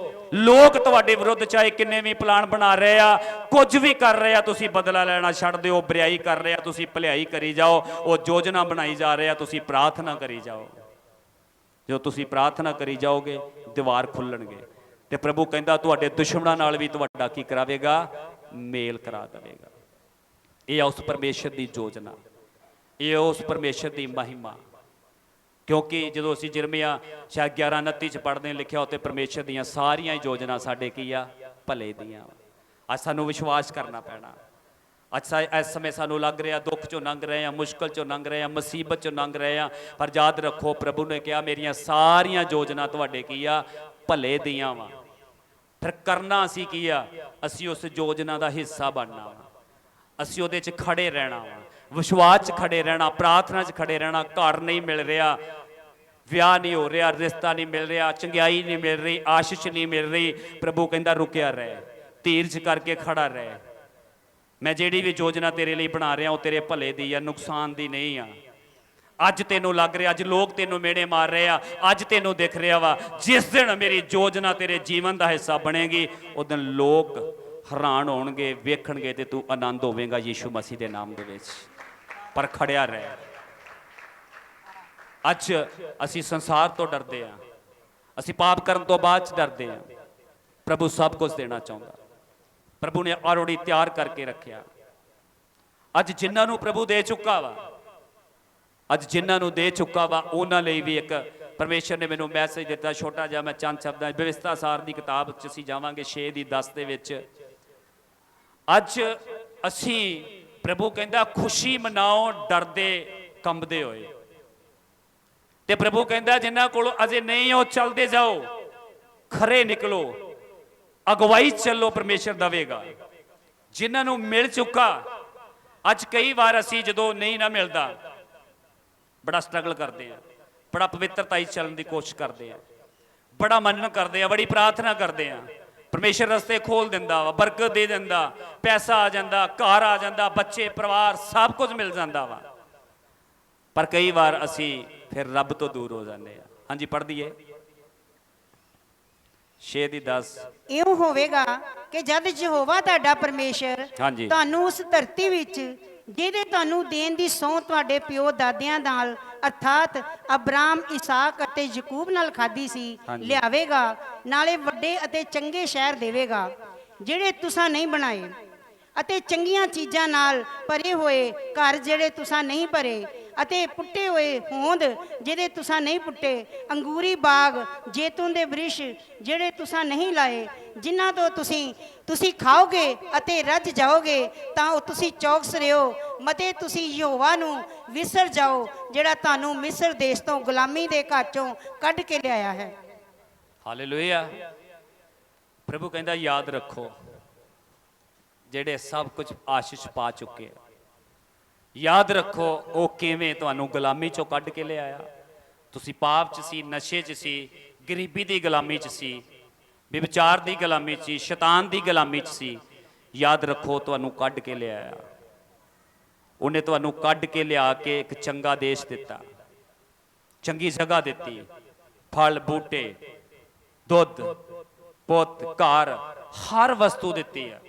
ਲੋਕ ਤੁਹਾਡੇ ਵਿਰੁੱਧ ਚਾਹੇ ਕਿੰਨੇ ਵੀ ਪਲਾਨ ਬਣਾ ਰਹੇ ਆ, ਕੁਝ ਵੀ ਕਰ ਰਹੇ ਆ, ਤੁਸੀਂ ਬਦਲਾ ਲੈਣਾ ਛੱਡ ਦਿਓ। ਬਰਿਆਈ ਕਰ ਰਹੇ ਆ, ਤੁਸੀਂ ਭਲਾਈ ਕਰੀ ਜਾਓ। ਉਹ ਯੋਜਨਾ ਬਣਾਈ ਜਾ ਰਹੇ ਆ, ਤੁਸੀਂ ਪ੍ਰਾਰਥਨਾ ਕਰੀ ਜਾਓ। ਜਦੋਂ ਤੁਸੀਂ ਪ੍ਰਾਰਥਨਾ ਕਰੀ ਜਾਓਗੇ ਦੀਵਾਰ ਖੁੱਲਣਗੇ, ਤੇ ਪ੍ਰਭੂ ਕਹਿੰਦਾ ਤੁਹਾਡੇ ਦੁਸ਼ਮਣਾਂ ਨਾਲ ਵੀ ਤੁਹਾਡਾ ਕੀ ਕਰਾਵੇਗਾ? ਮੇਲ ਕਰਾ ਦੇਵੇਗਾ। ਇਹ ਉਸ ਪਰਮੇਸ਼ਰ ਦੀ ਯੋਜਨਾ, ਇਹ ਉਸ ਪਰਮੇਸ਼ਰ ਦੀ ਮਹਿਮਾ। ਕਿਉਂਕਿ ਜਦੋਂ ਅਸੀਂ ਜਿਰਮੀਆ ਸ਼ਾਇਦ 11:29 ਚ ਪੜ੍ਹਦੇ ਲਿਖਿਆ ਉੱਤੇ ਪਰਮੇਸ਼ਰ ਦੀਆਂ ਸਾਰੀਆਂ ਯੋਜਨਾ ਸਾਡੇ ਕੀ ਆ? ਭਲੇ ਦੀਆਂ। ਅੱਜ ਸਾਨੂੰ ਵਿਸ਼ਵਾਸ ਕਰਨਾ ਪੈਣਾ। ਅੱਛਾ, ਇਸ ਸਮੇਂ ਸਾਨੂੰ ਲੱਗ ਰਿਹਾ ਦੁੱਖ ਚੋਂ ਲੰਘ ਰਹੇ ਆ, ਮੁਸ਼ਕਲ ਚੋਂ ਲੰਘ ਰਹੇ ਆ, ਮੁਸੀਬਤ ਚੋਂ ਲੰਘ ਰਹੇ ਆ, ਪਰ ਯਾਦ ਰੱਖੋ ਪ੍ਰਭੂ ਨੇ ਕਿਹਾ ਮੇਰੀਆਂ ਸਾਰੀਆਂ ਯੋਜਨਾ ਤੁਹਾਡੇ ਕੀ ਆ? ਭਲੇ ਦੀਆਂ ਵਾ। ਫਿਰ ਕਰਨਾ ਅਸੀਂ ਕੀ ਆ? ਅਸੀਂ ਉਸ ਯੋਜਨਾ ਦਾ ਹਿੱਸਾ ਬਣਨਾ ਵਾ। ਅਸੀਂ ਉਹਦੇ 'ਚ ਖੜੇ ਰਹਿਣਾ ਵਾ, ਵਿਸ਼ਵਾਸ 'ਚ ਖੜੇ ਰਹਿਣਾ, ਪ੍ਰਾਰਥਨਾ 'ਚ ਖੜੇ ਰਹਿਣਾ। ਘਰ ਨਹੀਂ ਮਿਲ ਰਿਹਾ, ਵਿਆਹ ਨਹੀਂ ਹੋ ਰਿਹਾ, ਰਿਸ਼ਤਾ ਨਹੀਂ ਮਿਲ ਰਿਹਾ, ਚੰਗਿਆਈ ਨਹੀਂ ਮਿਲ ਰਹੀ, ਆਸ਼ੀਸ਼ ਨਹੀਂ ਮਿਲ ਰਹੀ, ਪ੍ਰਭੂ ਕਹਿੰਦਾ ਰੁਕਿਆ ਰਹਿ, ਧੀਰਜ ਕਰਕੇ ਖੜਾ ਰਹਿ। ਮੈਂ ਜਿਹੜੀ ਵੀ ਯੋਜਨਾ ਤੇਰੇ ਲਈ ਬਣਾ ਰਿਹਾ ਉਹ ਤੇਰੇ ਭਲੇ ਦੀ ਆ, ਨੁਕਸਾਨ ਦੀ ਨਹੀਂ ਆ। ਅੱਜ ਤੈਨੂੰ ਲੱਗ ਰਿਹਾ, ਅੱਜ ਲੋਕ ਤੈਨੂੰ ਮੇੜੇ ਮਾਰ ਰਹੇ ਆ, ਅੱਜ ਤੈਨੂੰ ਦਿਖ ਰਿਹਾ ਵਾ, ਜਿਸ ਦਿਨ ਮੇਰੀ ਯੋਜਨਾ ਤੇਰੇ ਜੀਵਨ ਦਾ ਹਿੱਸਾ ਬਣੇਗੀ ਉਸ ਦਿਨ ਲੋਕ ਹੈਰਾਨ ਹੋਣਗੇ, ਵੇਖਣਗੇ, ਤੇ ਤੂੰ ਆਨੰਦ ਹੋਵੇਂਗਾ ਯੀਸ਼ੂ ਮਸੀਹ ਦੇ ਨਾਮ ਦੇ ਵਿੱਚ। ਪਰ ਖੜਿਆ ਰਹਿ। ਅੱਜ ਅਸੀਂ ਸੰਸਾਰ ਤੋਂ ਡਰਦੇ ਆ, ਅਸੀਂ ਪਾਪ ਕਰਨ ਤੋਂ ਬਾਅਦ ਚ ਡਰਦੇ ਆ। ਪ੍ਰਭੂ ਸਭ ਕੁਝ ਦੇਣਾ ਚਾਹੁੰਦਾ, ਪ੍ਰਭੂ ਨੇ ਆਲਰੇਡੀ ਤਿਆਰ ਕਰਕੇ ਰੱਖਿਆ। ਅੱਜ ਜਿਨ੍ਹਾਂ ਨੂੰ ਪ੍ਰਭੂ ਦੇ ਚੁੱਕਾ ਵਾ, ਅੱਜ ਜਿਨ੍ਹਾਂ ਨੂੰ ਦੇ ਚੁੱਕਾ ਵਾ, ਉਹਨਾਂ ਲਈ ਵੀ ਇੱਕ ਪਰਮੇਸ਼ਰ ਨੇ ਮੈਨੂੰ ਮੈਸੇਜ ਦਿੱਤਾ ਛੋਟਾ ਜਿਹਾ। ਮੈਂ ਚੰਦ ਸ਼ਬਦਾਂ ਵਿਵਸਥਾ ਸਾਰ ਦੀ ਕਿਤਾਬ 'ਚ ਅਸੀਂ ਜਾਵਾਂਗੇ 6:10 ਦੇ ਵਿੱਚ। ਅੱਜ ਅਸੀਂ ਪ੍ਰਭੂ ਕਹਿੰਦਾ ਖੁਸ਼ੀ ਮਨਾਓ ਡਰਦੇ ਕੰਬਦੇ ਹੋਏ, ਤੇ ਪ੍ਰਭੂ ਕਹਿੰਦਾ ਜਿਨ੍ਹਾਂ ਕੋਲ ਅਜੇ ਨਹੀਂ ਉਹ ਚੱਲਦੇ ਜਾਓ, ਖਰੇ ਨਿਕਲੋ, ਅਗਵਾਈ ਚੱਲੋ, ਪਰਮੇਸ਼ਰ ਦੇਵੇਗਾ। ਜਿਨ੍ਹਾਂ ਨੂੰ ਮਿਲ ਚੁੱਕਾ, ਅੱਜ ਕਈ ਵਾਰ ਅਸੀਂ ਜਦੋਂ ਨਹੀਂ ਨਾ ਮਿਲਦਾ ਬੜਾ ਸਟਰਗਲ ਕਰਦੇ ਆ, ਬੜਾ ਪਵਿੱਤਰਤਾ 'ਚ ਚੱਲਣ ਦੀ ਕੋਸ਼ਿਸ਼ ਕਰਦੇ ਆ, ਬੜਾ ਮੰਨਣ ਕਰਦੇ ਆ, ਬੜੀ ਪ੍ਰਾਰਥਨਾ ਕਰਦੇ ਆ। ਪਰਮੇਸ਼ਰ ਰਸਤੇ ਖੋਲ ਦਿੰਦਾ ਵਾ, ਬਰਕਤ ਦੇ ਦਿੰਦਾ, ਪੈਸਾ ਆ ਜਾਂਦਾ, ਘਰ ਆ ਜਾਂਦਾ, ਬੱਚੇ ਪਰਿਵਾਰ ਸਭ ਕੁਝ ਮਿਲ ਜਾਂਦਾ ਵਾ। ਪਰ ਕਈ ਵਾਰ ਅਸੀਂ ਫਿਰ ਰੱਬ ਤੋਂ ਦੂਰ ਹੋ ਜਾਂਦੇ ਆ। ਹਾਂਜੀ, ਪੜ੍ਹ ਦਈਏ 6:10। ਇਉਂ ਹੋਵੇਗਾ ਕਿ ਜਦ ਯਹੋਵਾ ਤੁਹਾਡਾ ਪਰਮੇਸ਼ਰ ਹਾਂਜੀ। ਤੁਹਾਨੂੰ ਉਸ ਧਰਤੀ ਵਿੱਚ ਜਿਹਦੇ ਤੁਹਾਨੂੰ ਦੇਣ ਦੀ ਸਹੁੰ ਤੁਹਾਡੇ ਪਿਓ ਦਾਦਿਆਂ ਨਾਲ ਅਰਥਾਤ ਅਬਰਾਮ, ਇਸਾਕ ਅਤੇ ਯਕੂਬ ਨਾਲ ਖਾਧੀ ਸੀ, ਹਾਂਜੀ। ਲਿਆਵੇਗਾ, ਨਾਲੇ ਵੱਡੇ ਅਤੇ ਚੰਗੇ ਸ਼ਹਿਰ ਦੇਵੇਗਾ ਜਿਹੜੇ ਤੁਸੀਂ ਨਹੀਂ ਬਣਾਏ, ਅਤੇ ਚੰਗੀਆਂ ਚੀਜ਼ਾਂ ਨਾਲ ਭਰੇ ਹੋਏ ਘਰ ਜਿਹੜੇ ਤੁਸੀਂ ਨਹੀਂ ਭਰੇ, ਅਤੇ ਪੁੱਟੇ ਹੋਏ ਹੋਂਦ ਜਿਹੜੇ ਤੁਸੀਂ ਨਹੀਂ ਪੁੱਟੇ, ਅੰਗੂਰੀ ਬਾਗ, ਜੈਤੂਨ ਦੇ ਬ੍ਰਿਸ਼ ਜਿਹੜੇ ਤੁਸੀਂ ਨਹੀਂ ਲਾਏ, ਜਿਨ੍ਹਾਂ ਤੋਂ ਤੁਸੀਂ ਖਾਓਗੇ ਅਤੇ ਰੱਜ ਜਾਓਗੇ, ਤਾਂ ਉਹ ਤੁਸੀਂ ਚੌਕਸ ਰਹੋ, ਮਤੇ ਤੁਸੀਂ ਯਹੋਵਾ ਨੂੰ ਵਿਸਰ ਜਾਓ ਜਿਹੜਾ ਤੁਹਾਨੂੰ ਮਿਸਰ ਦੇਸ਼ ਤੋਂ ਗੁਲਾਮੀ ਦੇ ਘਰ ਚੋਂ ਕੱਢ ਕੇ ਲਿਆਇਆ ਹੈ। ਹਾਲੇਲੂਇਆ। ਪ੍ਰਭੂ ਕਹਿੰਦਾ ਯਾਦ ਰੱਖੋ ਜਿਹੜੇ ਸਭ ਕੁਝ ਆਸ਼ੀਸ਼ ਪਾ ਚੁੱਕੇ, ਯਾਦ ਰੱਖੋ ਉਹ ਕਿਵੇਂ ਤੁਹਾਨੂੰ ਗੁਲਾਮੀ ਚੋਂ ਕੱਢ ਕੇ ਲਿਆਇਆ। ਤੁਸੀਂ ਪਾਪ 'ਚ ਸੀ, ਨਸ਼ੇ 'ਚ ਸੀ, ਗਰੀਬੀ ਦੀ ਗੁਲਾਮੀ 'ਚ ਸੀ, ਵਿਵਚਾਰ ਦੀ ਗੁਲਾਮੀ 'ਚ ਸੀ, ਸ਼ੈਤਾਨ ਦੀ ਗੁਲਾਮੀ 'ਚ ਸੀ। ਯਾਦ ਰੱਖੋ ਤੁਹਾਨੂੰ ਕੱਢ ਕੇ ਲਿਆਇਆ। ਉਹਨੇ ਤੁਹਾਨੂੰ ਕੱਢ ਕੇ ਲਿਆ ਕੇ ਇੱਕ ਚੰਗਾ ਦੇਸ਼ ਦਿੱਤਾ, ਚੰਗੀ ਜਗ੍ਹਾ ਦਿੱਤੀ, ਫਲ ਬੂਟੇ, ਦੁੱਧ, ਪੁੱਤ, ਘਰ, ਹਰ ਵਸਤੂ ਦਿੱਤੀ ਆ।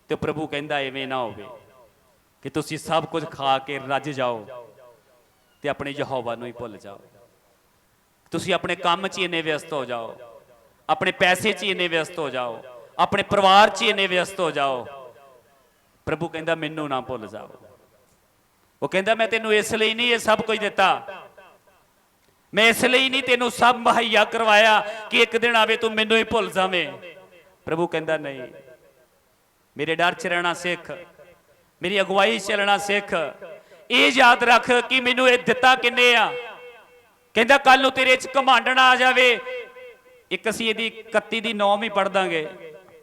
ਤੇ ਪ੍ਰਭੂ ਕਹਿੰਦਾ ਐਵੇਂ ਨਾ ਹੋਵੇ ਕਿ ਤੁਸੀਂ ਸਭ ਕੁਝ ਖਾ ਕੇ ਰੱਜ ਜਾਓ ਤੇ ਆਪਣੇ ਯਹੋਵਾ ਨੂੰ ਹੀ ਭੁੱਲ ਜਾਓ। ਤੁਸੀਂ ਆਪਣੇ ਕੰਮ 'ਚ ਇੰਨੇ ਵਿਅਸਤ ਹੋ ਜਾਓ, ਆਪਣੇ ਪੈਸੇ 'ਚ ਇੰਨੇ ਵਿਅਸਤ ਹੋ ਜਾਓ, ਆਪਣੇ ਪਰਿਵਾਰ 'ਚ ਇੰਨੇ ਵਿਅਸਤ ਹੋ ਜਾਓ। ਪ੍ਰਭੂ ਕਹਿੰਦਾ ਮੈਨੂੰ ਨਾ ਭੁੱਲ ਜਾਓ। ਉਹ ਕਹਿੰਦਾ ਮੈਂ ਤੈਨੂੰ ਇਸ ਲਈ ਨਹੀਂ ਇਹ ਸਭ ਕੁਝ ਦਿੱਤਾ, ਮੈਂ ਇਸ ਲਈ ਨਹੀਂ ਤੈਨੂੰ ਸਭ ਮੁਹੱਈਆ ਕਰਵਾਇਆ ਕਿ ਇੱਕ ਦਿਨ ਆਵੇ ਤੂੰ ਮੈਨੂੰ ਹੀ ਭੁੱਲ ਜਾਵੇਂ। ਪ੍ਰਭੂ ਕਹਿੰਦਾ ਨਹੀਂ, ਮੇਰੇ ਡਰ 'ਚ ਰਹਿਣਾ ਸਿੱਖ, ਮੇਰੀ ਅਗਵਾਈ 'ਚ ਚੱਲਣਾ ਸਿੱਖ। ਇਹ ਯਾਦ ਰੱਖ ਕਿ ਮੈਨੂੰ ਇਹ ਦਿੱਤਾ ਕਿੰਨੇ ਆ, ਕਹਿੰਦਾ ਕੱਲ ਨੂੰ ਤੇਰੇ 'ਚ ਘਮੰਡ ਨਾ ਆ ਜਾਵੇ। ਇੱਕ ਅਸੀਂ ਇਹਦੀ 31 ਦੀ 9 ਵੀ ਪੜ੍ਹ ਦਾਂਗੇ,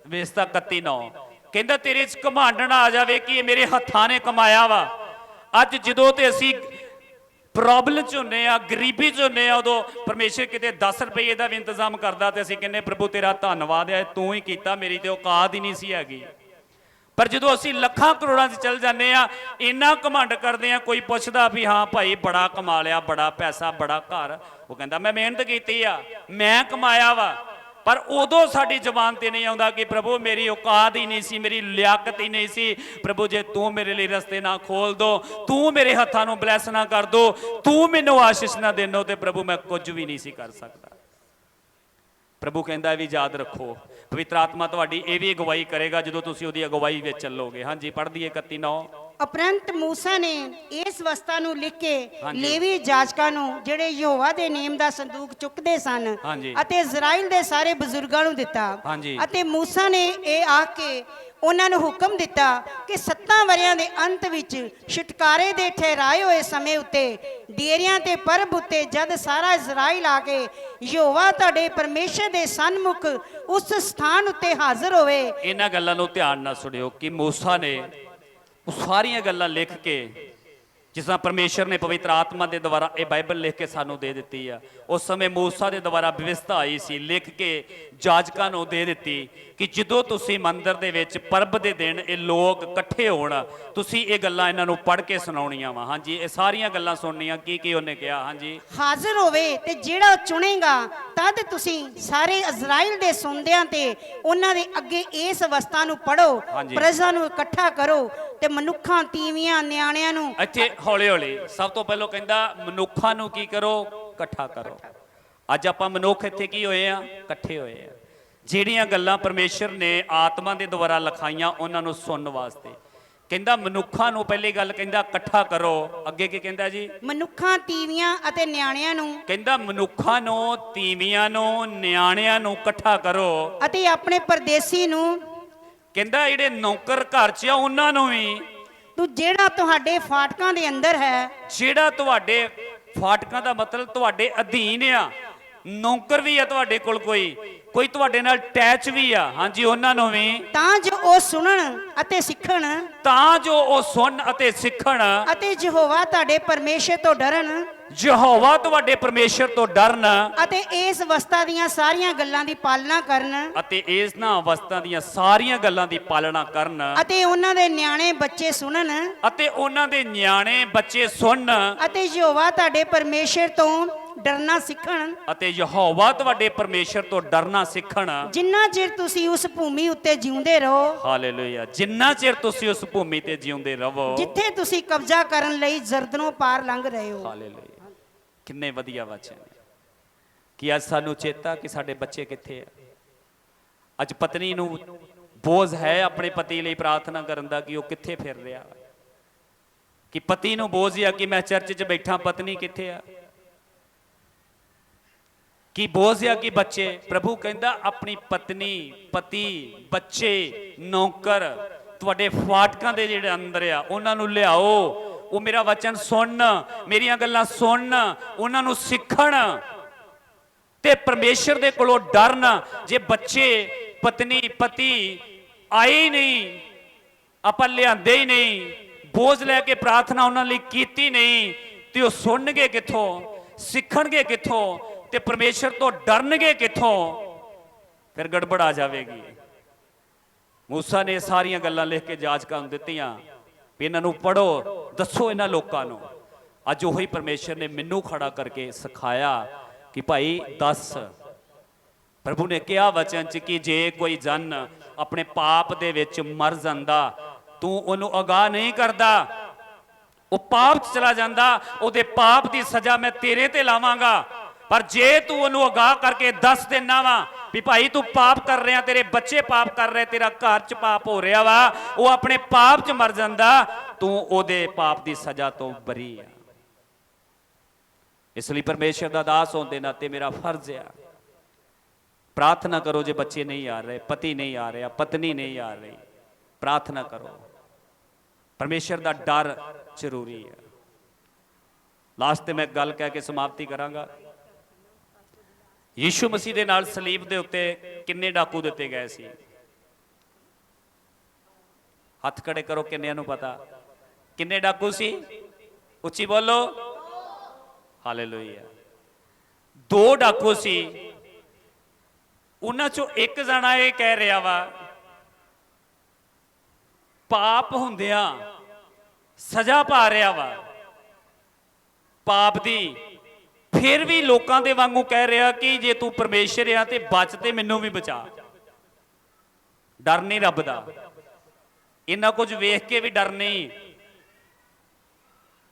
ਵੇਸਤਾ 31:9। ਕਹਿੰਦਾ ਤੇਰੇ 'ਚ ਘਮੰਡ ਨਾ ਆ ਜਾਵੇ ਕਿ ਇਹ ਮੇਰੇ ਹੱਥਾਂ ਨੇ ਕਮਾਇਆ ਵਾ। ਅੱਜ ਜਦੋਂ ਤੇ ਅਸੀਂ ਪ੍ਰੋਬਲਮ 'ਚ ਹੁੰਨੇ ਆ, ਗਰੀਬੀ 'ਚ ਹੁੰਨੇ ਆ, ਉਦੋਂ ਪਰਮੇਸ਼ਰ ਕਿਤੇ 10 ਰੁਪਏ ਦਾ ਵੀ ਇੰਤਜ਼ਾਮ ਕਰਦਾ ਤੇ ਅਸੀਂ ਕਹਿੰਦੇ ਪ੍ਰਭੂ ਤੇਰਾ ਧੰਨਵਾਦ ਹੈ, ਤੂੰ ਹੀ ਕੀਤਾ, ਮੇਰੀ ਤੇ ਔਕਾਤ ਹੀ ਨਹੀਂ ਸੀ ਹੈਗੀ। ਪਰ ਜਦੋਂ ਅਸੀਂ ਲੱਖਾਂ ਕਰੋੜਾਂ 'ਚ ਚੱਲ ਜਾਂਦੇ ਆ, ਇੰਨਾ ਘਮੰਡ ਕਰਦੇ ਆ, ਕੋਈ ਪੁੱਛਦਾ ਵੀ ਹਾਂ ਭਾਈ ਬੜਾ ਕਮਾ ਲਿਆ, ਬੜਾ ਪੈਸਾ, ਬੜਾ ਘਰ, ਉਹ ਕਹਿੰਦਾ ਮੈਂ ਮਿਹਨਤ ਕੀਤੀ ਆ, ਮੈਂ ਕਮਾਇਆ ਵਾ। ਪਰ ਉਦੋਂ ਸਾਡੀ ਜ਼ਬਾਨ ਤੇ ਨਹੀਂ ਆਉਂਦਾ ਕਿ ਪ੍ਰਭੂ ਮੇਰੀ ਔਕਾਤ ਹੀ ਨਹੀਂ ਸੀ, ਮੇਰੀ ਲਿਆਕਤ ਹੀ ਨਹੀਂ ਸੀ। ਪ੍ਰਭੂ ਜੇ ਤੂੰ ਮੇਰੇ ਲਈ ਰਸਤੇ ਨਾ ਖੋਲ ਦੋ, ਤੂੰ ਮੇਰੇ ਹੱਥਾਂ ਨੂੰ ਬਲੈਸ ਨਾ ਕਰ ਦੋ, ਤੂੰ ਮੈਨੂੰ ਆਸ਼ੀਸ਼ ਨਾ ਦੇਨੋ, ਤੇ ਪ੍ਰਭੂ ਮੈਂ ਕੁਝ ਵੀ ਨਹੀਂ ਸੀ ਕਰ ਸਕਦਾ। ਪ੍ਰਭੂ ਕਹਿੰਦਾ ਵੀ ਯਾਦ ਰੱਖੋ, ਪਵਿੱਤਰ ਆਤਮਾ ਤੁਹਾਡੀ ਇਹ ਵੀ ਅਗਵਾਈ ਕਰੇਗਾ ਜਦੋਂ ਤੁਸੀਂ ਉਹਦੀ ਅਗਵਾਈ ਵਿੱਚ ਚੱਲੋਗੇ। ਹਾਂਜੀ, ਪੜ੍ਹ ਦਈਏ 31:9। ਉਪਰੰਤ ਮੂਸਾ ਨੇ ਇਸ ਵਸਤਾ ਨੂੰ ਲਿਖ ਕੇ ਹਾਂਜੀ। ਲੇਵੀ ਜਾਜਕਾਂ ਨੂੰ, ਜਿਹੜੇ ਯਹੋਵਾ ਦੇ ਨੇਮ ਦਾ ਸੰਦੂਕ ਚੁੱਕਦੇ ਸਨ, ਹਾਂਜੀ। ਅਤੇ ਇਜ਼ਰਾਈਲ ਦੇ ਸਾਰੇ ਬਜ਼ੁਰਗਾਂ ਨੂੰ ਦਿੱਤਾ। ਹਾਂਜੀ। ਅਤੇ ਮੂਸਾ ਨੇ ਇਹ ਆਖ ਕੇ ਉਹਨਾਂ ਨੂੰ ਹੁਕਮ ਦਿੱਤਾ ਕਿ 7 ਵਰਿਆਂ ਦੇ ਅੰਤ ਵਿੱਚ ਛੁਟਕਾਰੇ ਦੇ ਠਹਿਰਾਏ ਹੋਏ ਸਮੇਂ ਉੱਤੇ, ਡੇਰਿਆਂ ਤੇ ਪਰਬ ਉੱਤੇ, ਜਦ ਸਾਰਾ ਇਜ਼ਰਾਈਲ ਆ ਕੇ ਯਹੋਵਾ ਤੁਹਾਡੇ ਪਰਮੇਸ਼ਰ ਦੇ ਸਨਮੁਖ ਉਸ ਸਥਾਨ ਉੱਤੇ ਹਾਜ਼ਰ ਹੋਵੇ। ਇਹਨਾਂ ਗੱਲਾਂ ਨੂੰ ਧਿਆਨ ਨਾਲ ਸੁਣਿਓ ਕਿ ਮੂਸਾ ਨੇ ਉਹ ਸਾਰੀਆਂ ਗੱਲਾਂ ਲਿਖ ਕੇ, ਜਿਸ ਤਰ੍ਹਾਂ ਪਰਮੇਸ਼ਰ ਨੇ ਪਵਿੱਤਰ ਆਤਮਾ ਦੇ ਦੁਆਰਾ ਇਹ ਬਾਈਬਲ ਲਿਖ ਕੇ ਸਾਨੂੰ ਦੇ ਦਿੱਤੀ ਆ, ਉਸ ਸਮੇਂ ਮੂਸਾ ਦੇ ਦੁਆਰਾ ਵਿਵਸਥਾ ਆਈ ਸੀ, ਲਿਖ ਕੇ ਜਾਜਕਾਂ ਨੂੰ ਦੇ ਦਿੱਤੀ ਕਿ ਜਦੋਂ ਤੁਸੀਂ ਮੰਦਿਰ ਦੇ ਵਿੱਚ ਪਰਬ ਦੇ ਦਿਨ ਇਹ ਲੋਕ ਇਕੱਠੇ ਹੋਣ, ਤੁਸੀਂ ਇਹ ਗੱਲਾਂ ਇਹਨਾਂ ਨੂੰ ਪੜ੍ਹ ਕੇ ਸੁਣਾਉਣੀਆਂ ਵਾ। ਹਾਂਜੀ, ਇਹ ਸਾਰੀਆਂ ਗੱਲਾਂ ਸੁਣਨੀਆਂ। ਕੀ ਕੀ ਉਹਨੇ ਕਿਹਾ? ਹਾਂਜੀ, ਹਾਜ਼ਰ ਹੋਵੇ ਤੇ ਜਿਹੜਾ ਚੁਣੇਗਾ, ਤਦ ਤੁਸੀਂ ਸਾਰੇ ਇਜ਼ਰਾਈਲ ਦੇ ਸੁਣਦਿਆਂ ਤੇ ਉਹਨਾਂ ਦੇ ਅੱਗੇ ਇਸ ਅਵਸਥਾ ਨੂੰ ਪੜੋ, ਹਾਂਜੀ। ਪ੍ਰਜਾ ਨੂੰ ਇਕੱਠਾ ਕਰੋ ਤੇ ਮਨੁੱਖਾਂ, ਤੀਵੀਆਂ, ਨਿਆਣਿਆਂ ਨੂੰ। ਇੱਥੇ ਹੌਲੀ ਹੌਲੀ ਸਭ ਤੋਂ ਪਹਿਲਾਂ ਕਹਿੰਦਾ ਮਨੁੱਖਾਂ ਨੂੰ ਕੀ ਕਰੋ? ਇਕੱਠਾ ਕਰੋ। ਅੱਜ ਆਪਾਂ ਮਨੁੱਖ ਇੱਥੇ ਕੀ ਹੋਏ ਆ? ਇਕੱਠੇ ਹੋਏ ਆ। ਜਿਹੜੀਆਂ ਗੱਲਾਂ ਪਰਮੇਸ਼ਰ ਨੇ ਆਤਮਾ ਦੇ ਦੁਆਰਾ ਲਿਖਾਈਆਂ ਉਹਨਾਂ ਨੂੰ ਸੁਣਨ ਵਾਸਤੇ। ਕਹਿੰਦਾ ਮਨੁੱਖਾਂ ਨੂੰ, ਪਹਿਲੀ ਗੱਲ ਕਹਿੰਦਾ ਇਕੱਠਾ ਕਰੋ। ਅੱਗੇ ਕੀ ਕਹਿੰਦਾ ਜੀ? ਮਨੁੱਖਾਂ, ਤੀਵੀਆਂ ਅਤੇ ਨਿਆਣਿਆਂ ਨੂੰ। ਕਹਿੰਦਾ ਮਨੁੱਖਾਂ ਨੂੰ, ਤੀਵੀਆਂ ਨੂੰ, ਨਿਆਣਿਆਂ ਨੂੰ ਇਕੱਠਾ ਕਰੋ। ਅਤੇ ਆਪਣੇ ਪਰਦੇਸੀ ਨੂੰ। ਕਹਿੰਦਾ ਜਿਹੜੇ ਨੌਕਰ ਘਰ 'ਚ ਆ ਉਹਨਾਂ ਨੂੰ ਵੀ। ਤੂੰ ਜਿਹੜਾ ਤੁਹਾਡੇ ਫਾਟਕਾਂ ਦੇ ਅੰਦਰ ਹੈ। ਜਿਹੜਾ ਤੁਹਾਡੇ ਫਾਟਕਾਂ ਦਾ ਮਤਲਬ ਤੁਹਾਡੇ ਅਧੀਨ ਆ, ਨੌਕਰ ਵੀ ਆ ਤੁਹਾਡੇ ਕੋਲ, ਕੋਈ ਤੁਹਾਡੇ ਨਾਲ ਅਟੈਚ ਵੀ ਆ। ਹਾਂਜੀ, ਉਹਨਾਂ ਨੂੰ ਵੀ। ਤਾਂ ਜੋ ਉਹ ਸੁਣਨ ਅਤੇ ਸਿੱਖਣ। ਤਾਂ ਜੋ ਉਹ ਸੁਣ ਅਤੇ ਸਿੱਖਣ। ਅਤੇ ਯਹੋਵਾ ਤੁਹਾਡੇ ਪਰਮੇਸ਼ਰ ਤੋਂ ਡਰਨ। ਯਹੋਵਾ ਤੁਹਾਡੇ ਪਰਮੇਸ਼ਰ ਤੋਂ ਡਰਨ। ਅਤੇ ਇਸ ਅਵਸਥਾ ਦੀਆਂ ਸਾਰੀਆਂ ਗੱਲਾਂ ਦੀ ਪਾਲਣਾ ਕਰਨ। ਅਤੇ ਇਸ ਨਾ ਅਵਸਥਾ ਦੀਆਂ ਸਾਰੀਆਂ ਗੱਲਾਂ ਦੀ ਪਾਲਣਾ ਕਰਨ। ਅਤੇ ਉਹਨਾਂ ਦੇ ਨਿਆਣੇ ਬੱਚੇ ਸੁਣਨ। ਅਤੇ ਉਹਨਾਂ ਦੇ ਨਿਆਣੇ ਬੱਚੇ ਸੁਣਨ। ਅਤੇ ਯਹੋਵਾ ਤੁਹਾਡੇ ਪਰਮੇਸ਼ਰ ਤੋਂ ਡਰਨਾ ਸਿੱਖਣ। ਅਤੇ ਯਹੋਵਾ ਤੁਹਾਡੇ ਪਰਮੇਸ਼ਰ ਤੋਂ ਡਰਨਾ ਸਿੱਖਣ। ਜਿੰਨਾ ਚਿਰ ਤੁਸੀਂ ਉਸ ਭੂਮੀ ਉੱਤੇ ਜਿਉਂਦੇ ਰਹੋ। ਹਾਲੇਲੂਇਆ। ਜਿੰਨਾ ਚਿਰ ਤੁਸੀਂ ਉਸ ਭੂਮੀ ਤੇ ਜਿਉਂਦੇ ਰਹੋ, ਜਿੱਥੇ ਤੁਸੀਂ ਕਬਜ਼ਾ ਕਰਨ ਲਈ ਜਰਦਨੋਂ ਪਾਰ ਲੰਘ ਰਹੇ ਹੋ। ਹਾਲੇਲੂਇਆ। ਕਿੰਨੇ ਵਧੀਆ ਵਚਨ ਨੇ ਕਿ ਅੱਜ ਸਾਨੂੰ ਚੇਤਾ ਕਿ ਸਾਡੇ ਬੱਚੇ ਕਿੱਥੇ ਆ। ਅੱਜ ਪਤਨੀ ਨੂੰ ਬੋਝ ਹੈ ਆਪਣੇ ਪਤੀ ਲਈ ਪ੍ਰਾਰਥਨਾ ਕਰਨ ਦਾ ਕਿ ਉਹ ਕਿੱਥੇ ਫਿਰ ਰਿਹਾ, ਕਿ ਪਤੀ ਨੂੰ ਬੋਝ ਆ ਕਿ ਮੈਂ ਚਰਚ 'ਚ ਬੈਠਾ, ਪਤਨੀ ਕਿੱਥੇ ਆ, ਕੀ ਬੋਝ ਆ ਕਿ ਬੱਚੇ। ਪ੍ਰਭੂ ਕਹਿੰਦਾ ਆਪਣੀ ਪਤਨੀ, ਪਤੀ, ਬੱਚੇ, ਨੌਕਰ ਤੁਹਾਡੇ ਫਾਟਕਾਂ ਦੇ ਜਿਹੜੇ ਅੰਦਰ ਆ ਉਹਨਾਂ ਨੂੰ ਲਿਆਓ। ਉਹ ਮੇਰਾ ਵਚਨ ਸੁਣਨ, ਮੇਰੀਆਂ ਗੱਲਾਂ ਸੁਣਨ, ਉਹਨਾਂ ਨੂੰ ਸਿੱਖਣ ਤੇ ਪਰਮੇਸ਼ਰ ਦੇ ਕੋਲੋਂ ਡਰਨ। ਜੇ ਬੱਚੇ, ਪਤਨੀ, ਪਤੀ ਆਏ ਹੀ ਨਹੀਂ, ਆਪਾਂ ਲਿਆਂਦੇ ਹੀ ਨਹੀਂ, ਬੋਝ ਲੈ ਕੇ ਪ੍ਰਾਰਥਨਾ ਉਹਨਾਂ ਲਈ ਕੀਤੀ ਨਹੀਂ, ਤੇ ਉਹ ਸੁਣਨਗੇ ਕਿੱਥੋਂ? ਸਿੱਖਣਗੇ ਕਿੱਥੋਂ? ਤੇ ਪਰਮੇਸ਼ਰ ਤੋਂ ਡਰਨਗੇ ਕਿੱਥੋਂ? ਫਿਰ ਗੜਬੜ ਆ ਜਾਵੇਗੀ। ਮੂਸਾ ਨੇ ਸਾਰੀਆਂ ਗੱਲਾਂ ਲਿਖ ਕੇ ਜਾਜਕਾਂ ਨੂੰ ਦਿੱਤੀਆਂ ਵੀ ਇਹਨਾਂ ਨੂੰ ਪੜੋ, ਦੱਸੋ ਇਹਨਾਂ ਲੋਕਾਂ ਨੂੰ। ਅੱਜ ਉਹੀ ਪਰਮੇਸ਼ਰ ਨੇ ਮੈਨੂੰ ਖੜਾ ਕਰਕੇ ਸਿਖਾਇਆ ਕਿ ਭਾਈ ਦੱਸ। ਪ੍ਰਭੂ ਨੇ ਕਿਹਾ ਵਚਨ 'ਚ ਕਿ ਜੇ ਕੋਈ ਜਨ ਆਪਣੇ ਪਾਪ ਦੇ ਵਿੱਚ ਮਰ ਜਾਂਦਾ, ਤੂੰ ਉਹਨੂੰ ਅਗਾਹ ਨਹੀਂ ਕਰਦਾ, ਉਹ ਪਾਪ 'ਚ ਚਲਾ ਜਾਂਦਾ, ਉਹਦੇ ਪਾਪ ਦੀ ਸਜ਼ਾ ਮੈਂ ਤੇਰੇ ਤੇ ਲਾਵਾਂਗਾ। ਪਰ ਜੇ ਤੂੰ ਉਹਨੂੰ ਅਗਾਹ ਕਰਕੇ ਦੱਸ ਦੇਣਾ ਵਾ ਵੀ ਭਾਈ ਤੂੰ ਪਾਪ ਕਰ ਰਿਹਾ, ਤੇਰੇ ਬੱਚੇ ਪਾਪ ਕਰ ਰਹੇ, ਤੇਰਾ ਘਰ 'ਚ ਪਾਪ ਹੋ ਰਿਹਾ ਵਾ, ਉਹ ਆਪਣੇ ਪਾਪ 'ਚ ਮਰ ਜਾਂਦਾ, ਤੂੰ ਉਹਦੇ ਪਾਪ ਦੀ ਸਜ਼ਾ ਤੋਂ ਬਰੀ ਆ। ਇਸ ਲਈ ਪਰਮੇਸ਼ਰ ਦਾ ਦਾਸ ਹੋਣ ਦੇ ਨਾਤੇ ਮੇਰਾ ਫਰਜ਼ ਆ, ਪ੍ਰਾਰਥਨਾ ਕਰੋ। ਜੇ ਬੱਚੇ ਨਹੀਂ ਆ ਰਹੇ, ਪਤੀ ਨਹੀਂ ਆ ਰਿਹਾ, ਪਤਨੀ ਨਹੀਂ ਆ ਰਹੀ, ਪ੍ਰਾਰਥਨਾ ਕਰੋ। ਪਰਮੇਸ਼ਰ ਦਾ ਡਰ ਜ਼ਰੂਰੀ ਹੈ। ਲਾਸਟ ਤੇ ਮੈਂ ਇੱਕ ਗੱਲ ਕਹਿ ਕੇ ਸਮਾਪਤੀ ਕਰਾਂਗਾ। ਯੀਸ਼ੂ ਮਸੀਹ ਦੇ ਨਾਲ ਸਲੀਬ ਦੇ ਉੱਤੇ ਕਿੰਨੇ ਡਾਕੂ ਦਿੱਤੇ ਗਏ ਸੀ? ਹੱਥ ਖੜੇ ਕਰੋ, ਕਿੰਨਿਆਂ ਨੂੰ ਪਤਾ? ਕਿੰਨੇ ਡਾਕੂ ਸੀ? ਉੱਚੀ ਬੋਲੋ। ਹਾਲੇਲੂਇਆ। 2 ਡਾਕੂ ਸੀ। ਉਹਨਾਂ ਚੋਂ ਇੱਕ ਜਣਾ ਇਹ ਕਹਿ ਰਿਹਾ ਵਾ, ਪਾਪ ਹੁੰਦਿਆਂ ਸਜ਼ਾ ਪਾ ਰਿਹਾ ਵਾ ਪਾਪ ਦੀ, ਫਿਰ ਵੀ ਲੋਕਾਂ ਦੇ ਵਾਂਗੂ ਕਹਿ ਰਿਹਾ ਕਿ ਜੇ ਤੂੰ ਪਰਮੇਸ਼ਰ ਆ ਤੇ ਬਚ ਤੇ ਮੈਨੂੰ ਵੀ ਬਚਾ। ਡਰ ਨਹੀਂ ਰੱਬ ਦਾ। ਇੰਨਾ ਕੁਝ ਵੇਖ ਕੇ ਵੀ ਡਰ ਨਹੀਂ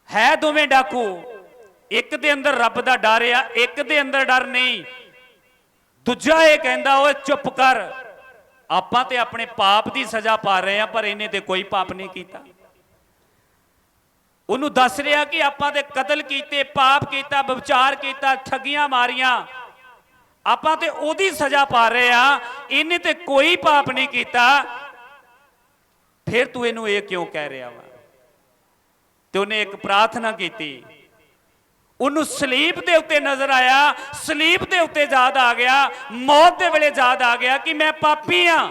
ਹੈ। ਦੋਵੇਂ ਡਾਕੂ, ਇੱਕ ਦੇ ਅੰਦਰ ਰੱਬ ਦਾ ਡਰ ਆ, ਇੱਕ ਦੇ ਅੰਦਰ ਡਰ ਨਹੀਂ। ਦੂਜਾ ਇਹ ਕਹਿੰਦਾ, ਓਏ ਚੁੱਪ ਕਰ, ਆਪਾਂ ਤੇ ਆਪਣੇ ਪਾਪ ਦੀ ਸਜ਼ਾ ਪਾ ਰਹੇ ਆ, ਪਰ ਇਹਨੇ ਤੇ ਕੋਈ ਪਾਪ ਨਹੀਂ ਕੀਤਾ। ਉਹਨੂੰ ਦੱਸ ਰਿਹਾ ਕਿ ਆਪਾਂ ਤੇ ਕਤਲ ਕੀਤੇ, ਪਾਪ ਕੀਤਾ, ਵਿਭਚਾਰ ਕੀਤਾ, ਠੱਗੀਆਂ ਮਾਰੀਆਂ, ਆਪਾਂ ਤੇ ਉਹਦੀ ਸਜ਼ਾ ਪਾ ਰਹੇ ਆ, ਇਹਨੇ ਤੇ ਕੋਈ ਪਾਪ ਨਹੀਂ ਕੀਤਾ, ਫਿਰ ਤੂੰ ਇਹਨੂੰ ਇਹ ਕਿਉਂ ਕਹਿ ਰਿਹਾ ਵਾ? ਤੇ ਉਹਨੇ ਇੱਕ ਪ੍ਰਾਰਥਨਾ ਕੀਤੀ। ਉਹਨੂੰ ਸਲੀਬ ਦੇ ਉੱਤੇ ਨਜ਼ਰ ਆਇਆ, ਸਲੀਬ ਦੇ ਉੱਤੇ ਯਾਦ ਆ ਗਿਆ, ਮੌਤ ਦੇ ਵੇਲੇ ਯਾਦ ਆ ਗਿਆ ਕਿ ਮੈਂ ਪਾਪੀ ਆ,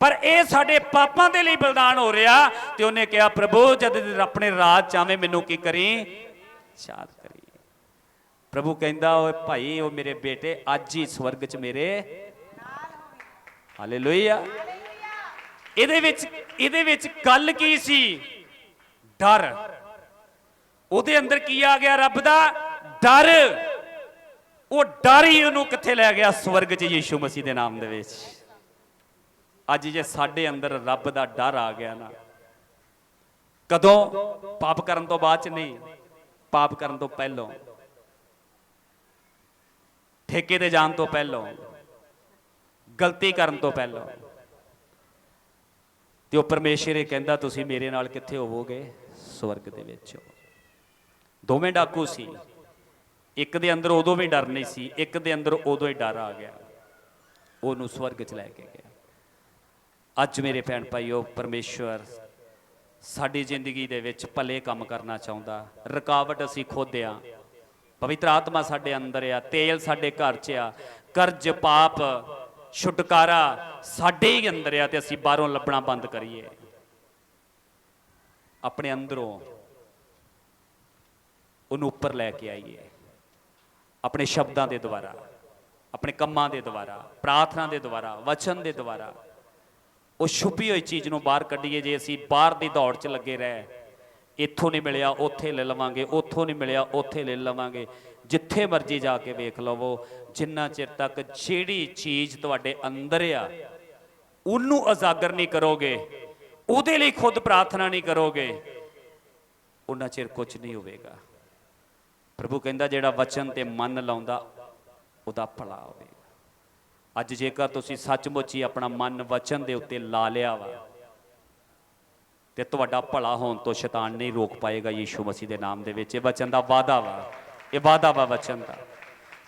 ਪਰ ਇਹ ਸਾਡੇ ਪਾਪਾਂ ਦੇ ਲਈ ਬਲਿਦਾਨ ਹੋ ਰਿਹਾ। ਤੇ ਉਹਨੇ ਕਿਹਾ, ਪ੍ਰਭੂ ਜਦ ਆਪਣੇ ਰਾਜ ਚਾਵੇਂ ਮੈਨੂੰ ਕੀ ਕਰੀ? ਯਾਦ ਕਰੀ। ਪ੍ਰਭੂ ਕਹਿੰਦਾ, ਓਏ ਭਾਈ, ਉਹ ਮੇਰੇ ਬੇਟੇ ਅੱਜ ਹੀ ਸਵਰਗ 'ਚ ਮੇਰੇ। ਹਾਲੇਲੂਇਆ। ਇਹਦੇ ਵਿੱਚ ਗੱਲ ਕੀ ਸੀ? ਡਰ। ਉਹਦੇ ਅੰਦਰ ਕੀ ਆ ਗਿਆ? ਰੱਬ ਦਾ ਡਰ। ਉਹ ਡਰ ਹੀ ਉਹਨੂੰ ਕਿੱਥੇ ਲੈ ਗਿਆ? ਸਵਰਗ 'ਚ, ਯੀਸ਼ੂ ਮਸੀਹ ਦੇ ਨਾਮ ਦੇ ਵਿੱਚ। ਅੱਜ ਜੇ ਸਾਡੇ ਅੰਦਰ ਰੱਬ ਦਾ ਡਰ ਆ ਗਿਆ ਨਾ, ਕਦੋਂ? ਪਾਪ ਕਰਨ ਤੋਂ ਬਾਅਦ 'ਚ ਨਹੀਂ, ਪਾਪ ਕਰਨ ਤੋਂ ਪਹਿਲਾਂ, ਠੇਕੇ ਤੇ ਜਾਣ ਤੋਂ ਪਹਿਲਾਂ, ਗਲਤੀ ਕਰਨ ਤੋਂ ਪਹਿਲਾਂ। ਤੇ ਉਹ ਪਰਮੇਸ਼ਰ ਇਹ ਕਹਿੰਦਾ, ਤੁਸੀਂ ਮੇਰੇ ਨਾਲ ਕਿੱਥੇ ਹੋਵੋਗੇ? ਸਵਰਗ ਦੇ ਵਿੱਚ। ਦੋਵੇਂ ਡਾਕੂ ਸੀ। ਇੱਕ ਦੇ ਅੰਦਰ ਉਦੋਂ ਵੀ ਡਰ ਨਹੀਂ ਸੀ, ਇੱਕ ਦੇ ਅੰਦਰ ਉਦੋਂ ਹੀ ਡਰ ਆ ਗਿਆ, ਉਹਨੂੰ ਸਵਰਗ 'ਚ ਲੈ ਕੇ ਗਿਆ। ਅੱਜ ਮੇਰੇ ਭੈਣ ਭਾਈਓ, ਪਰਮੇਸ਼ਵਰ ਸਾਡੀ ਜ਼ਿੰਦਗੀ ਦੇ ਵਿੱਚ ਭਲੇ ਕੰਮ ਕਰਨਾ ਚਾਹੁੰਦਾ। ਰੁਕਾਵਟ ਅਸੀਂ ਖੁਦ ਆ। ਪਵਿੱਤਰ ਆਤਮਾ ਸਾਡੇ ਅੰਦਰ ਆ, ਤੇਲ ਸਾਡੇ ਘਰ 'ਚ ਆ, ਕਰਜ਼, ਪਾਪ, ਛੁਟਕਾਰਾ ਸਾਡੇ ਹੀ ਅੰਦਰ ਆ, ਤੇ ਅਸੀਂ ਬਾਹਰੋਂ ਲੱਭਣਾ ਬੰਦ ਕਰੀਏ। ਆਪਣੇ ਅੰਦਰੋਂ ਉਹਨੂੰ ਉੱਪਰ ਲੈ ਕੇ ਆਈਏ, ਆਪਣੇ ਸ਼ਬਦਾਂ ਦੇ ਦੁਆਰਾ, ਆਪਣੇ ਕੰਮਾਂ ਦੇ ਦੁਆਰਾ, ਪ੍ਰਾਰਥਨਾ ਦੇ ਦੁਆਰਾ, ਵਚਨ ਦੇ ਦੁਆਰਾ। ਉਹ ਛੁਪੀ ਹੋਈ ਚੀਜ਼ ਨੂੰ ਬਾਹਰ ਕੱਢੀਏ। ਜੇ ਅਸੀਂ ਬਾਹਰ ਦੀ ਦੌੜ 'ਚ ਲੱਗੇ ਰਹੇ, ਇੱਥੋਂ ਨਹੀਂ ਮਿਲਿਆ ਉੱਥੇ ਲੈ ਲਵਾਂਗੇ, ਉੱਥੋਂ ਨਹੀਂ ਮਿਲਿਆ ਉੱਥੇ ਲੈ ਲਵਾਂਗੇ, ਜਿੱਥੇ ਮਰਜ਼ੀ ਜਾ ਕੇ ਵੇਖ ਲਵੋ, ਜਿੰਨਾ ਚਿਰ ਤੱਕ ਜਿਹੜੀ ਚੀਜ਼ ਤੁਹਾਡੇ ਅੰਦਰ ਆ ਉਹਨੂੰ ਉਜਾਗਰ ਨਹੀਂ ਕਰੋਗੇ, ਉਹਦੇ ਲਈ ਖੁਦ ਪ੍ਰਾਰਥਨਾ ਨਹੀਂ ਕਰੋਗੇ, ਉਹਨਾਂ ਚਿਰ ਕੁਝ ਨਹੀਂ ਹੋਵੇਗਾ। ਪ੍ਰਭੂ ਕਹਿੰਦਾ, ਜਿਹੜਾ ਵਚਨ ਤੇ ਮਨ ਲਾਉਂਦਾ ਉਹਦਾ ਭਲਾ ਹੋਵੇਗਾ। ਅੱਜ ਜੇਕਰ ਤੁਸੀਂ ਸੱਚਮੁੱਚ ਹੀ ਆਪਣਾ ਮਨ ਵਚਨ ਦੇ ਉੱਤੇ ਲਾ ਲਿਆ ਵਾ, ਤੇ ਤੁਹਾਡਾ ਭਲਾ ਹੋਣ ਤੋਂ ਸ਼ੈਤਾਨ ਨਹੀਂ ਰੋਕ ਪਾਏਗਾ। ਯੀਸ਼ੂ ਮਸੀਹ ਦੇ ਨਾਮ ਦੇ ਵਿੱਚ ਇਹ ਵਚਨ ਦਾ ਵਾਅਦਾ ਵਾ, ਇਹ ਵਾਅਦਾ ਵਾ ਵਚਨ ਦਾ।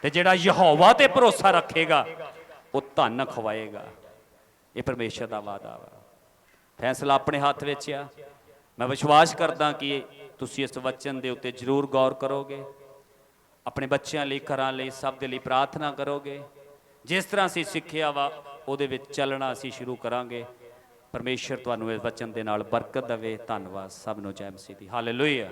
ਤੇ ਜਿਹੜਾ ਯਹੋਵਾ ਤੇ ਭਰੋਸਾ ਰੱਖੇਗਾ ਉਹ ਧਨ ਖਵਾਏਗਾ। ਇਹ ਪਰਮੇਸ਼ਰ ਦਾ ਵਾਅਦਾ ਵਾ। ਫੈਸਲਾ ਆਪਣੇ ਹੱਥ ਵਿੱਚ ਆ। ਮੈਂ ਵਿਸ਼ਵਾਸ ਕਰਦਾ ਕਿ ਤੁਸੀਂ ਇਸ ਵਚਨ ਦੇ ਉੱਤੇ ਜ਼ਰੂਰ ਗੌਰ ਕਰੋਗੇ, ਆਪਣੇ ਬੱਚਿਆਂ ਲਈ, ਘਰਾਂ ਲਈ, ਸਭ ਦੇ ਲਈ ਪ੍ਰਾਰਥਨਾ ਕਰੋਗੇ। ਜਿਸ ਤਰ੍ਹਾਂ ਅਸੀਂ ਸਿੱਖਿਆ ਵਾ ਉਹਦੇ ਵਿੱਚ ਚੱਲਣਾ ਅਸੀਂ ਸ਼ੁਰੂ ਕਰਾਂਗੇ। ਪਰਮੇਸ਼ਰ ਤੁਹਾਨੂੰ ਇਸ ਵਚਨ ਦੇ ਨਾਲ ਬਰਕਤ ਦੇਵੇ। ਧੰਨਵਾਦ। ਸਭ ਨੂੰ ਜੈ ਮਸੀਹ ਦੀ। ਹਾਲੇਲੂਇਆ।